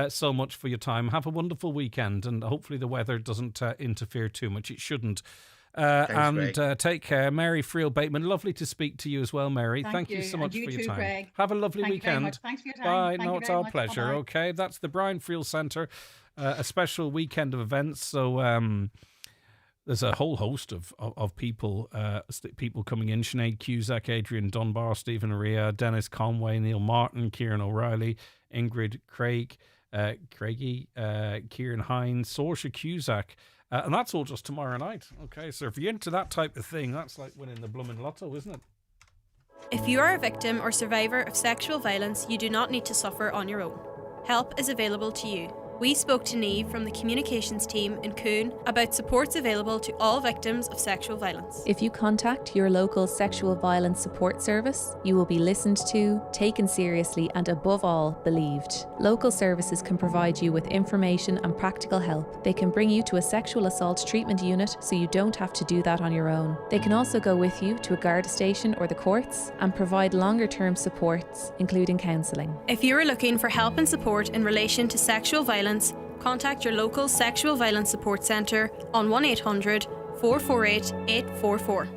so much for your time. Have a wonderful weekend, and hopefully the weather doesn't interfere too much. It shouldn't. Take care. Mary Friel Bateman, lovely to speak to you as well, Mary. Thank you so much for your time. Greg. Have a lovely weekend. Thanks for your time. Bye. No, it's our pleasure. Bye-bye. Okay, that's the Brian Friel Centre, a special weekend of events. So there's a whole host of people people coming in. Sinead Cusack, Adrian Dunbar, Stephen Aria, Dennis Conway, Neil Martin, Kieran O'Reilly, Ingrid Craigie, Kieran Hines, Saoirse Cusack. And that's all just tomorrow night. Okay, so if you're into that type of thing, that's like winning the blooming lotto, isn't it? If you are a victim or survivor of sexual violence, you do not need to suffer on your own. Help is available to you. We spoke to Niamh from the communications team in Coon about supports available to all victims of sexual violence. If you contact your local sexual violence support service, you will be listened to, taken seriously, and above all, believed. Local services can provide you with information and practical help. They can bring you to a sexual assault treatment unit so you don't have to do that on your own. They can also go with you to a Garda station or the courts and provide longer-term supports, including counselling. If you are looking for help and support in relation to sexual violence, contact your local Sexual Violence Support Centre on 1800 448 844.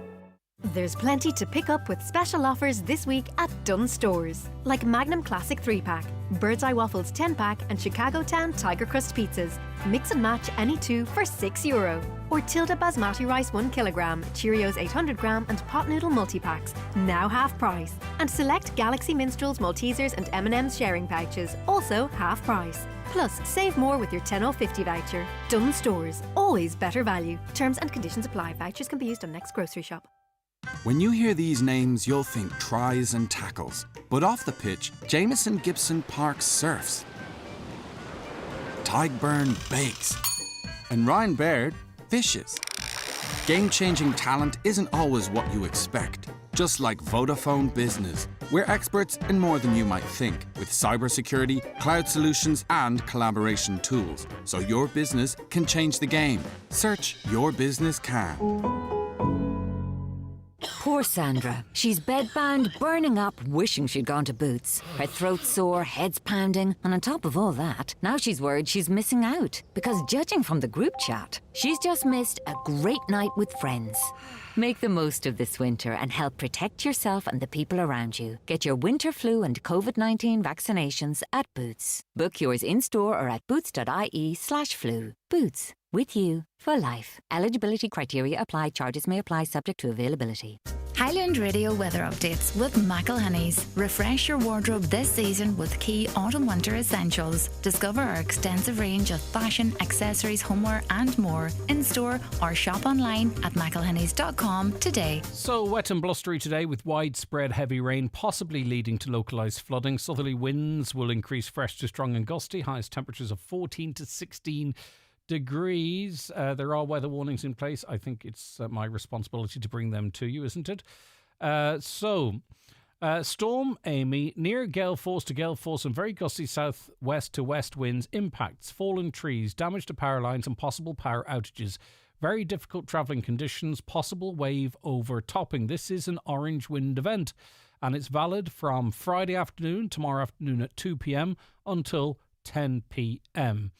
There's plenty to pick up with special offers this week at Dunnes Stores, like Magnum Classic 3-pack, Bird's Eye Waffles 10-pack and Chicago Town Tiger Crust pizzas. Mix and match any two for €6. Or Tilda Basmati Rice 1 kilogram, Cheerios 800 gram and Pot Noodle multi-packs, now half price. And select Galaxy Minstrels Maltesers and M&M's sharing pouches, also half price. Plus, save more with your 10/50 voucher. Dunnes Stores, always better value. Terms and conditions apply. Vouchers can be used on next grocery shop. When you hear these names, you'll think tries and tackles. But off the pitch, Jamison Gibson Park surfs. Tygburn bakes. And Ryan Baird fishes. Game-changing talent isn't always what you expect. Just like Vodafone Business. We're experts in more than you might think, with cybersecurity, cloud solutions, and collaboration tools. So your business can change the game. Search Your Business Can. Poor Sandra. She's bedbound, burning up, wishing she'd gone to Boots. Her throat's sore, head's pounding, and on top of all that, now she's worried she's missing out. Because judging from the group chat, she's just missed a great night with friends. Make the most of this winter and help protect yourself and the people around you. Get your winter flu and COVID-19 vaccinations at Boots. Book yours in-store or at boots.ie/flu. Boots. With you for life. Eligibility criteria apply. Charges may apply subject to availability. Highland Radio weather updates with McElhenney's. Refresh your wardrobe this season with key autumn-winter essentials. Discover our extensive range of fashion, accessories, homeware and more in-store or shop online at mcelhenneys.com today. So wet and blustery today with widespread heavy rain, possibly leading to localised flooding. Southerly winds will increase fresh to strong and gusty. Highest temperatures of 14 to 16 degrees. There are weather warnings in place. I think it's my responsibility to bring them to you, isn't it? Storm Amy near gale force to gale force and very gusty southwest to west winds, impacts, fallen trees, damage to power lines and possible power outages. Very difficult travelling conditions, possible wave overtopping. This is an orange wind event and it's valid from Friday afternoon, tomorrow afternoon at 2 p.m. until 10 p.m.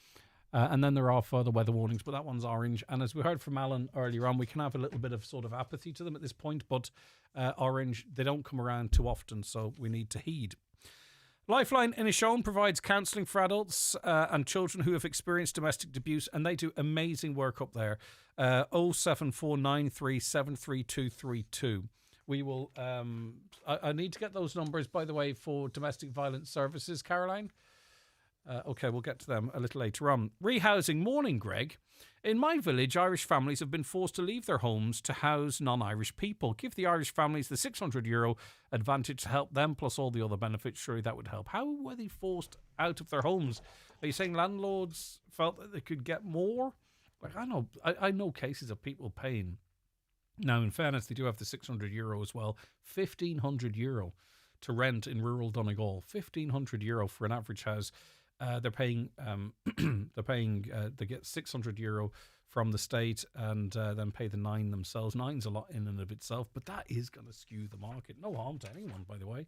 And then there are further weather warnings, but that one's orange. And as we heard from Alan earlier on, we can have a little bit of sort of apathy to them at this point, but orange, they don't come around too often, so we need to heed. Lifeline Inishowen provides counselling for adults and children who have experienced domestic abuse, and they do amazing work up there. 07493732232. We will, I need to get those numbers, by the way, for domestic violence services, Caroline. Okay, we'll get to them a little later on. Rehousing. Morning, Greg. In my village, Irish families have been forced to leave their homes to house non-Irish people. Give the Irish families the €600 advantage to help them, plus all the other benefits. Surely that would help. How were they forced out of their homes? Are you saying landlords felt that they could get more? Like, I know cases of people paying. Now, in fairness, they do have the €600 as well. €1,500 to rent in rural Donegal. €1,500 for an average house. They get €600 from the state and then pay the £9 themselves. £9's a lot in and of itself, but that is going to skew the market. No harm to anyone, by the way.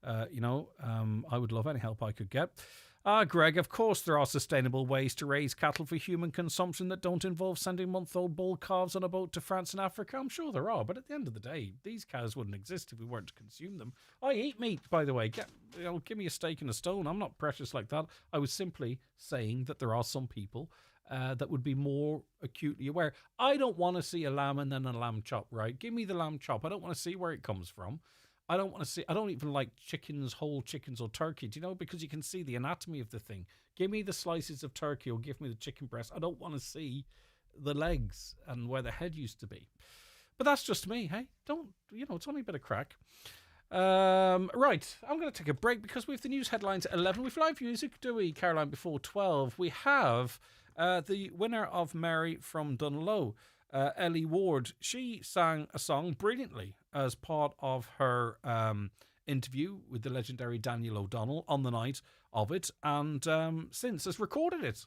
I would love any help I could get. Greg, of course there are sustainable ways to raise cattle for human consumption that don't involve sending month-old bull calves on a boat to France and Africa. I'm sure there are, but at the end of the day, these cows wouldn't exist if we weren't to consume them. I eat meat, by the way. Give me a steak and a stone. I'm not precious like that. I was simply saying that there are some people that would be more acutely aware. I don't want to see a lamb and then a lamb chop, right? Give me the lamb chop. I don't want to see where it comes from. I don't even like chickens, whole chickens or turkey, do you know? Because you can see the anatomy of the thing. Give me the slices of turkey or give me the chicken breast. I don't want to see the legs and where the head used to be. But that's just me, hey? It's only a bit of crack. Right, I'm going to take a break because we have the news headlines at 11. We've live music, do we, Caroline, before 12? We have the winner of Mary from Dunlow, Ellie Ward. She sang a song brilliantly as part of her interview with the legendary Daniel O'Donnell on the night of it, and since has recorded it.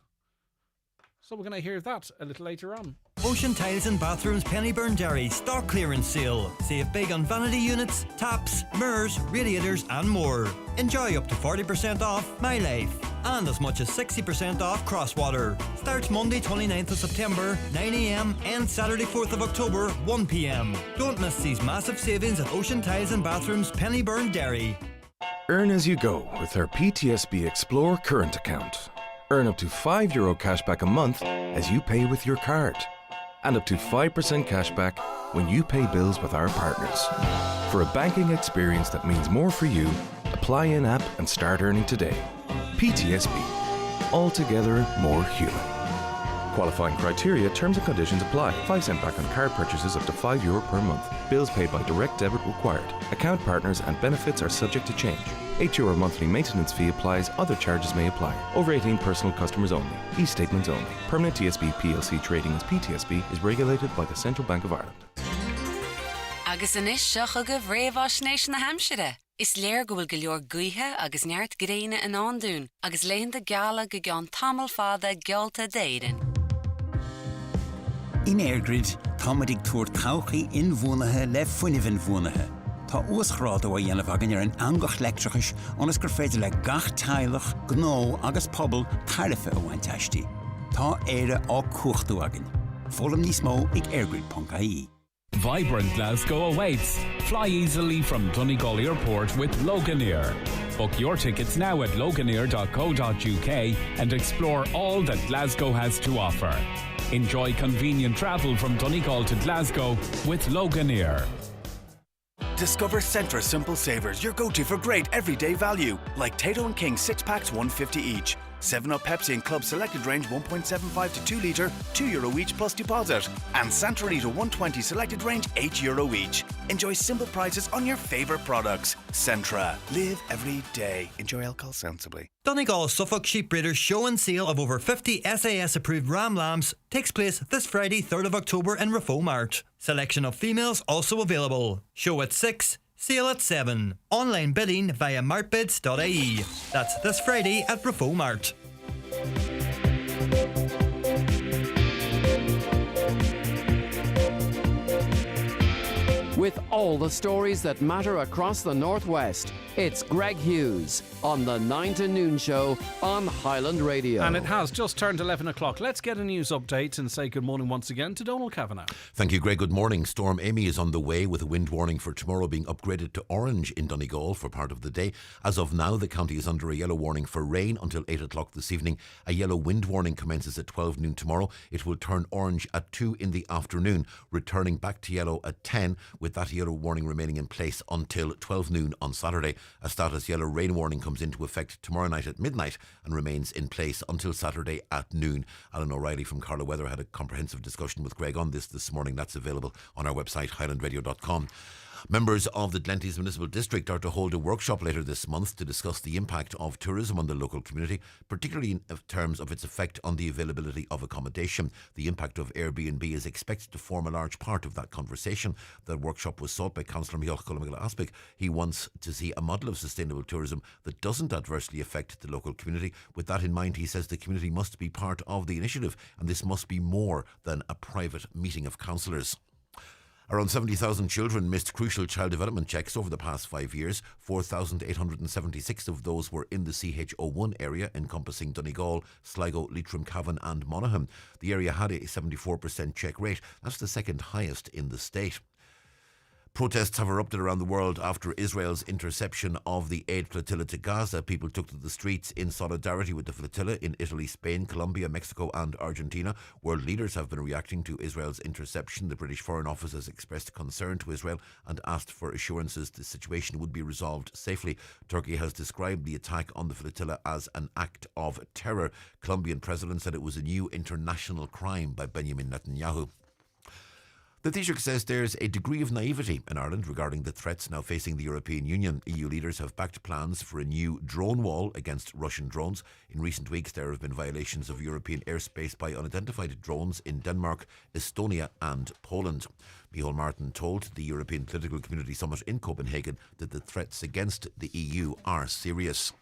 So we're going to hear that a little later on. Ocean Tiles and Bathrooms Pennyburn Derry stock clearance sale. Save big on vanity units, taps, mirrors, radiators and more. Enjoy up to 40% off My Life and as much as 60% off Crosswater. Starts Monday 29th of September, 9am, and Saturday 4th of October, 1pm. Don't miss these massive savings at Ocean Tiles and Bathrooms Pennyburn Derry. Earn as you go with our PTSB Explore current account. Earn up to €5 cashback a month as you pay with your card. And up to 5% cashback when you pay bills with our partners. For a banking experience that means more for you, apply in-app and start earning today. PTSB. Altogether more human. Qualifying criteria, terms and conditions apply. 5 cent back on card purchases up to €5 per month. Bills paid by direct debit required. Account partners and benefits are subject to change. €8 monthly maintenance fee applies. Other charges may apply. Over 18 personal customers only. E-statements only. Permanent TSB PLC trading as PTSB is regulated by the Central Bank of Ireland. Agus inis seocha go bhréomhásnéis na Hampshire. Is léir go bhfuil go leor gaotha agus neart gréine in anduin, agus léonda geala go gan tamil fada gealta d'éireann. In Airgrid, támadigh túir tauchaí inmhúnathe le fuinneamh inmhúnathe. Tá uaschrádó a dhéanamh agan ar an angach leictreachais ónas gur féidir le gach teilech, gnó agus pobl tarifa a bhaint eistí. Tá éire á cuachtú agan. Fólam níos mó ag airgrid.ie. Vibrant Glasgow awaits. Fly easily from Donegal Airport with Loganair. Book your tickets now at loganair.co.uk and explore all that Glasgow has to offer. Enjoy convenient travel from Donegal to Glasgow with Loganair. Discover Centra Simple Savers, your go-to for great everyday value. Like Tato & King 6-packs, $1.50 each. 7-Up Pepsi and Club Selected Range 1.75 to 2 litre, €2 each plus deposit. And Santorini 120 Selected Range, €8 each. Enjoy simple prices on your favourite products. Centra. Live every day. Enjoy alcohol sensibly. Donegal Suffolk Sheep Breeders show and sale of over 50 SAS approved ram lambs takes place this Friday 3rd of October in Rafo Mart. Selection of females also available. Show at 6, sale at 7. Online bidding via martbids.ie. That's this Friday at Rafo Mart. With all the stories that matter across the Northwest, it's Greg Hughes on the 9 to Noon Show on Highland Radio. And it has just turned 11 o'clock. Let's get a news update and say good morning once again to Donald Kavanagh. Thank you, Greg. Good morning. Storm Amy is on the way with a wind warning for tomorrow being upgraded to orange in Donegal for part of the day. As of now, the county is under a yellow warning for rain until 8 o'clock this evening. A yellow wind warning commences at 12 noon tomorrow. It will turn orange at 2 in the afternoon, returning back to yellow at 10, with that yellow warning remaining in place until 12 noon on Saturday. A status yellow rain warning comes into effect tomorrow night at midnight and remains in place until Saturday at noon. Alan O'Reilly from Carlow Weather had a comprehensive discussion with Greg on this morning. That's available on our website, highlandradio.com. Members of the Glenties Municipal District are to hold a workshop later this month to discuss the impact of tourism on the local community, particularly in terms of its effect on the availability of accommodation. The impact of Airbnb is expected to form a large part of that conversation. The workshop was sought by Councillor Micheál Culamigla Aspic. He wants to see a model of sustainable tourism that doesn't adversely affect the local community. With that in mind, he says the community must be part of the initiative, and this must be more than a private meeting of councillors. Around 70,000 children missed crucial child development checks over the past 5 years. 4,876 of those were in the CHO1 area, encompassing Donegal, Sligo, Leitrim, Cavan and Monaghan. The area had a 74% check rate. That's the second highest in the state. Protests have erupted around the world after Israel's interception of the aid flotilla to Gaza. People took to the streets in solidarity with the flotilla in Italy, Spain, Colombia, Mexico and Argentina. World leaders have been reacting to Israel's interception. The British Foreign Office has expressed concern to Israel and asked for assurances the situation would be resolved safely. Turkey has described the attack on the flotilla as an act of terror. Colombian president said it was a new international crime by Benjamin Netanyahu. The Taoiseach says there's a degree of naivety in Ireland regarding the threats now facing the European Union. EU leaders have backed plans for a new drone wall against Russian drones. In recent weeks, there have been violations of European airspace by unidentified drones in Denmark, Estonia and Poland. Micheál Martin told the European Political Community Summit in Copenhagen that the threats against the EU are serious.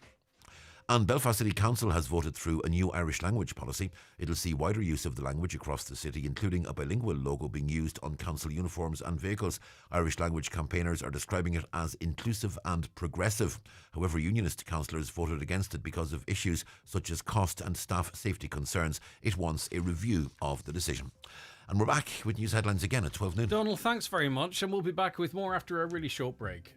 And Belfast City Council has voted through a new Irish language policy. It'll see wider use of the language across the city, including a bilingual logo being used on council uniforms and vehicles. Irish language campaigners are describing it as inclusive and progressive. However, unionist councillors voted against it because of issues such as cost and staff safety concerns. It wants a review of the decision. And we're back with news headlines again at 12 noon. Donald, thanks very much, and we'll be back with more after a really short break.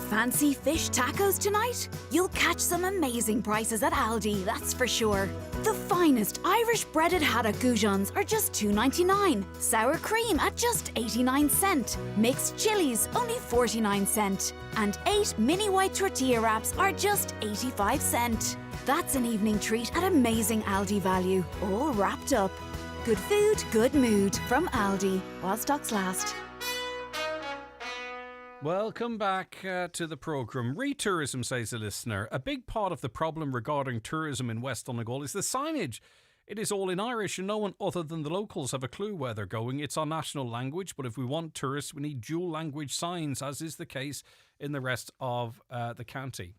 Fancy fish tacos tonight? You'll catch some amazing prices at Aldi, that's for sure. The finest Irish breaded haddock goujons are just $2.99. Sour cream at just 89¢. Mixed chilies only 49¢. And 8 mini white tortilla wraps are just 85¢. That's an evening treat at amazing Aldi value, all wrapped up. Good food, good mood from Aldi, while stocks last. Welcome back to the programme. Retourism, says a listener. A big part of the problem regarding tourism in West Donegal is the signage. It is all in Irish and no one other than the locals have a clue where they're going. It's our national language, but if we want tourists, we need dual language signs, as is the case in the rest of the county.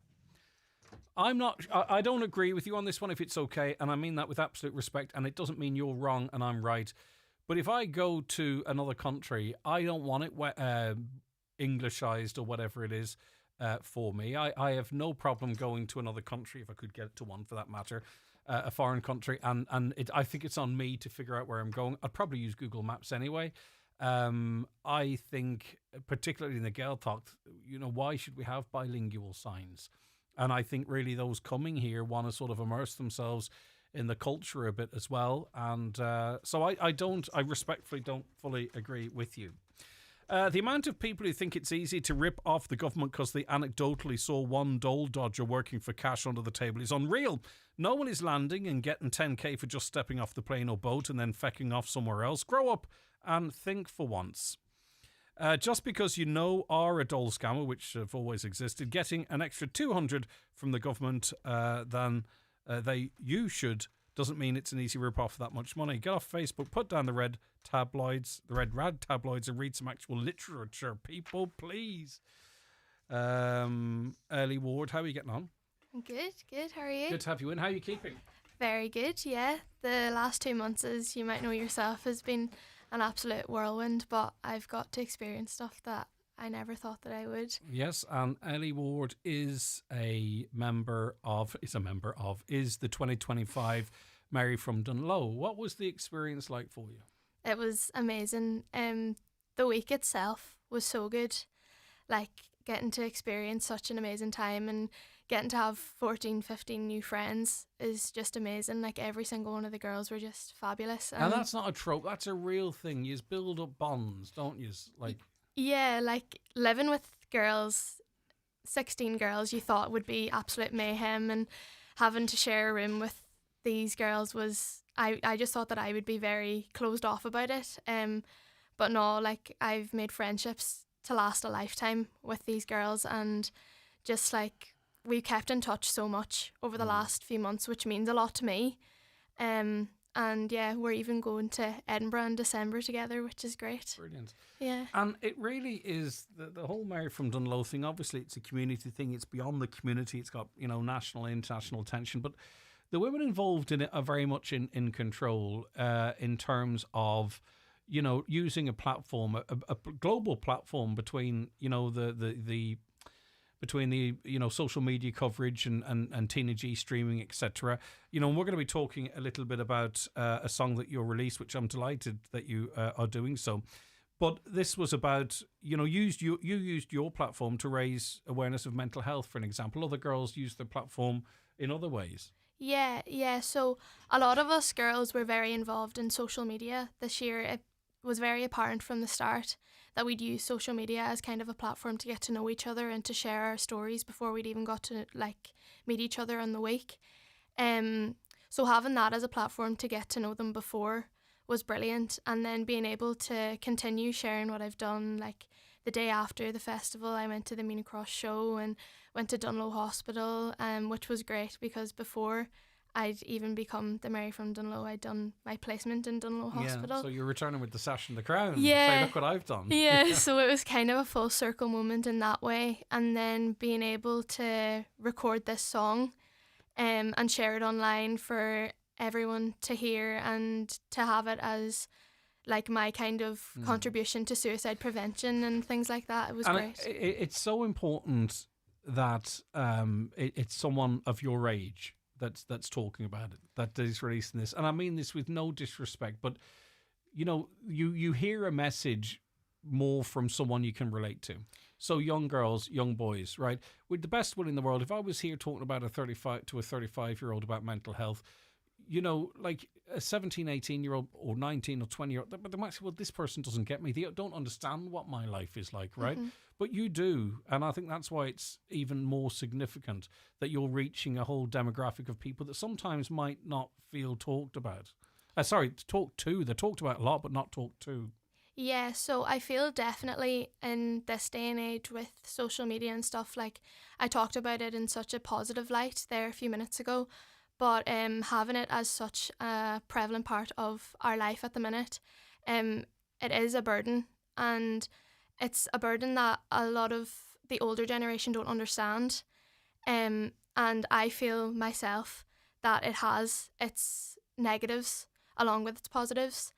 I don't agree with you on this one, if it's okay, and I mean that with absolute respect, and it doesn't mean you're wrong and I'm right. But if I go to another country, I don't want it Englishized or whatever it is for me. I have no problem going to another country, if I could get to one for that matter, a foreign country, and I think it's on me to figure out where I'm going. I'd probably use Google Maps anyway. I think, particularly in the Gaeltacht, why should we have bilingual signs? And I think really those coming here want to sort of immerse themselves in the culture a bit as well. And so I respectfully don't fully agree with you. The amount of people who think it's easy to rip off the government because they anecdotally saw one dole dodger working for cash under the table is unreal. No one is landing and getting 10k for just stepping off the plane or boat and then fecking off somewhere else. Grow up and think for once. Just because you are a dole scammer, which have always existed, getting an extra 200 from the government than you should doesn't mean it's an easy rip-off for that much money. Get off Facebook, put down the red rad tabloids and read some actual literature, people, please. Ellie Ward, how are you getting on? Good. How are you? Good to have you in. How are you keeping? Very good, yeah. The last 2 months, as you might know yourself, has been an absolute whirlwind, but I've got to experience stuff that I never thought that I would. Yes, and Ellie Ward is the 2025 Mary from Dunlow. What was the experience like for you? It was amazing. The week itself was so good. Like, getting to experience such an amazing time and getting to have 14, 15 new friends is just amazing. Like, every single one of the girls were just fabulous. And that's not a trope, that's a real thing. You build up bonds, don't you? Yeah, like living with girls, 16 girls you thought would be absolute mayhem, and having to share a room with these girls was, I just thought that I would be very closed off about it. But no, like, I've made friendships to last a lifetime with these girls, and just like we kept in touch so much over the last few months, which means a lot to me. And yeah, we're even going to Edinburgh in December together, which is great. Brilliant. Yeah. And it really is the whole Mary from Dunlow thing. Obviously, it's a community thing. It's beyond the community. It's got, national, international attention. But the women involved in it are very much in control in terms of, you know, using a platform, a global platform between, you know, between the you know, social media coverage and Teenage E streaming, etc. You know, and we're going to be talking a little bit about a song that you'll release, which I'm delighted that you are doing so. But this was about, you know, you used your platform to raise awareness of mental health, for an example. Other girls used their platform in other ways. Yeah. So a lot of us girls were very involved in social media this year. It was very apparent from the start that we'd use social media as kind of a platform to get to know each other and to share our stories before we'd even got to like meet each other in the week. So having that as a platform to get to know them before was brilliant, and then being able to continue sharing what I've done. Like the day after the festival, I went to the Mean Cross show and went to Dunlow Hospital, which was great because before I'd even become the Mary from Dunlow, I'd done my placement in Dunlow Hospital. Yeah, so you're returning with the sash and the crown. Yeah. Say, look what I've done. Yeah, so it was kind of a full circle moment in that way. And then being able to record this song and share it online for everyone to hear and to have it as like my kind of contribution to suicide prevention and things like that. It was great. It's so important that it's someone of your age that's talking about it, that is releasing this. And I mean this with no disrespect, but you know, you hear a message more from someone you can relate to. So young girls, young boys, right? With the best will in the world, if I was here talking about a 35-year-old about mental health, you know, like a 17, 18-year-old or 19 or 20-year-old, but they might say, well, this person doesn't get me. They don't understand what my life is like, right? Mm-hmm. But you do. And I think that's why it's even more significant that you're reaching a whole demographic of people that sometimes might not feel talked about. Talked to. They're talked about a lot, but not talked to. Yeah, so I feel definitely in this day and age with social media and stuff, like I talked about it in such a positive light there a few minutes ago, but having it as such a prevalent part of our life at the minute, it is a burden, and it's a burden that a lot of the older generation don't understand, and I feel myself that it has its negatives along with its positives,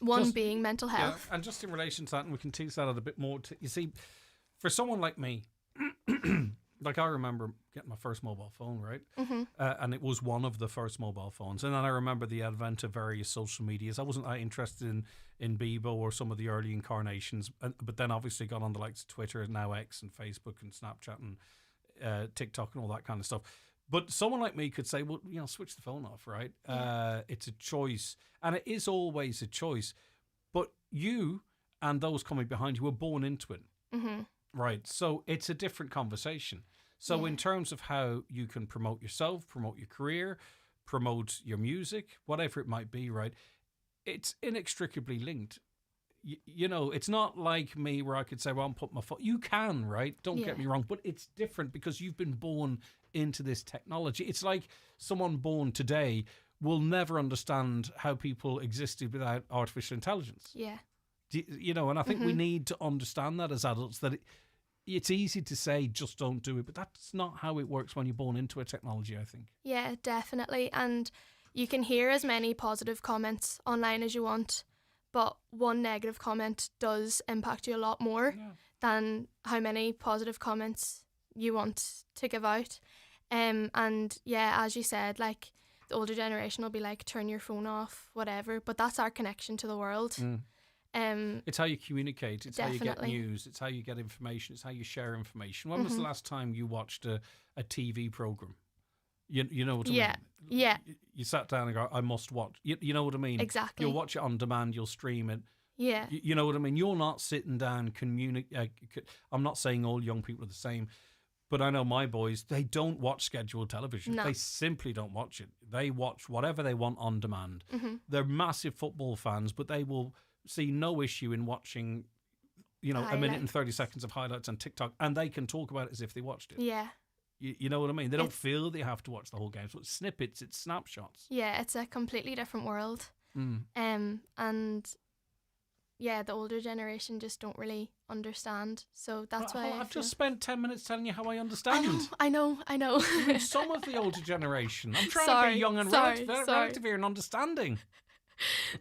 one being mental health. Yeah, and just in relation to that, and we can tease that out a bit more, you see, for someone like me, like I remember getting my first mobile phone, right? Mm-hmm. And it was one of the first mobile phones. And then I remember the advent of various social medias. I wasn't that interested in Bebo or some of the early incarnations, but then obviously got on the likes of Twitter, now X, and Facebook and Snapchat and TikTok and all that kind of stuff. But someone like me could say, well, you know, switch the phone off, right? Yeah. It's a choice. And it is always a choice. But you and those coming behind you were born into it. Mm-hmm. Right. So it's a different conversation. So in terms of how you can promote yourself, promote your career, promote your music, whatever it might be, right? It's inextricably linked. You know, it's not like me where I could say, well, I'm putting my phone. You can, right? Don't get me wrong. But it's different because you've been born into this technology. It's like someone born today will never understand how people existed without artificial intelligence. Yeah. You know, and I think we need to understand that as adults, that it's easy to say just don't do it, but that's not how it works when you're born into a technology, I think. Yeah, definitely. And you can hear as many positive comments online as you want, but one negative comment does impact you a lot more than how many positive comments you want to give out. And yeah, as you said, like the older generation will be like, turn your phone off, whatever, but that's our connection to the world. It's how you communicate, it's definitely how you get news, it's how you get information, it's how you share information. When was the last time you watched a TV program? You know what I mean? Yeah. You sat down and go, I must watch. You know what I mean? Exactly. You'll watch it on demand, you'll stream it. Yeah. You know what I mean? You're not sitting down, I'm not saying all young people are the same, but I know my boys, they don't watch scheduled television. No. They simply don't watch it. They watch whatever they want on demand. Mm-hmm. They're massive football fans, but they will see no issue in watching, you know, a minute and 30 seconds of highlights on TikTok, and they can talk about it as if they watched it. Yeah. You know what I mean? They don't feel they have to watch the whole game. So it's snippets, it's snapshots. Yeah, it's a completely different world. And the older generation just don't really understand. So that's why I've just spent 10 minutes telling you how I understand. I know. Even some of the older generation. I'm trying to be young and relative here and understanding.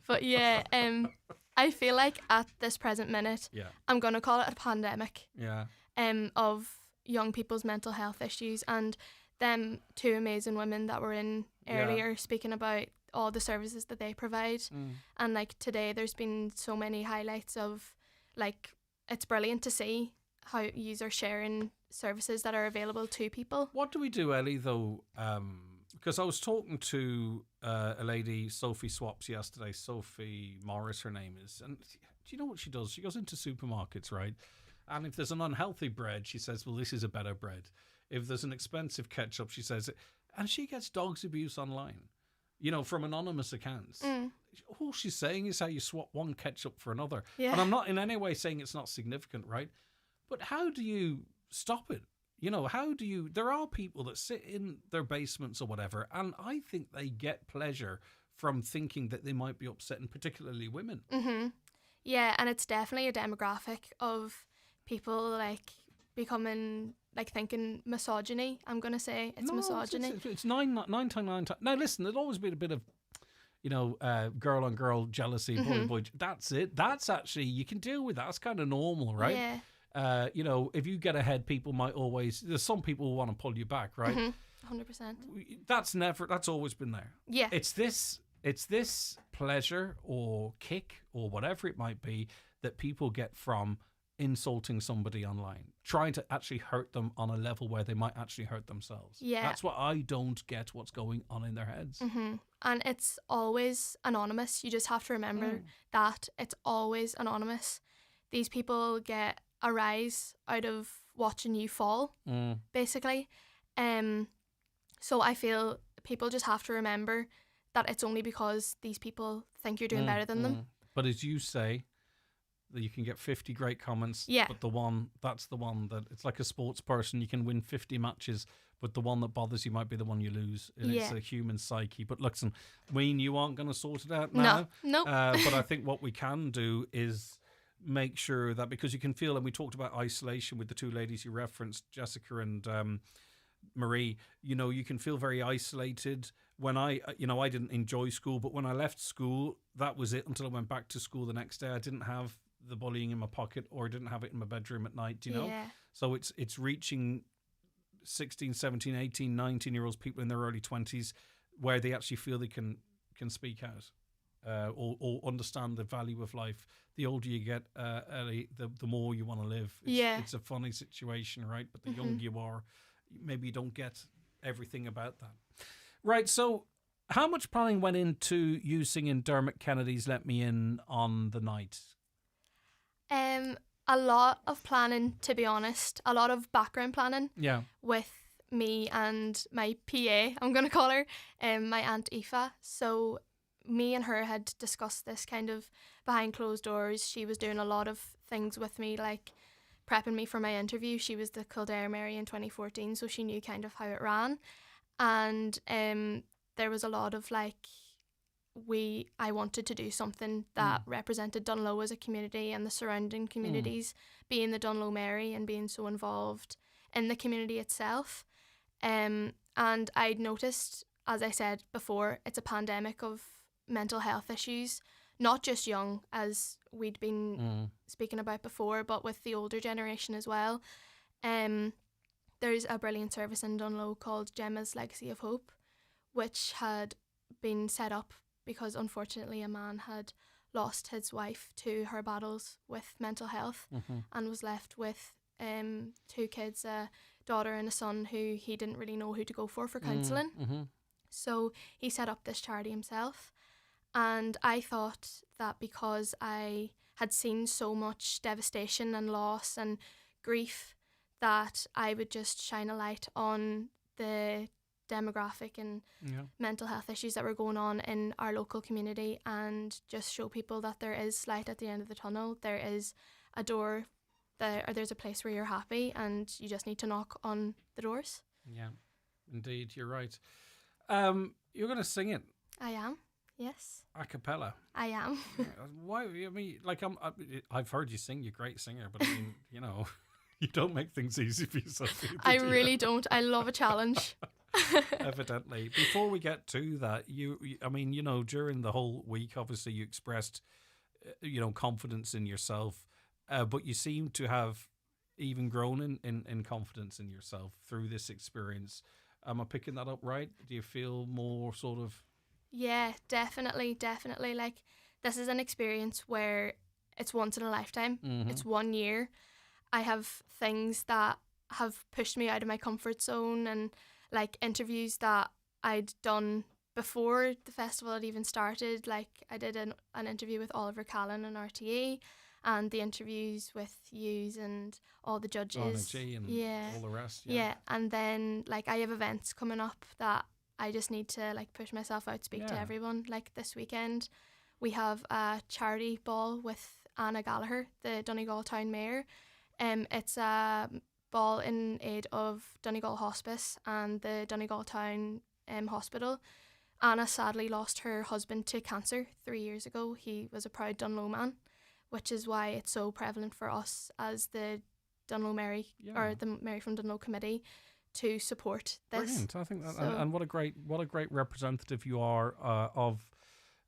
But yeah, I feel like at this present minute, I'm going to call it a pandemic. Yeah. Of young people's mental health issues, and them two amazing women that were in earlier speaking about all the services that they provide. And like today there's been so many highlights of like, it's brilliant to see how yous are sharing services that are available to people. What do we do, Ellie, though? Because I was talking to a lady, Sophie Swaps, yesterday. Sophie Morris, her name is. And do you know what she does? She goes into supermarkets, right? And if there's an unhealthy bread, she says, well, this is a better bread. If there's an expensive ketchup, she says, and she gets dogs abuse online, you know, from anonymous accounts. All she's saying is how you swap one ketchup for another. Yeah. And I'm not in any way saying it's not significant, right? But how do you stop it? You know, there are people that sit in their basements or whatever, and I think they get pleasure from thinking that they might be upsetting, particularly women. Mm-hmm. Yeah, and it's definitely a demographic of people like becoming like thinking misogyny. I'm gonna say it's misogyny. It's nine times. Now listen, there's always been a bit of, you know, girl on girl jealousy, boy on boy. That's it. That's actually, you can deal with that. That's kind of normal, right? Yeah. You know, if you get ahead, people might always. There's some people who want to pull you back, right? 100%. That's always been there. Yeah. It's this pleasure or kick or whatever it might be that people get from insulting somebody online, trying to actually hurt them on a level where they might actually hurt themselves. Yeah. That's what I don't get, what's going on in their heads. And it's always anonymous. You just have to remember that it's always anonymous. These people get a rise out of watching you fall, basically. So I feel people just have to remember that it's only because these people think you're doing better than them. But as you say, that you can get 50 great comments, but that's the one that, it's like a sports person, you can win 50 matches, but the one that bothers you might be the one you lose. And it's a human psyche. But listen, Wayne, you aren't going to sort it out now. No. But I think what we can do is make sure that, because you can feel, and we talked about isolation with the two ladies you referenced, Jessica and Marie, you know, you can feel very isolated. When I didn't enjoy school, but when I left school, that was it until I went back to school the next day. I didn't have the bullying in my pocket, or I didn't have it in my bedroom at night, you know? Yeah. So it's reaching 16, 17, 18, 19-year-olds, people in their early 20s, where they actually feel they can speak out or understand the value of life. The older you get, Ellie, the more you want to live. It's a funny situation, right? But the younger you are, maybe you don't get everything about that. Right, so how much planning went into you singing Dermot Kennedy's Let Me In on the night? A lot of planning, to be honest. A lot of background planning. Yeah. With me and my PA, I'm going to call her, my Aunt Aoife. So me and her had discussed this kind of behind closed doors. She was doing a lot of things with me, like prepping me for my interview. She was the Kildare Mary in 2014, so she knew kind of how it ran. And there was a lot of like, I wanted to do something that represented Dunlow as a community and the surrounding communities, being the Dunlow Mary and being so involved in the community itself. And I'd noticed, as I said before, it's a pandemic of mental health issues, not just young, as we'd been speaking about before, but with the older generation as well. There's a brilliant service in Dunlow called Gemma's Legacy of Hope, which had been set up because unfortunately a man had lost his wife to her battles with mental health and was left with two kids, a daughter and a son, who he didn't really know who to go for counselling. So he set up this charity himself, and I thought that because I had seen so much devastation and loss and grief, that I would just shine a light on the demographic and mental health issues that were going on in our local community, and just show people that there is light at the end of the tunnel. There is a door, there's a place where you're happy, and you just need to knock on the doors. Yeah, indeed, you're right. You're going to sing it. I am. Yes. A cappella. I am. Why? I mean, like I've heard you sing. You're a great singer, but I mean, you know, you don't make things easy for yourself. I really don't. I love a challenge. Evidently. Before we get to that, I mean, you know, during the whole week, obviously you expressed, you know, confidence in yourself, but you seem to have even grown in confidence in yourself through this experience. Am I picking that up right? Do you feel more sort of... Yeah, definitely. Like, this is an experience where it's once in a lifetime. Mhm. It's 1 year. I have things that have pushed me out of my comfort zone, and like interviews that I'd done before the festival had even started. Like, I did an interview with Oliver Callan on RTE, and the interviews with Hughes and all the judges. G and all the rest. Yeah, and then like I have events coming up that I just need to like push myself out, speak to Yeah. everyone. Like this weekend, we have a charity ball with Anna Gallagher, the Donegal Town Mayor. It's a ball in aid of Donegal Hospice and the Donegal Town Hospital. Anna sadly lost her husband to cancer 3 years ago. He was a proud Dunlow man, which is why it's so prevalent for us as the Dunlow Mary or the Mary from Dunlow Committee to support this. Brilliant. I think that, So- and what a great representative you are of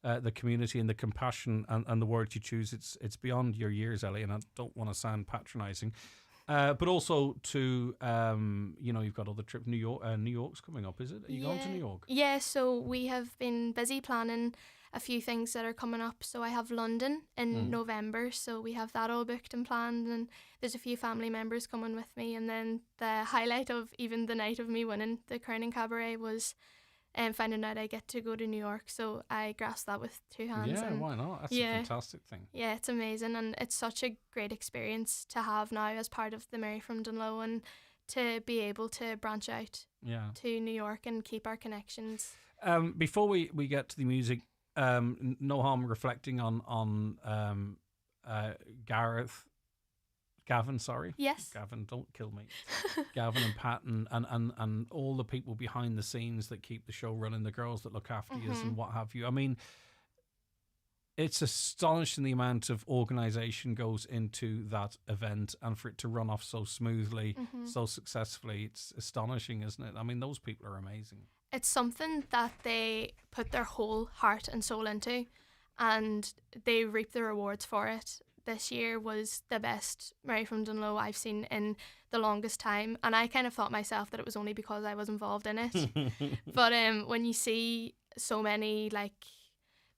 the community and the compassion and the words you choose. It's beyond your years, Ellie, and I don't want to sound patronising, but also to you know, you've got other trips. New York's coming up, is it? Are you going to New York? Yeah, so we have been busy planning a few things that are coming up. So I have London in November, so we have that all booked and planned, and there's a few family members coming with me. And then the highlight of even the night of me winning the Crowning Cabaret was finding out I get to go to New York, so I grasped that with two hands. Yeah, and why not? That's a fantastic thing. Yeah, it's amazing, and it's such a great experience to have now as part of the Mary from Dunlow, and to be able to branch out to New York and keep our connections. Before we get to the music, no harm reflecting on Gavin, sorry. Yes. Gavin, don't kill me. Gavin and Pat and all the people behind the scenes that keep the show running, the girls that look after you and what have you. I mean, it's astonishing the amount of organisation goes into that event, and for it to run off so smoothly, so successfully. It's astonishing, isn't it? I mean, those people are amazing. It's something that they put their whole heart and soul into, and they reap the rewards for it. This year was the best Mary from Dunlow I've seen in the longest time, and I kind of thought myself that it was only because I was involved in it. But when you see so many like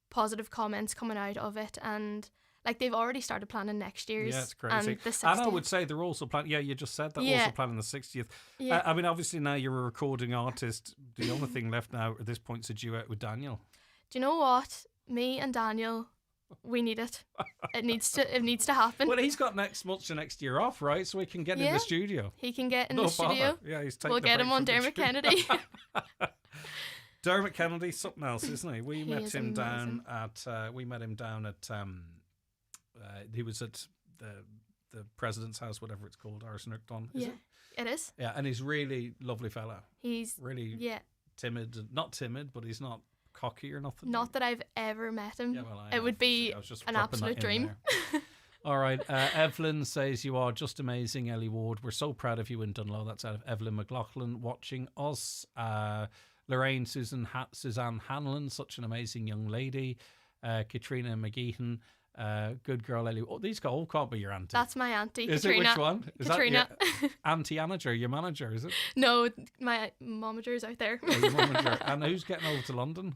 positive comments coming out of it, and like they've already started planning next year's. Yeah, it's crazy. And the 60th. And I would say they're also planning. Yeah, you just said that. Yeah. Also planning the 60th. Yeah. I mean, obviously now you're a recording artist. The only thing left now at this point is a duet with Daniel. Do you know what? Me and Daniel, we need it. It needs to happen. Well, he's got much of next year off, right? So we can get in the studio. He can get in No the studio. bother. Yeah, he's taking We'll a get break him on from the Dermot studio. Kennedy. Dermot Kennedy, something else, isn't he? We He met is him down amazing. at. He was at the president's house, whatever it's called, Arsenookdon. Is Yeah, it is. Yeah, and he's really lovely fella. He's really timid, not timid, but he's not cocky or nothing. Not that I've ever met him. Yeah, well, it would be I was just an dropping that absolute in dream. there. All right. Evelyn says, you are just amazing, Ellie Ward. We're so proud of you in Dunlow. That's out of Evelyn McLaughlin watching us. Lorraine Suzanne Hanlon, such an amazing young lady. Katrina McGeehan, good girl, Ellie. Oh, these all can't be your auntie. That's my auntie, Is Katrina. it? Which one? Is Katrina. that your auntie manager, your manager, is it? No, my momager's out there. Oh, your manager. And who's getting over to London?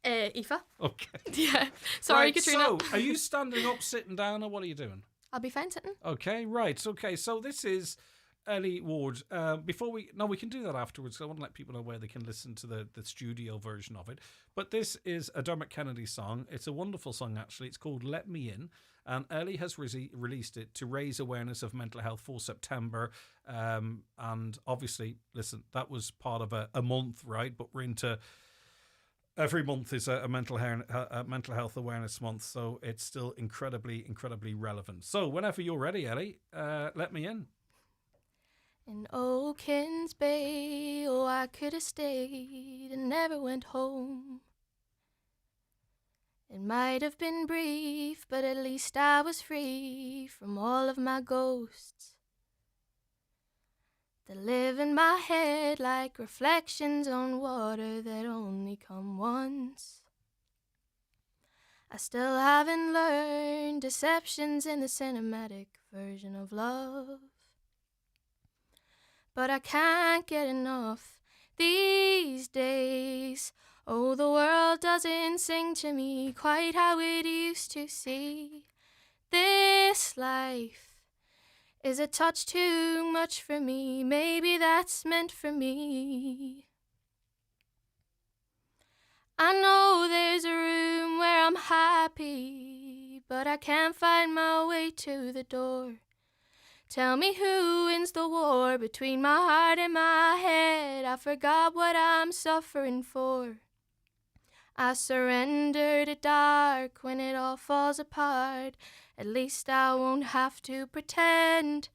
Aoife. Okay. Yeah. Sorry, Right, Katrina. So, are you standing up, sitting down, or what are you doing? I'll be fine sitting. Okay, right. Okay, so this is Ellie Ward. Before we can do that afterwards. I want to let people know where they can listen to the studio version of it. But this is a Dermot Kennedy song. It's a wonderful song, actually. It's called Let Me In. And Ellie has released it to raise awareness of mental health for September. And obviously, listen, that was part of a month, right? But we're into... Every month is a mental health awareness month, so it's still incredibly, incredibly relevant. So whenever you're ready, Ellie, let me in. In Oakins Bay, oh, I could have stayed and never went home. It might have been brief, but at least I was free from all of my ghosts that live in my head like reflections on water that only come once. I still haven't learned deceptions in the cinematic version of love, but I can't get enough these days. Oh, the world doesn't sing to me quite how it used to see. This life is a touch too much for me. Maybe that's meant for me. I know there's a room where I'm happy, but I can't find my way to the door. Tell me who wins the war between my heart and my head. I forgot what I'm suffering for. I surrender to dark when it all falls apart. At least I won't have to pretend.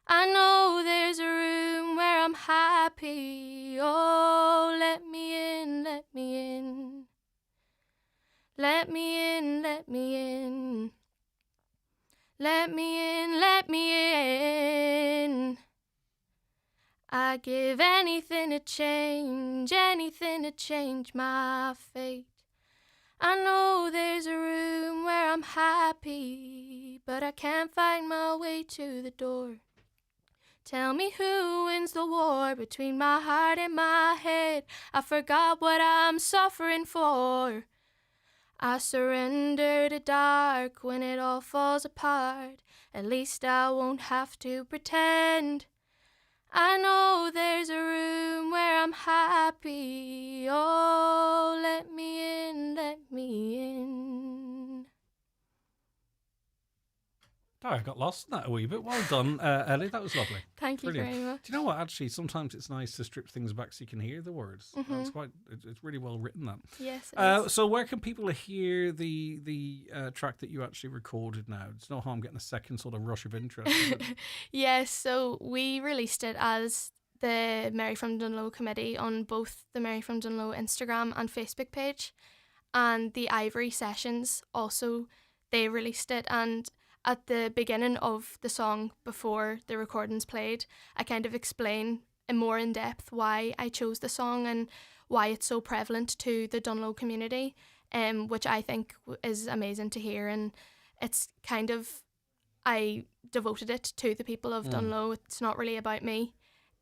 I know there's a room where I'm happy. Oh, let me in, let me in. Let me in, let me in. Let me in, let me in. I'd give anything to change my fate. I know there's a room where I'm happy, but I can't find my way to the door. Tell me who wins the war between my heart and my head. I forgot what I'm suffering for. I surrender to dark when it all falls apart. At least I won't have to pretend. I know there's a room where I'm happy. Oh, let me in, let me in. Oh, I got lost in that a wee bit. Well done, Ellie. That was lovely. Thank you Brilliant. very much. Do you know what? Actually, sometimes it's nice to strip things back so you can hear the words. It's really well written. That. Yes. It is. So where can people hear the track that you actually recorded now? There's no harm getting a second sort of rush of interest. Yes. So we released it as the Mary from Dunlow committee on both the Mary from Dunlow Instagram and Facebook page, and the Ivory Sessions also, they released it. And at the beginning of the song, before the recordings played, I kind of explain more in depth why I chose the song and why it's so prevalent to the Dunlow community, which I think is amazing to hear. And it's kind of, I devoted it to the people of Dunlow. It's not really about me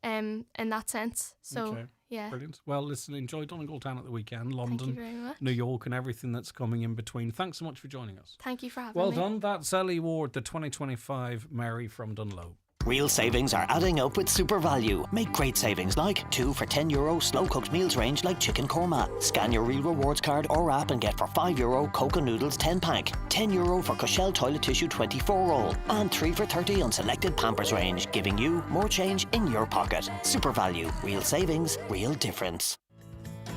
in that sense. So, okay. Yeah. Brilliant. Well, listen, enjoy Donegal Town at the weekend, London, Thank you very much. New York, and everything that's coming in between. Thanks so much for joining us. Thank you for having Well me. done. That's Ellie Ward, the 2025 Mary from Dunlow. Real savings are adding up with Super Value. Make great savings like 2 for €10 slow-cooked meals range like chicken korma. Scan your Real Rewards card or app and get for €5 Coca Noodles 10-pack. €10 for Cushell Toilet Tissue 24-roll. And 3 for $30 on selected Pampers range, giving you more change in your pocket. Super Value. Real savings, real difference.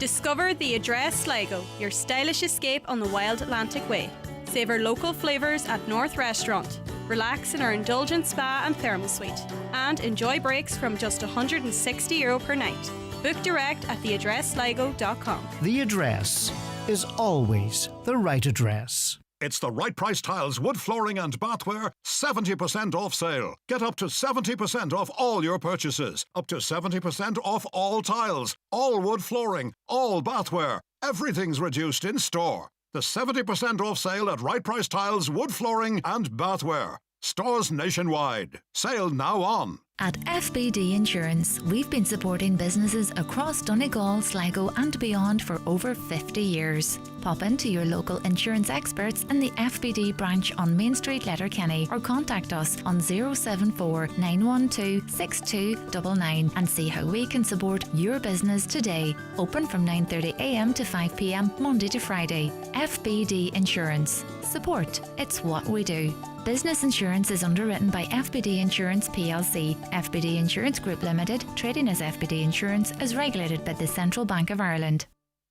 Discover the Address Sligo, your stylish escape on the wild Atlantic Way. Savour local flavours at North Restaurant. Relax in our indulgent spa and thermal suite. And enjoy breaks from just €160 per night. Book direct at theaddresssligo.com. The Address is always the right address. It's the Right Price Tiles wood flooring and bathware 70% off sale. Get up to 70% off all your purchases. Up to 70% off all tiles, all wood flooring, all bathware. Everything's reduced in store. The 70% off sale at Right Price Tiles, wood flooring and bathware. Stores nationwide. Sale now on. At FBD Insurance, we've been supporting businesses across Donegal, Sligo and beyond for over 50 years. Pop into your local insurance experts in the FBD branch on Main Street, Letterkenny, or contact us on 074 912 6299 and see how we can support your business today. Open from 9:30am to 5pm Monday to Friday. FBD Insurance. Support. It's what we do. Business insurance is underwritten by FBD Insurance plc. FBD Insurance Group Limited, trading as FBD Insurance, is regulated by the Central Bank of Ireland.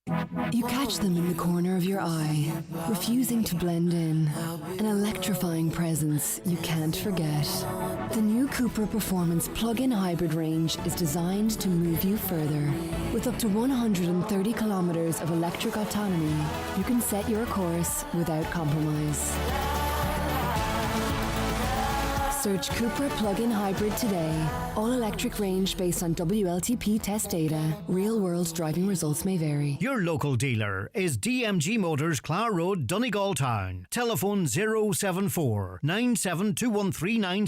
You catch them in the corner of your eye, refusing to blend in. An electrifying presence you can't forget. The new Cupra Performance plug-in hybrid range is designed to move you further. With up to 130 kilometers of electric autonomy, you can set your course without compromise. Search Cupra plug-in hybrid today. All-electric range based on WLTP test data. Real-world driving results may vary. Your local dealer is DMG Motors, Clough Road, Donegal Town. Telephone 074 9721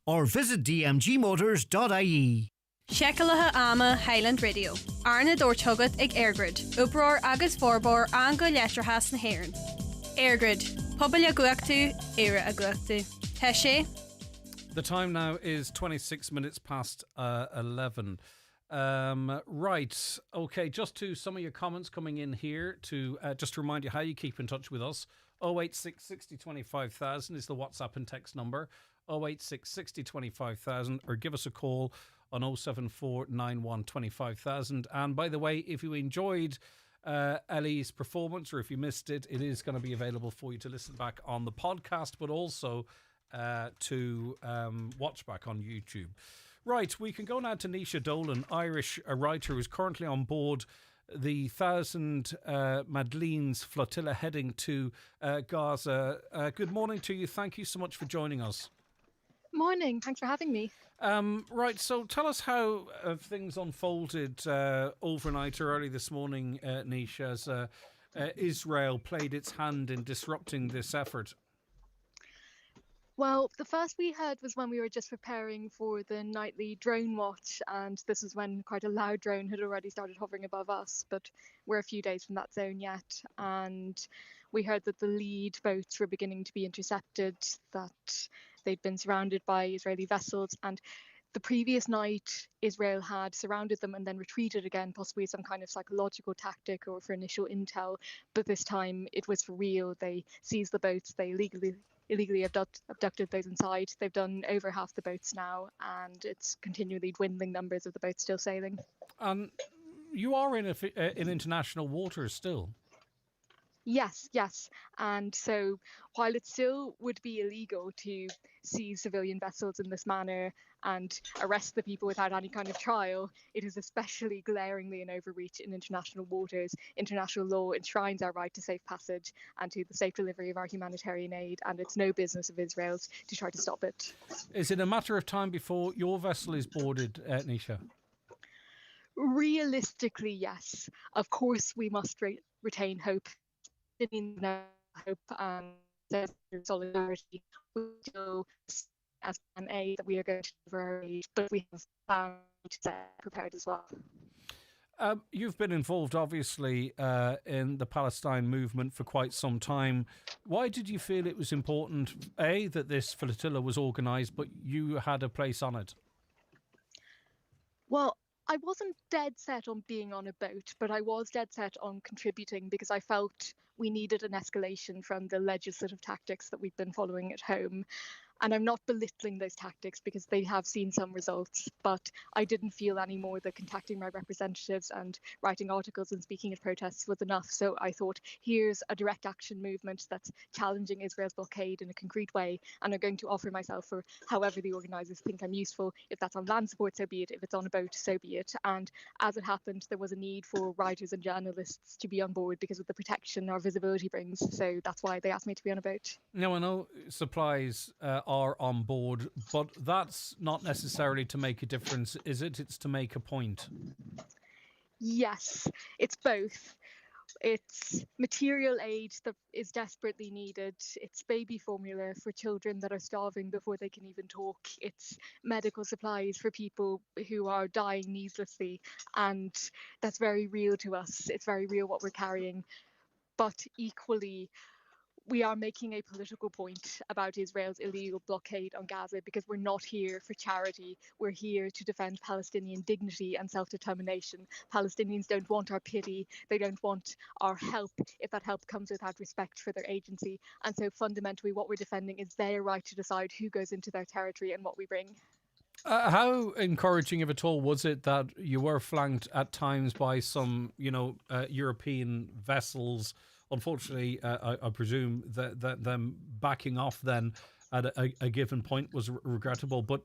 or visit dmgmotors.ie. Shekelatha ama Highland Radio. Arna Dortugat ag Airgrid. Uproar agus Forbor an go letrahas na Héireann. Airgrid. Pobal a guachtu, era a guachtu. Heshe. The time now is 26 minutes past 11. Right, okay, just to some of your comments coming in here to just to remind you how you keep in touch with us. 086 60 25,000 is the WhatsApp and text number. 086 60 25,000, or give us a call on 074 91 25,000. And by the way, if you enjoyed Ellie's performance, or if you missed it, it is going to be available for you to listen back on the podcast, but also to watch back on YouTube. Right, we can go now to Nisha Dolan, Irish writer who's currently on board the 1,000 Madeleines flotilla heading to Gaza. Good morning to you. Thank you so much for joining us. Morning. Thanks for having me. Right, so tell us how things unfolded overnight or early this morning, Nisha, as Israel played its hand in disrupting this effort. Well, the first we heard was when we were just preparing for the nightly drone watch, and this is when quite a loud drone had already started hovering above us, but we're a few days from that zone yet, and we heard that the lead boats were beginning to be intercepted, that they'd been surrounded by Israeli vessels, and the previous night Israel had surrounded them and then retreated again, possibly some kind of psychological tactic or for initial intel, but this time it was for real. They seized the boats, they illegally abducted those inside. They've done over half the boats now, and it's continually dwindling numbers of the boats still sailing. You are in international waters still. Yes. And so while it still would be illegal to seize civilian vessels in this manner and arrest the people without any kind of trial, it is especially glaringly an overreach in international waters. International law enshrines our right to safe passage and to the safe delivery of our humanitarian aid, and it's no business of Israel's to try to stop it. Is it a matter of time before your vessel is boarded, Nisha? Realistically, yes. Of course, we must retain hope. Hope and solidarity. We still, as an aid, that we are going to deliver our aid, but we have planned to prepared as well. You've been involved, obviously, in the Palestine movement for quite some time. Why did you feel it was important, A, that this flotilla was organised, but you had a place on it? Well, I wasn't dead set on being on a boat, but I was dead set on contributing because I felt we needed an escalation from the legislative tactics that we've been following at home. And I'm not belittling those tactics because they have seen some results, but I didn't feel anymore that contacting my representatives and writing articles and speaking at protests was enough. So I thought, here's a direct action movement that's challenging Israel's blockade in a concrete way, and I'm going to offer myself for however the organisers think I'm useful. If that's on land support, so be it. If it's on a boat, so be it. And as it happened, there was a need for writers and journalists to be on board because of the protection our visibility brings. So that's why they asked me to be on a boat. Now, I know supplies are on board, but that's not necessarily to make a difference, is it? It's to make a point. Yes, it's both. It's material aid that is desperately needed. It's baby formula for children that are starving before they can even talk. It's medical supplies for people who are dying needlessly. And that's very real to us. It's very real what we're carrying. But equally, we are making a political point about Israel's illegal blockade on Gaza because we're not here for charity. We're here to defend Palestinian dignity and self-determination. Palestinians don't want our pity. They don't want our help if that help comes without respect for their agency. And so fundamentally what we're defending is their right to decide who goes into their territory and what we bring. How encouraging, if at all, was it that you were flanked at times by some, European vessels? Unfortunately, I presume that them backing off then at a given point was regrettable. But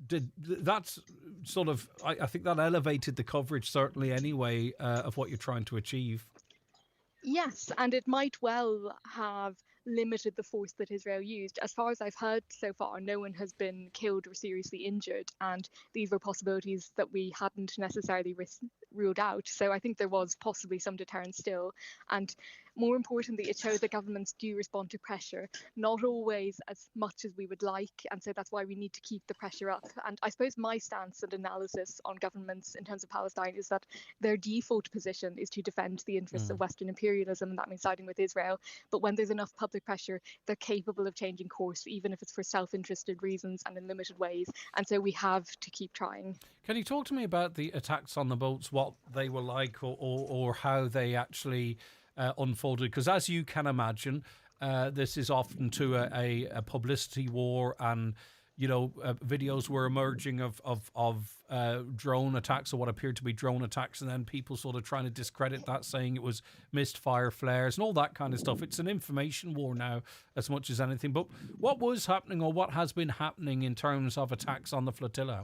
did that's sort of, I think that elevated the coverage certainly anyway of what you're trying to achieve. Yes, and it might well have limited the force that Israel used. As far as I've heard so far, no one has been killed or seriously injured, and these were possibilities that we hadn't necessarily ruled out. So I think there was possibly some deterrence still. And more importantly, it showed that governments do respond to pressure, not always as much as we would like. And so that's why we need to keep the pressure up. And I suppose my stance and analysis on governments in terms of Palestine is that their default position is to defend the interests of Western imperialism, and that means siding with Israel. But when there's enough public pressure, they're capable of changing course, even if it's for self-interested reasons and in limited ways. And so we have to keep trying. Can you talk to me about the attacks on the boats, what they were like, or how they actually unfolded? Because as you can imagine, this is often to a publicity war, and videos were emerging of drone attacks, or what appeared to be drone attacks, and then people sort of trying to discredit that, saying it was misfire flares and all that kind of stuff. It's an information war now as much as anything. But what was happening, or what has been happening in terms of attacks on the flotilla?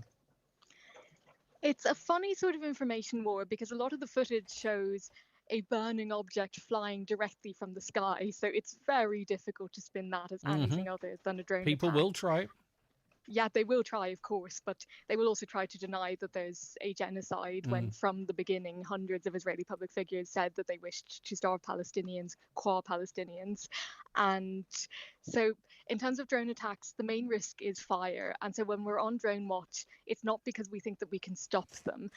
It's a funny sort of information war, because a lot of the footage shows a burning object flying directly from the sky. So it's very difficult to spin that as anything other than a drone People attack. will try. Yeah, they will try, of course, but they will also try to deny that there's a genocide when from the beginning hundreds of Israeli public figures said that they wished to starve Palestinians, qua Palestinians. And so in terms of drone attacks, the main risk is fire. And so when we're on drone watch, it's not because we think that we can stop them.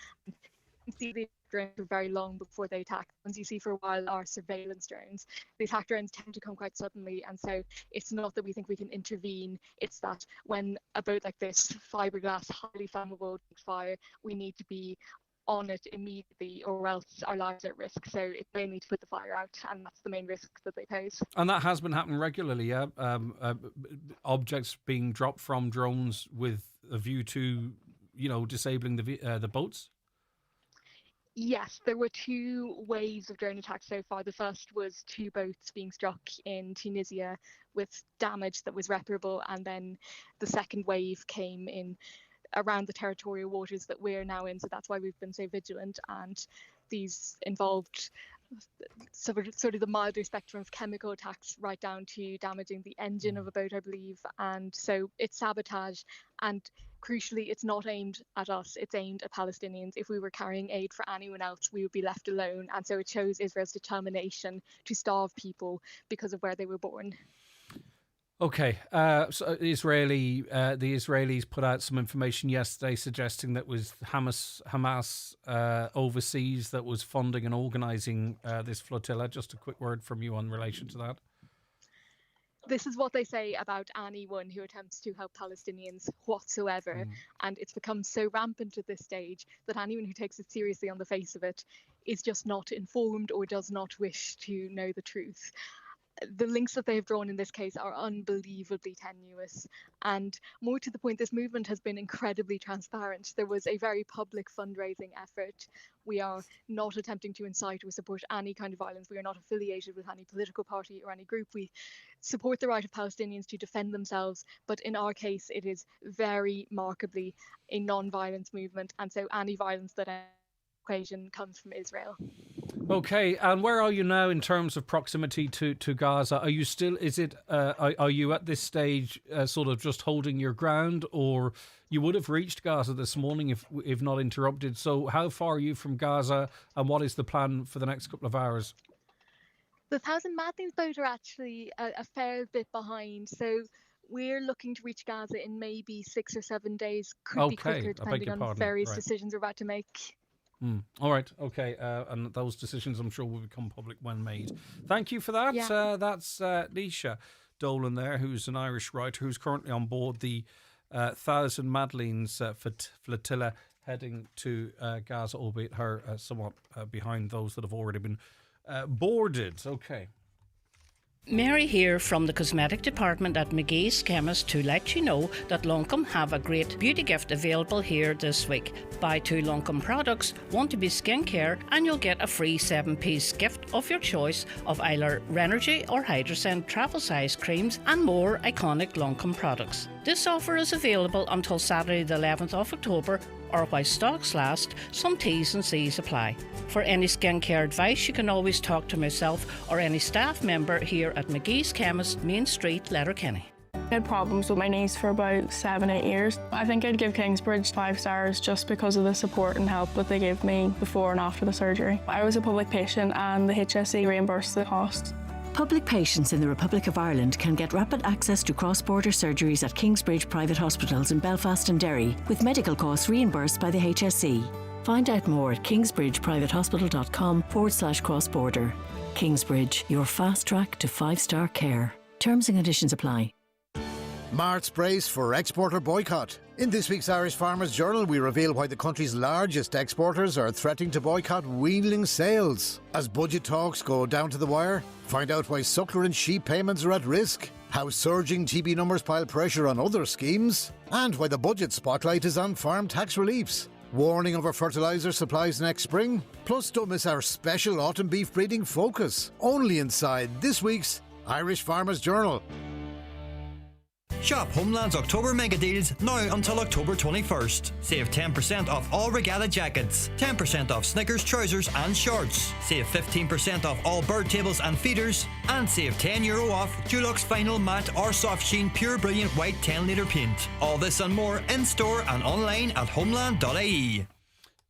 See the drones for very long before they attack. The ones you see for a while are surveillance drones. The attack drones tend to come quite suddenly, and so it's not that we think we can intervene. It's that when a boat like this, fiberglass, highly flammable, takes fire, we need to be on it immediately, or else our lives are at risk. So it's mainly to put the fire out, and that's the main risk that they pose. And that has been happening regularly, yeah. Objects being dropped from drones with a view to, disabling the boats. Yes, there were two waves of drone attacks so far. The first was two boats being struck in Tunisia with damage that was reparable, and then the second wave came in around the territorial waters that we're now in. So that's why we've been so vigilant, and these involved sort of the milder spectrum of chemical attacks right down to damaging the engine of a boat, I believe. And so it's sabotage, and crucially, it's not aimed at us, it's aimed at Palestinians. If we were carrying aid for anyone else, we would be left alone. And so it shows Israel's determination to starve people because of where they were born. Okay, so the Israelis put out some information yesterday suggesting that was Hamas overseas that was funding and organising this flotilla. Just a quick word from you in relation to that. This is what they say about anyone who attempts to help Palestinians whatsoever. And it's become so rampant at this stage that anyone who takes it seriously on the face of it is just not informed or does not wish to know the truth. The links that they have drawn in this case are unbelievably tenuous. And more to the point, this movement has been incredibly transparent. There was a very public fundraising effort. We are not attempting to incite or support any kind of violence. We are not affiliated with any political party or any group. We support the right of Palestinians to defend themselves. But in our case, it is very markedly a non-violence movement. And so any violence that equation comes from Israel. Okay, and where are you now in terms of proximity to Gaza? Are you still, are you at this stage sort of just holding your ground, or you would have reached Gaza this morning if not interrupted? So how far are you from Gaza, and what is the plan for the next couple of hours? The 1,000 Madlenes boat are actually a fair bit behind, so we're looking to reach Gaza in maybe 6 or 7 days. Could be quicker, depending on various decisions we're about to make. All right, okay, and those decisions I'm sure will become public when made. Thank you for that. Yeah. That's Leisha Dolan there, who's an Irish writer who's currently on board the 1,000 Madlenes flotilla heading to Gaza, albeit her somewhat behind those that have already been boarded. Okay. Mary here from the cosmetic department at McGee's Chemist to let you know that Loncome have a great beauty gift available here this week. Buy 2 Loncome products, Want to Be Skincare, and you'll get a free 7-piece gift of your choice of either Renergy or Hydrocent travel size creams and more iconic Loncome products. This offer is available until Saturday the 11th of October or while stocks last. Some T's and C's apply. For any skincare advice, you can always talk to myself or any staff member here at McGee's Chemist, Main Street, Letterkenny. I had problems with my knees for about 7-8 years. I think I'd give Kingsbridge 5 stars just because of the support and help that they gave me before and after the surgery. I was a public patient and the HSE reimbursed the cost. Public patients in the Republic of Ireland can get rapid access to cross-border surgeries at Kingsbridge private hospitals in Belfast and Derry, with medical costs reimbursed by the HSE. Find out more at kingsbridgeprivatehospital.com/cross-border. Kingsbridge, your fast track to 5-star care. Terms and conditions apply. Mart's brace for exporter boycott. In this week's Irish Farmers Journal, we reveal why the country's largest exporters are threatening to boycott weanling sales. As budget talks go down to the wire, find out why suckler and sheep payments are at risk, how surging TB numbers pile pressure on other schemes, and why the budget spotlight is on farm tax reliefs. Warning over fertiliser supplies next spring. Plus, don't miss our special autumn beef breeding focus. Only inside this week's Irish Farmers Journal. Shop Homeland's October mega deals now until October 21st. Save 10% off all regatta jackets, 10% off Snickers trousers and shorts, save 15% off all bird tables and feeders, and save €10 off Dulux Final Matte or Soft Sheen Pure Brilliant White 10-litre paint. All this and more in store and online at homeland.ie.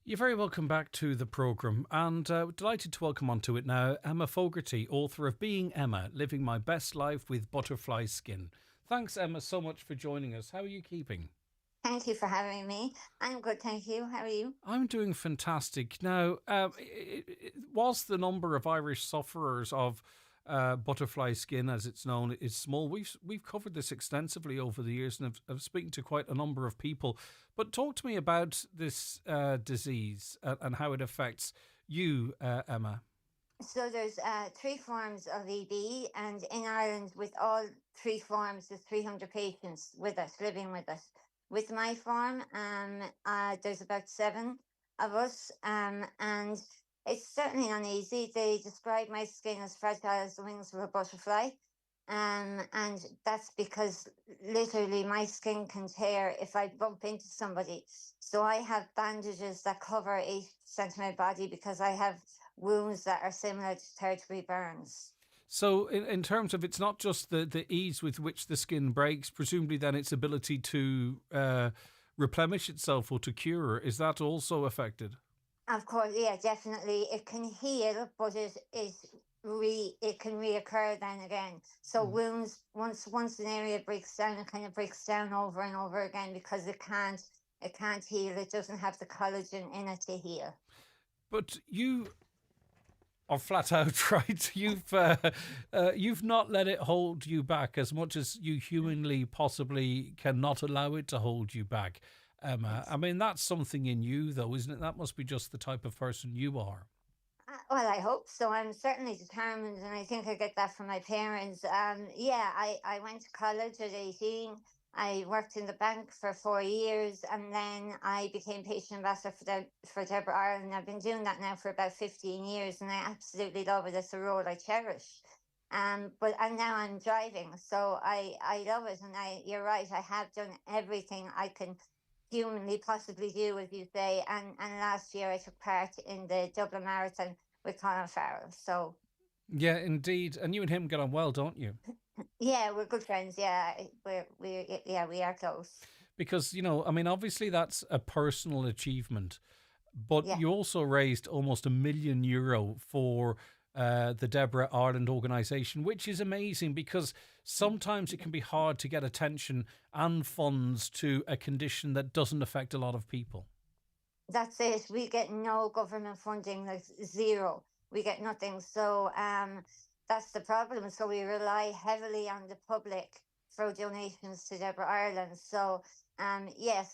You're very welcome back to the programme, and delighted to welcome onto it now Emma Fogarty, author of Being Emma, Living My Best Life with Butterfly Skin. Thanks, Emma, so much for joining us. How are you keeping? Thank you for having me. I'm good, thank you. How are you? I'm doing fantastic. Now, whilst the number of Irish sufferers of butterfly skin, as it's known, is small, we've covered this extensively over the years, and I've spoken to quite a number of people. But talk to me about this disease and how it affects you, Emma. So there's 3 forms of EB, and in Ireland, with all 3 forms, there's 300 patients with us, living with us. With my form, there's about 7 of us, and it's certainly not easy. They describe my skin as fragile as the wings of a butterfly, and that's because literally my skin can tear if I bump into somebody. So I have bandages that cover 80% of my body because I have wounds that are similar to 3rd-degree burns. So in terms of, it's not just the ease with which the skin breaks, presumably then its ability to replenish itself or to cure, is that also affected? Of course, yeah, definitely. It can heal, but it can reoccur then again. So wounds, once an area breaks down, it kind of breaks down over and over again because it can't heal. It doesn't have the collagen in it to heal. But you are flat out right. You've not let it hold you back as much as you humanly possibly cannot allow it to hold you back, Emma. I mean, that's something in you, though, isn't it? That must be just the type of person you are. Well, I hope so. I'm certainly determined, and I think I get that from my parents. I went to college at 18. I worked in the bank for 4 years, and then I became patient ambassador for Deborah Ireland. I've been doing that now for about 15 years, and I absolutely love it. It's a role I cherish. And now I'm driving, so I love it. And you're right, I have done everything I can humanly possibly do, as you say. And last year I took part in the Dublin Marathon with Colin Farrell. So yeah, indeed. And you and him get on well, don't you? Yeah, we're good friends. Yeah, we are close. Because, I mean, obviously that's a personal achievement, but you also raised almost €1 million for the Deborah Ireland organisation, which is amazing because sometimes it can be hard to get attention and funds to a condition that doesn't affect a lot of people. That's it. We get no government funding, like zero. We get nothing. So that's the problem. So we rely heavily on the public for donations to Deborah Ireland. So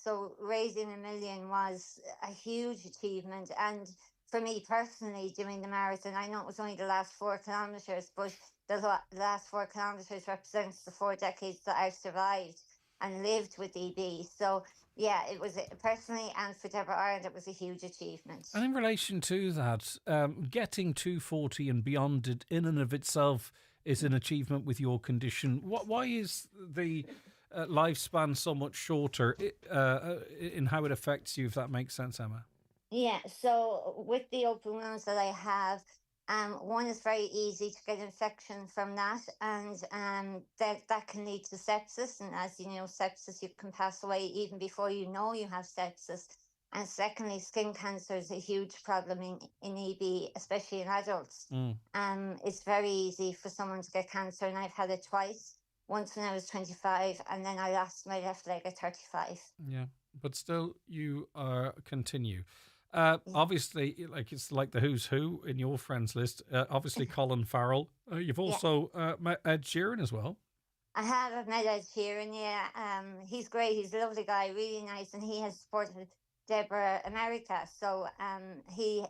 so raising $1 million was a huge achievement. And for me personally, doing the marathon, I know it was only the last 4 kilometres, but the last 4 kilometres represents the 4 decades that I've survived and lived with EB. So, yeah, it was personally and for Deborah Ireland, it was a huge achievement. And in relation to that, getting 240 and beyond it in and of itself is an achievement with your condition. Why is the lifespan so much shorter in how it affects you, if that makes sense, Emma? Yeah, so with the open wounds that I have, one is very easy to get infection from that, and that can lead to sepsis. And as you know, sepsis, you can pass away even before you know you have sepsis. And secondly, skin cancer is a huge problem in EB, especially in adults. It's very easy for someone to get cancer, and I've had it twice. Once when I was 25, and then I lost my left leg at 35. Yeah, but still, you continue. Obviously, like it's like the who's who in your friends list. Obviously, Colin Farrell. You've also met Ed Sheeran as well. I have. I've met Ed Sheeran. Yeah, he's great. He's a lovely guy, really nice, and he has supported Deborah America. So he's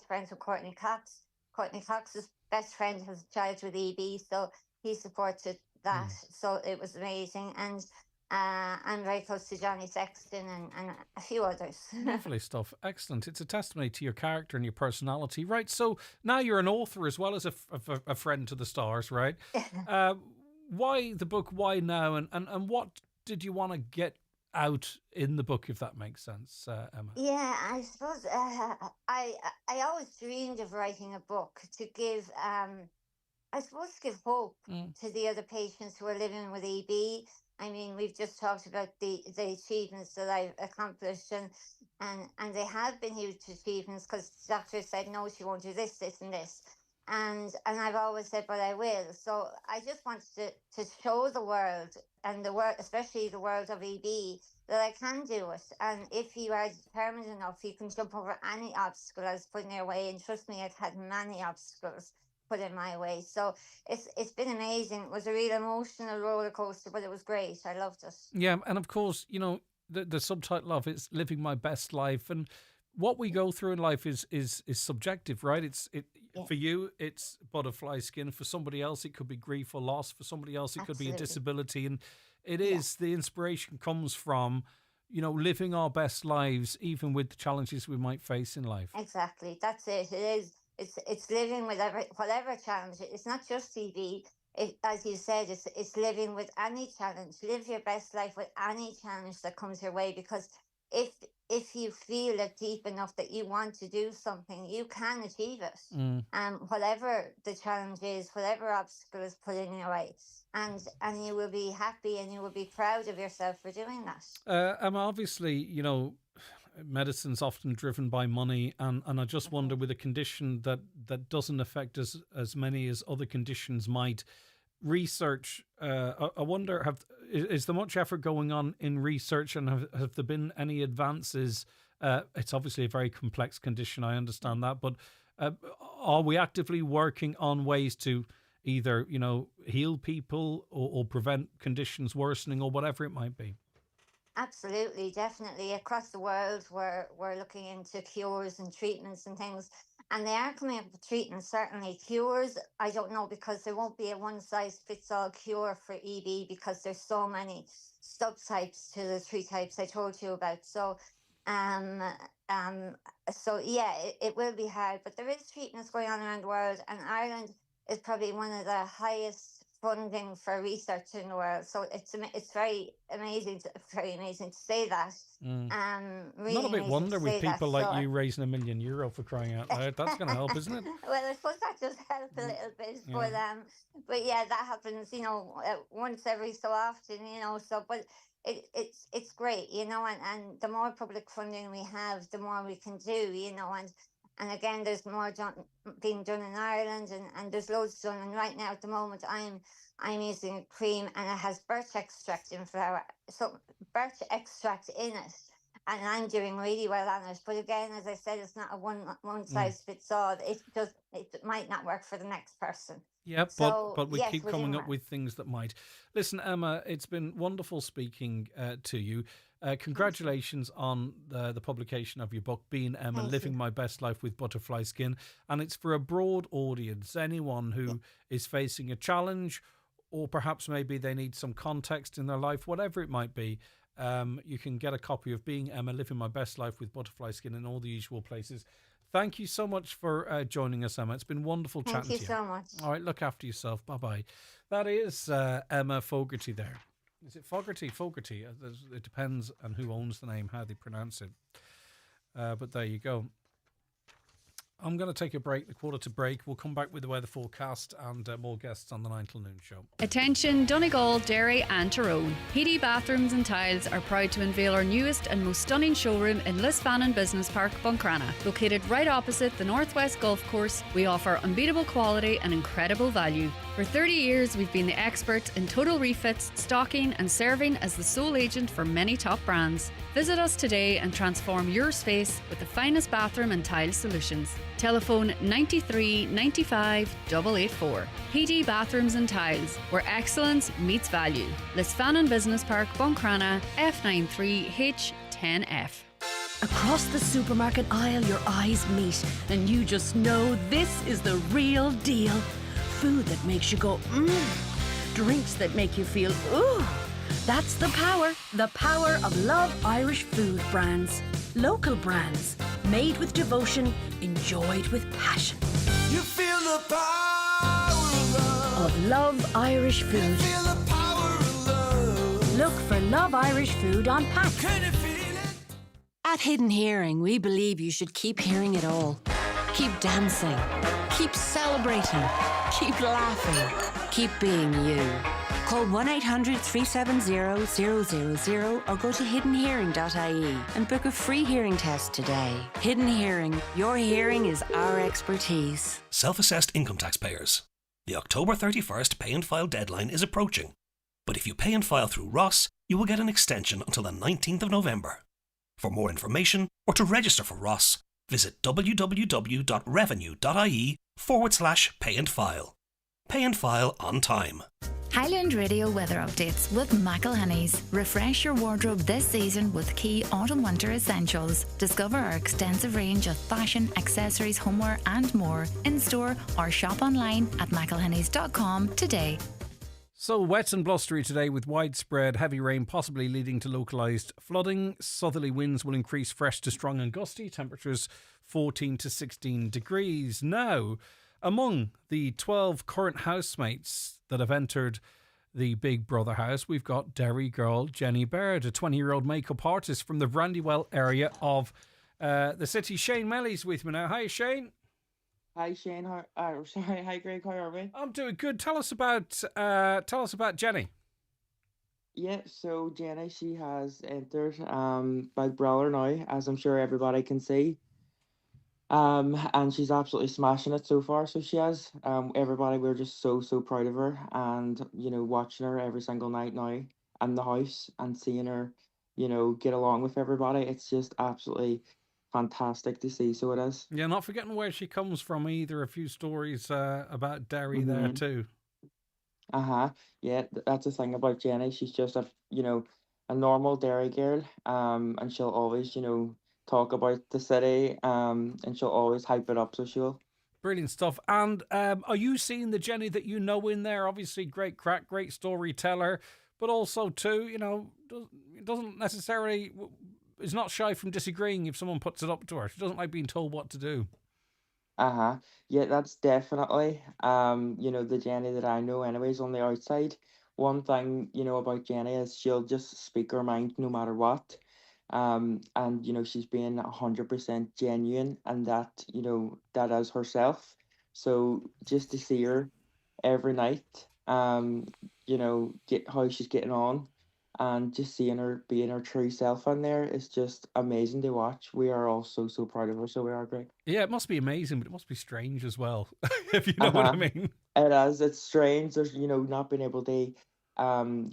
friends with Courtney Cox. Courtney Cox's best friend has a child with EB, so he supported that. So it was amazing. And I'm very close to Johnny Sexton and a few others. Lovely stuff. Excellent. It's a testimony to your character and your personality. Right, so now you're an author as well as a friend to the stars, right? Why the book? Why now? And what did you want to get out in the book, if that makes sense, Emma? Yeah, I suppose I always dreamed of writing a book to give, I suppose, give hope to the other patients who are living with EB. I mean, we've just talked about the achievements that I've accomplished, and they have been huge achievements because doctors said, no, she won't do this, this, and this. And I've always said, but I will. So I just wanted to show the world, and the world, especially the world of EB, that I can do it. And if you are determined enough, you can jump over any obstacle I was put in your way. And trust me, I've had many obstacles put in my way. So it's been amazing. It was a real emotional roller coaster, but it was great. I loved it. Yeah, and of course, you know, the subtitle of it's Living My Best Life, and what we go through in life is subjective, right? For you, it's butterfly skin. For somebody else, it could be grief or loss. For somebody else, it could be a disability. And it is, the inspiration comes from, you know, living our best lives, even with the challenges we might face in life. Exactly. That's it. It is. It's living with whatever challenge. It's not just EB. As you said, it's living with any challenge. Live your best life with any challenge that comes your way, because if you feel it deep enough that you want to do something, you can achieve it. Whatever the challenge is, whatever obstacle is put in your way, and you will be happy and you will be proud of yourself for doing that. Obviously, you know, medicine's often driven by money, and I just wonder, with a condition that doesn't affect as many as other conditions might, research, I wonder, is there much effort going on in research, and have there been any advances? It's obviously a very complex condition, I understand that, but are we actively working on ways to either, you know, heal people or prevent conditions worsening or whatever it might be? Absolutely, definitely. Across the world, we're looking into cures and treatments and things, and they are coming up with treatments. Certainly, cures, I don't know, because there won't be a one-size-fits-all cure for EB, because there's so many subtypes to the 3 types I told you about. So, yeah, it will be hard, but there is treatments going on around the world, and Ireland is probably one of the highest funding for research in the world. So it's very amazing to say that. Really not a bit wonder with people that, like you raising €1 million for crying out loud. That's going to help, isn't it? Well, I suppose that does help a little bit, but yeah, that happens, you know, once every so often, you know. So, but it's great, you know, and the more public funding we have, the more we can do, you know, and again, there's more being done in Ireland, and there's loads done. And right now, at the moment, I'm using a cream, and it has birch extract in flower, so birch extract in it, and I'm doing really well on it. But again, as I said, it's not a one size fits all. It might not work for the next person. Yeah, So, but we yes, keep we coming do up with things that might. Listen, Emma, it's been wonderful speaking to you. Congratulations on the publication of your book, Being Emma, Thank Living you. My Best Life with Butterfly Skin. And it's for a broad audience, anyone who is facing a challenge, or perhaps maybe they need some context in their life, whatever it might be. You can get a copy of Being Emma, Living My Best Life with Butterfly Skin in all the usual places. Thank you so much for joining us, Emma. It's been wonderful Thank chatting you to you. so much. All right, look after yourself. Bye-bye. That is Emma Fogarty there. Is it Fogarty? Fogarty. It depends on who owns the name, how they pronounce it. But there you go. I'm going to take a break, the quarter to break. We'll come back with the weather forecast and more guests on the 9 till noon show. Attention Donegal, Derry and Tyrone. PD Bathrooms and Tiles are proud to unveil our newest and most stunning showroom in Lisfannon Business Park, Buncrana. Located right opposite the Northwest Golf Course, we offer unbeatable quality and incredible value. For 30 years, we've been the experts in total refits, stocking and serving as the sole agent for many top brands. Visit us today and transform your space with the finest bathroom and tile solutions. Telephone 93 95 884. PD Bathrooms and Tiles, where excellence meets value. Lisfannon Business Park, Buncrana, F93H10F. Across the supermarket aisle, your eyes meet, and you just know this is the real deal. Food that makes you go, mmm. Drinks that make you feel, ooh. That's the power of Love Irish food brands. Local brands, made with devotion, enjoyed with passion. You feel the power of Love Irish food. You feel the power of love. Look for Love Irish food on pack. Can you feel it? At Hidden Hearing, we believe you should keep hearing it all. Keep dancing. Keep celebrating. Keep laughing. Keep being you. Call 1-800-370-000 or go to hiddenhearing.ie and book a free hearing test today. Hidden Hearing. Your hearing is our expertise. Self-assessed income taxpayers. The October 31st pay and file deadline is approaching. But if you pay and file through Ross, you will get an extension until the 19th of November. For more information or to register for Ross, visit www.revenue.ie/pay and file. Pay and file on time. Highland Radio weather updates with McElhenney's. Refresh your wardrobe this season with key autumn-winter essentials. Discover our extensive range of fashion, accessories, homeware and more in-store or shop online at mcelhenneys.com today. So wet and blustery today with widespread heavy rain possibly leading to localised flooding. Southerly winds will increase fresh to strong and gusty. Temperatures 14 to 16 degrees. Now, among the 12 current housemates that have entered the Big Brother house, we've got Derry girl Jenny Baird, a 20-year-old makeup artist from the Brandywell area of the city. Shane Melly's with me now. Hi, Shane. Hi, Shane. Hi, Greg. How are we? I'm doing good. Tell us about Jenny. Yeah, so Jenny, she has entered Big Brother now, as I'm sure everybody can see. And she's absolutely smashing it so far. So she has. Everybody, we're just so proud of her, and watching her every single night now in the house and seeing her, get along with everybody. It's just absolutely fantastic to see. So it is. Yeah, not forgetting where she comes from either. A few stories about Derry there too. Yeah, that's the thing about Jenny. She's just a normal Derry girl. And she'll always talk about the city, and she'll always hype it up, so she'll. Brilliant stuff. And are you seeing the Jenny that you know in there? Obviously, great crack, great storyteller, but also too, doesn't necessarily is not shy from disagreeing if someone puts it up to her. She doesn't like being told what to do. Yeah, that's definitely the Jenny that I know anyways on the outside. One thing about Jenny is she'll just speak her mind no matter what. And she's being 100% genuine, and that that is herself. So just to see her every night, get how she's getting on, and just seeing her being her true self on there is just amazing to watch. We are all so proud of her. So we are great. Yeah, it must be amazing, but it must be strange as well, if you know what I mean. It is. It's strange. There's not being able to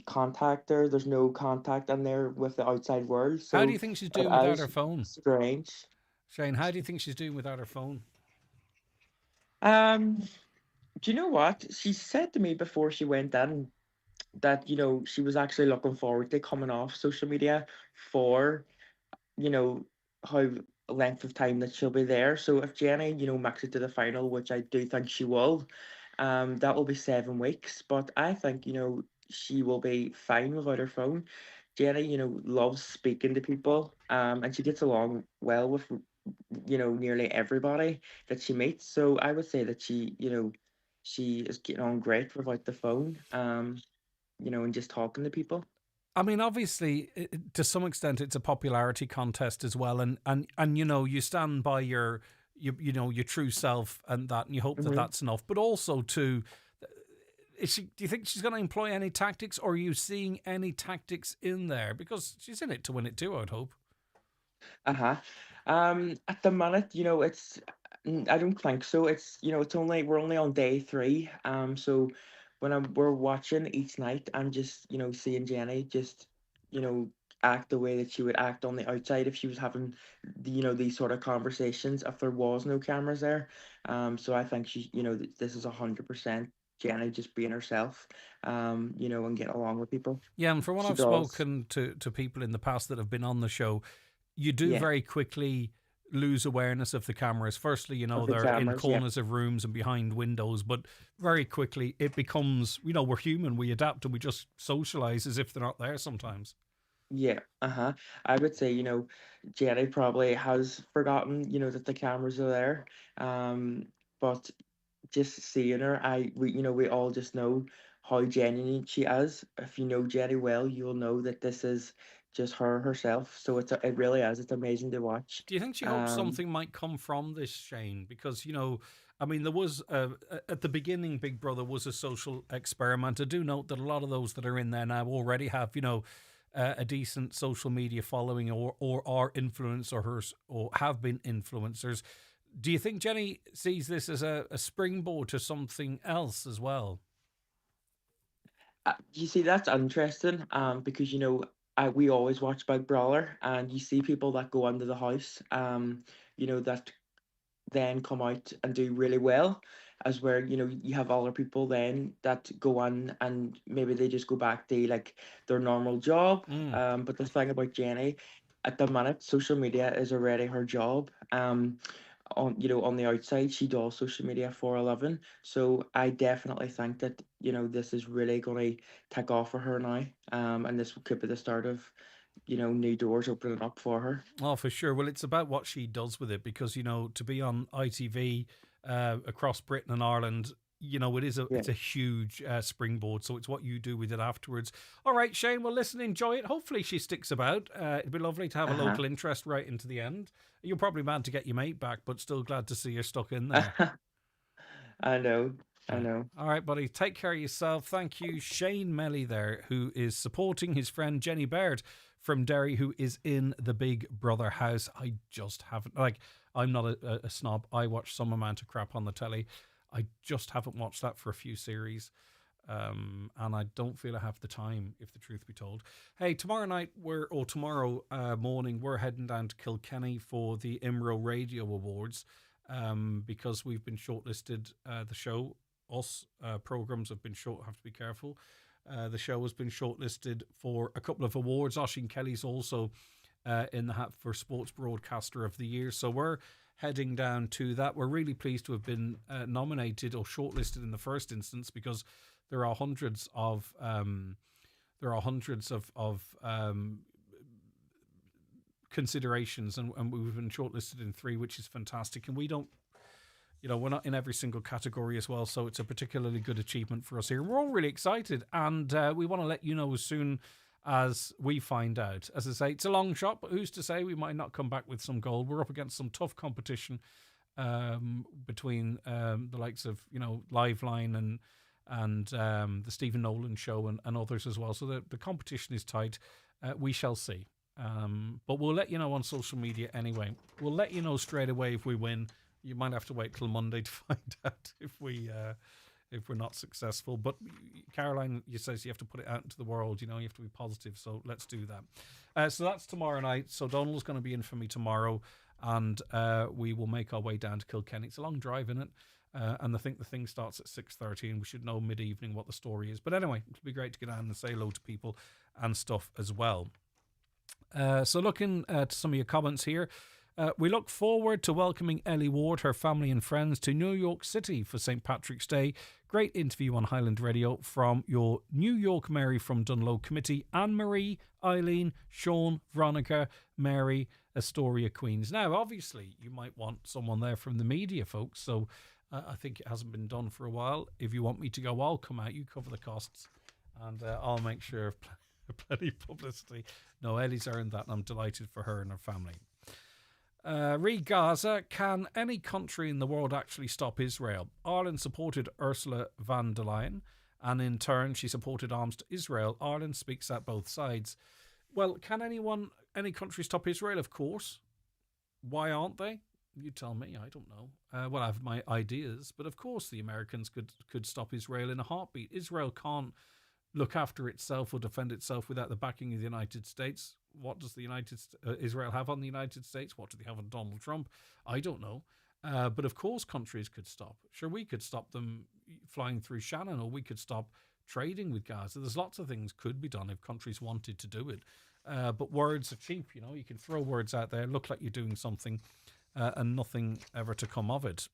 contact her. There's no contact in there with the outside world. So how do you think she's doing without her phone? Strange. Shane, how do you think she's doing without her phone? Do you know what? She said to me before she went in that, she was actually looking forward to coming off social media for, you know, how length of time that she'll be there. So if Jenny, makes it to the final, which I do think she will, that will be 7 weeks. But I think, she will be fine without her phone. Jenny, loves speaking to people, and she gets along well with, nearly everybody that she meets. So I would say that she is getting on great without the phone, and just talking to people. I mean, obviously, to some extent, it's a popularity contest as well, and you stand by your true self, and that, and you hope that hmm that's enough. But also, do you think she's going to employ any tactics, or are you seeing any tactics in there? Because she's in it to win it too, I'd hope. Uh-huh. At the minute, I don't think so. We're only on day three. So we're watching each night, I'm just, seeing Jenny just, you know, act the way that she would act on the outside if she was having, these sort of conversations, if there was no cameras there. So I think this is 100% Jenny just being herself, and getting along with people. Yeah, and from what She I've does. spoken to people in the past that have been on the show, you do Yeah, very quickly lose awareness of the cameras. Firstly, of the they're in cameras. Yeah. corners of rooms and behind windows, but very quickly it becomes, we're human, we adapt, and we just socialize as if they're not there sometimes. Yeah, uh-huh. I would say, Jenny probably has forgotten, that the cameras are there. But just seeing her, we all just know how genuine she is. If you know Jenny well, you'll know that this is just her herself. So it really is. It's amazing to watch. Do you think she hopes Um, something might come from this, Shane? Because, I mean, there was, at the beginning, Big Brother was a social experiment. I do note that a lot of those that are in there now already have, a decent social media following, or are influencers, or have been influencers. Do you think Jenny sees this as a springboard to something else as well? you see, that's interesting. Because we always watch Big Brother, and you see people that go into the house. That then come out and do really well, as where you have other people then that go on and maybe they just go back to like their normal job. Mm. But the thing about Jenny, at the minute, social media is already her job. On the outside, she does social media for a living. So I definitely think that this is really going to take off for her now. And this could be the start of new doors opening up for her. Oh, for sure. Well, it's about what she does with it, because to be on ITV across Britain and Ireland, it is Yeah. it's a huge springboard. So it's what you do with it afterwards. All right, Shane. Well, listen, enjoy it. Hopefully, she sticks about. It'd be lovely to have a Uh-huh. local interest right into the end. You're probably mad to get your mate back, but still glad to see you're stuck in there. I know. I Yeah. know. All right, buddy. Take care of yourself. Thank you, Shane Melly there, who is supporting his friend Jenny Baird from Derry, who is in the Big Brother house. I just haven't, I'm not a snob. I watch some amount of crap on the telly. I just haven't watched that for a few series. And I don't feel I have the time, if the truth be told. Hey, tomorrow night, tomorrow morning, we're heading down to Kilkenny for the IMRO Radio Awards, because we've been shortlisted. The show, us programs have been have to be careful. The show has been shortlisted for a couple of awards. Oisin Kelly's also in the hat for Sports Broadcaster of the Year. So we're heading down to that. We're really pleased to have been nominated or shortlisted in the first instance, because there are hundreds of considerations, and we've been shortlisted in 3, which is fantastic. And we don't, we're not in every single category as well, so it's a particularly good achievement for us here. We're all really excited, and we want to let you know as soon as we find out. As I say, it's a long shot, but who's to say we might not come back with some gold? We're up against some tough competition, between the likes of Liveline and the Stephen Nolan Show, and others as well. So the competition is tight. We shall see. But we'll let you know on social media anyway. We'll let you know straight away if we win. You might have to wait till Monday to find out if we're not successful. But Caroline, you says you have to put it out into the world. You have to be positive. So let's do that. So that's tomorrow night. So Donald's going to be in for me tomorrow, and we will make our way down to Kilkenny. It's a long drive, isn't it? And I think the thing starts at 6:30, and we should know mid-evening what the story is. But anyway, it'll be great to get down and say hello to people and stuff as well. So looking at some of your comments here. We look forward to welcoming Ellie Ward, her family and friends to New York City for St. Patrick's Day. Great interview on Highland Radio from your New York Mary from Dunlow Committee, Anne-Marie, Eileen, Sean, Veronica, Mary, Astoria, Queens. Now, obviously, you might want someone there from the media, folks, so I think it hasn't been done for a while. If you want me to go, I'll come out, you cover the costs, and I'll make sure of plenty of publicity. No, Ellie's earned that, and I'm delighted for her and her family. Re Gaza, can any country in the world actually stop Israel? Ireland supported Ursula von der Leyen, and in turn she supported arms to Israel. Ireland speaks at both sides. Well, can any country stop Israel? Of course. Why aren't they? You tell me, I don't know. Well, I have my ideas, but of course the Americans could stop Israel in a heartbeat. Israel can't look after itself or defend itself without the backing of the United States. What does Israel have on the United States? What do they have on Donald Trump? I don't know. But of course countries could stop. Sure, we could stop them flying through Shannon, or we could stop trading with Gaza. There's lots of things could be done if countries wanted to do it. But words are cheap, you know. You can throw words out there, look like you're doing something, and nothing ever to come of it.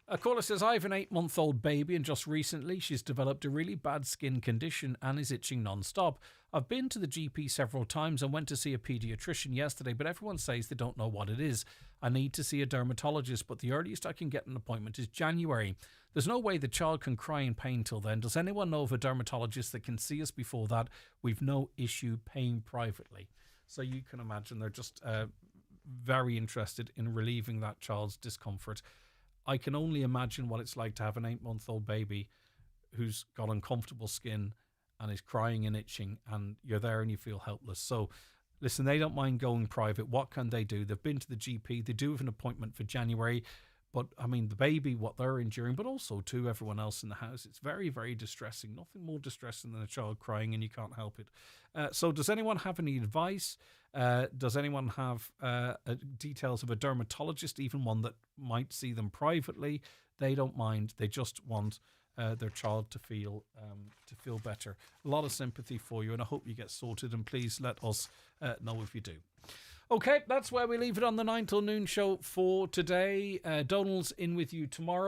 A caller says, I have an 8-month-old baby, and just recently she's developed a really bad skin condition and is itching non-stop. I've been to the GP several times and went to see a paediatrician yesterday, but everyone says they don't know what it is. I need to see a dermatologist, but the earliest I can get an appointment is January. There's no way the child can cry in pain till then. Does anyone know of a dermatologist that can see us before that? We've no issue paying privately. So you can imagine they're just very interested in relieving that child's discomfort. I can only imagine what it's like to have an 8-month-old baby who's got uncomfortable skin and is crying and itching, and you're there and you feel helpless. So, listen, they don't mind going private. What can they do? They've been to the GP. They do have an appointment for January. But, I mean, the baby, what they're enduring, but also to everyone else in the house, it's very, very distressing. Nothing more distressing than a child crying and you can't help it. So does anyone have any advice? Does anyone have details of a dermatologist, even one that might see them privately? They don't mind. They just want their child to feel better. A lot of sympathy for you, and I hope you get sorted, and please let us know if you do. Okay, that's where we leave it on the 9 till noon show for today. Donald's in with you tomorrow.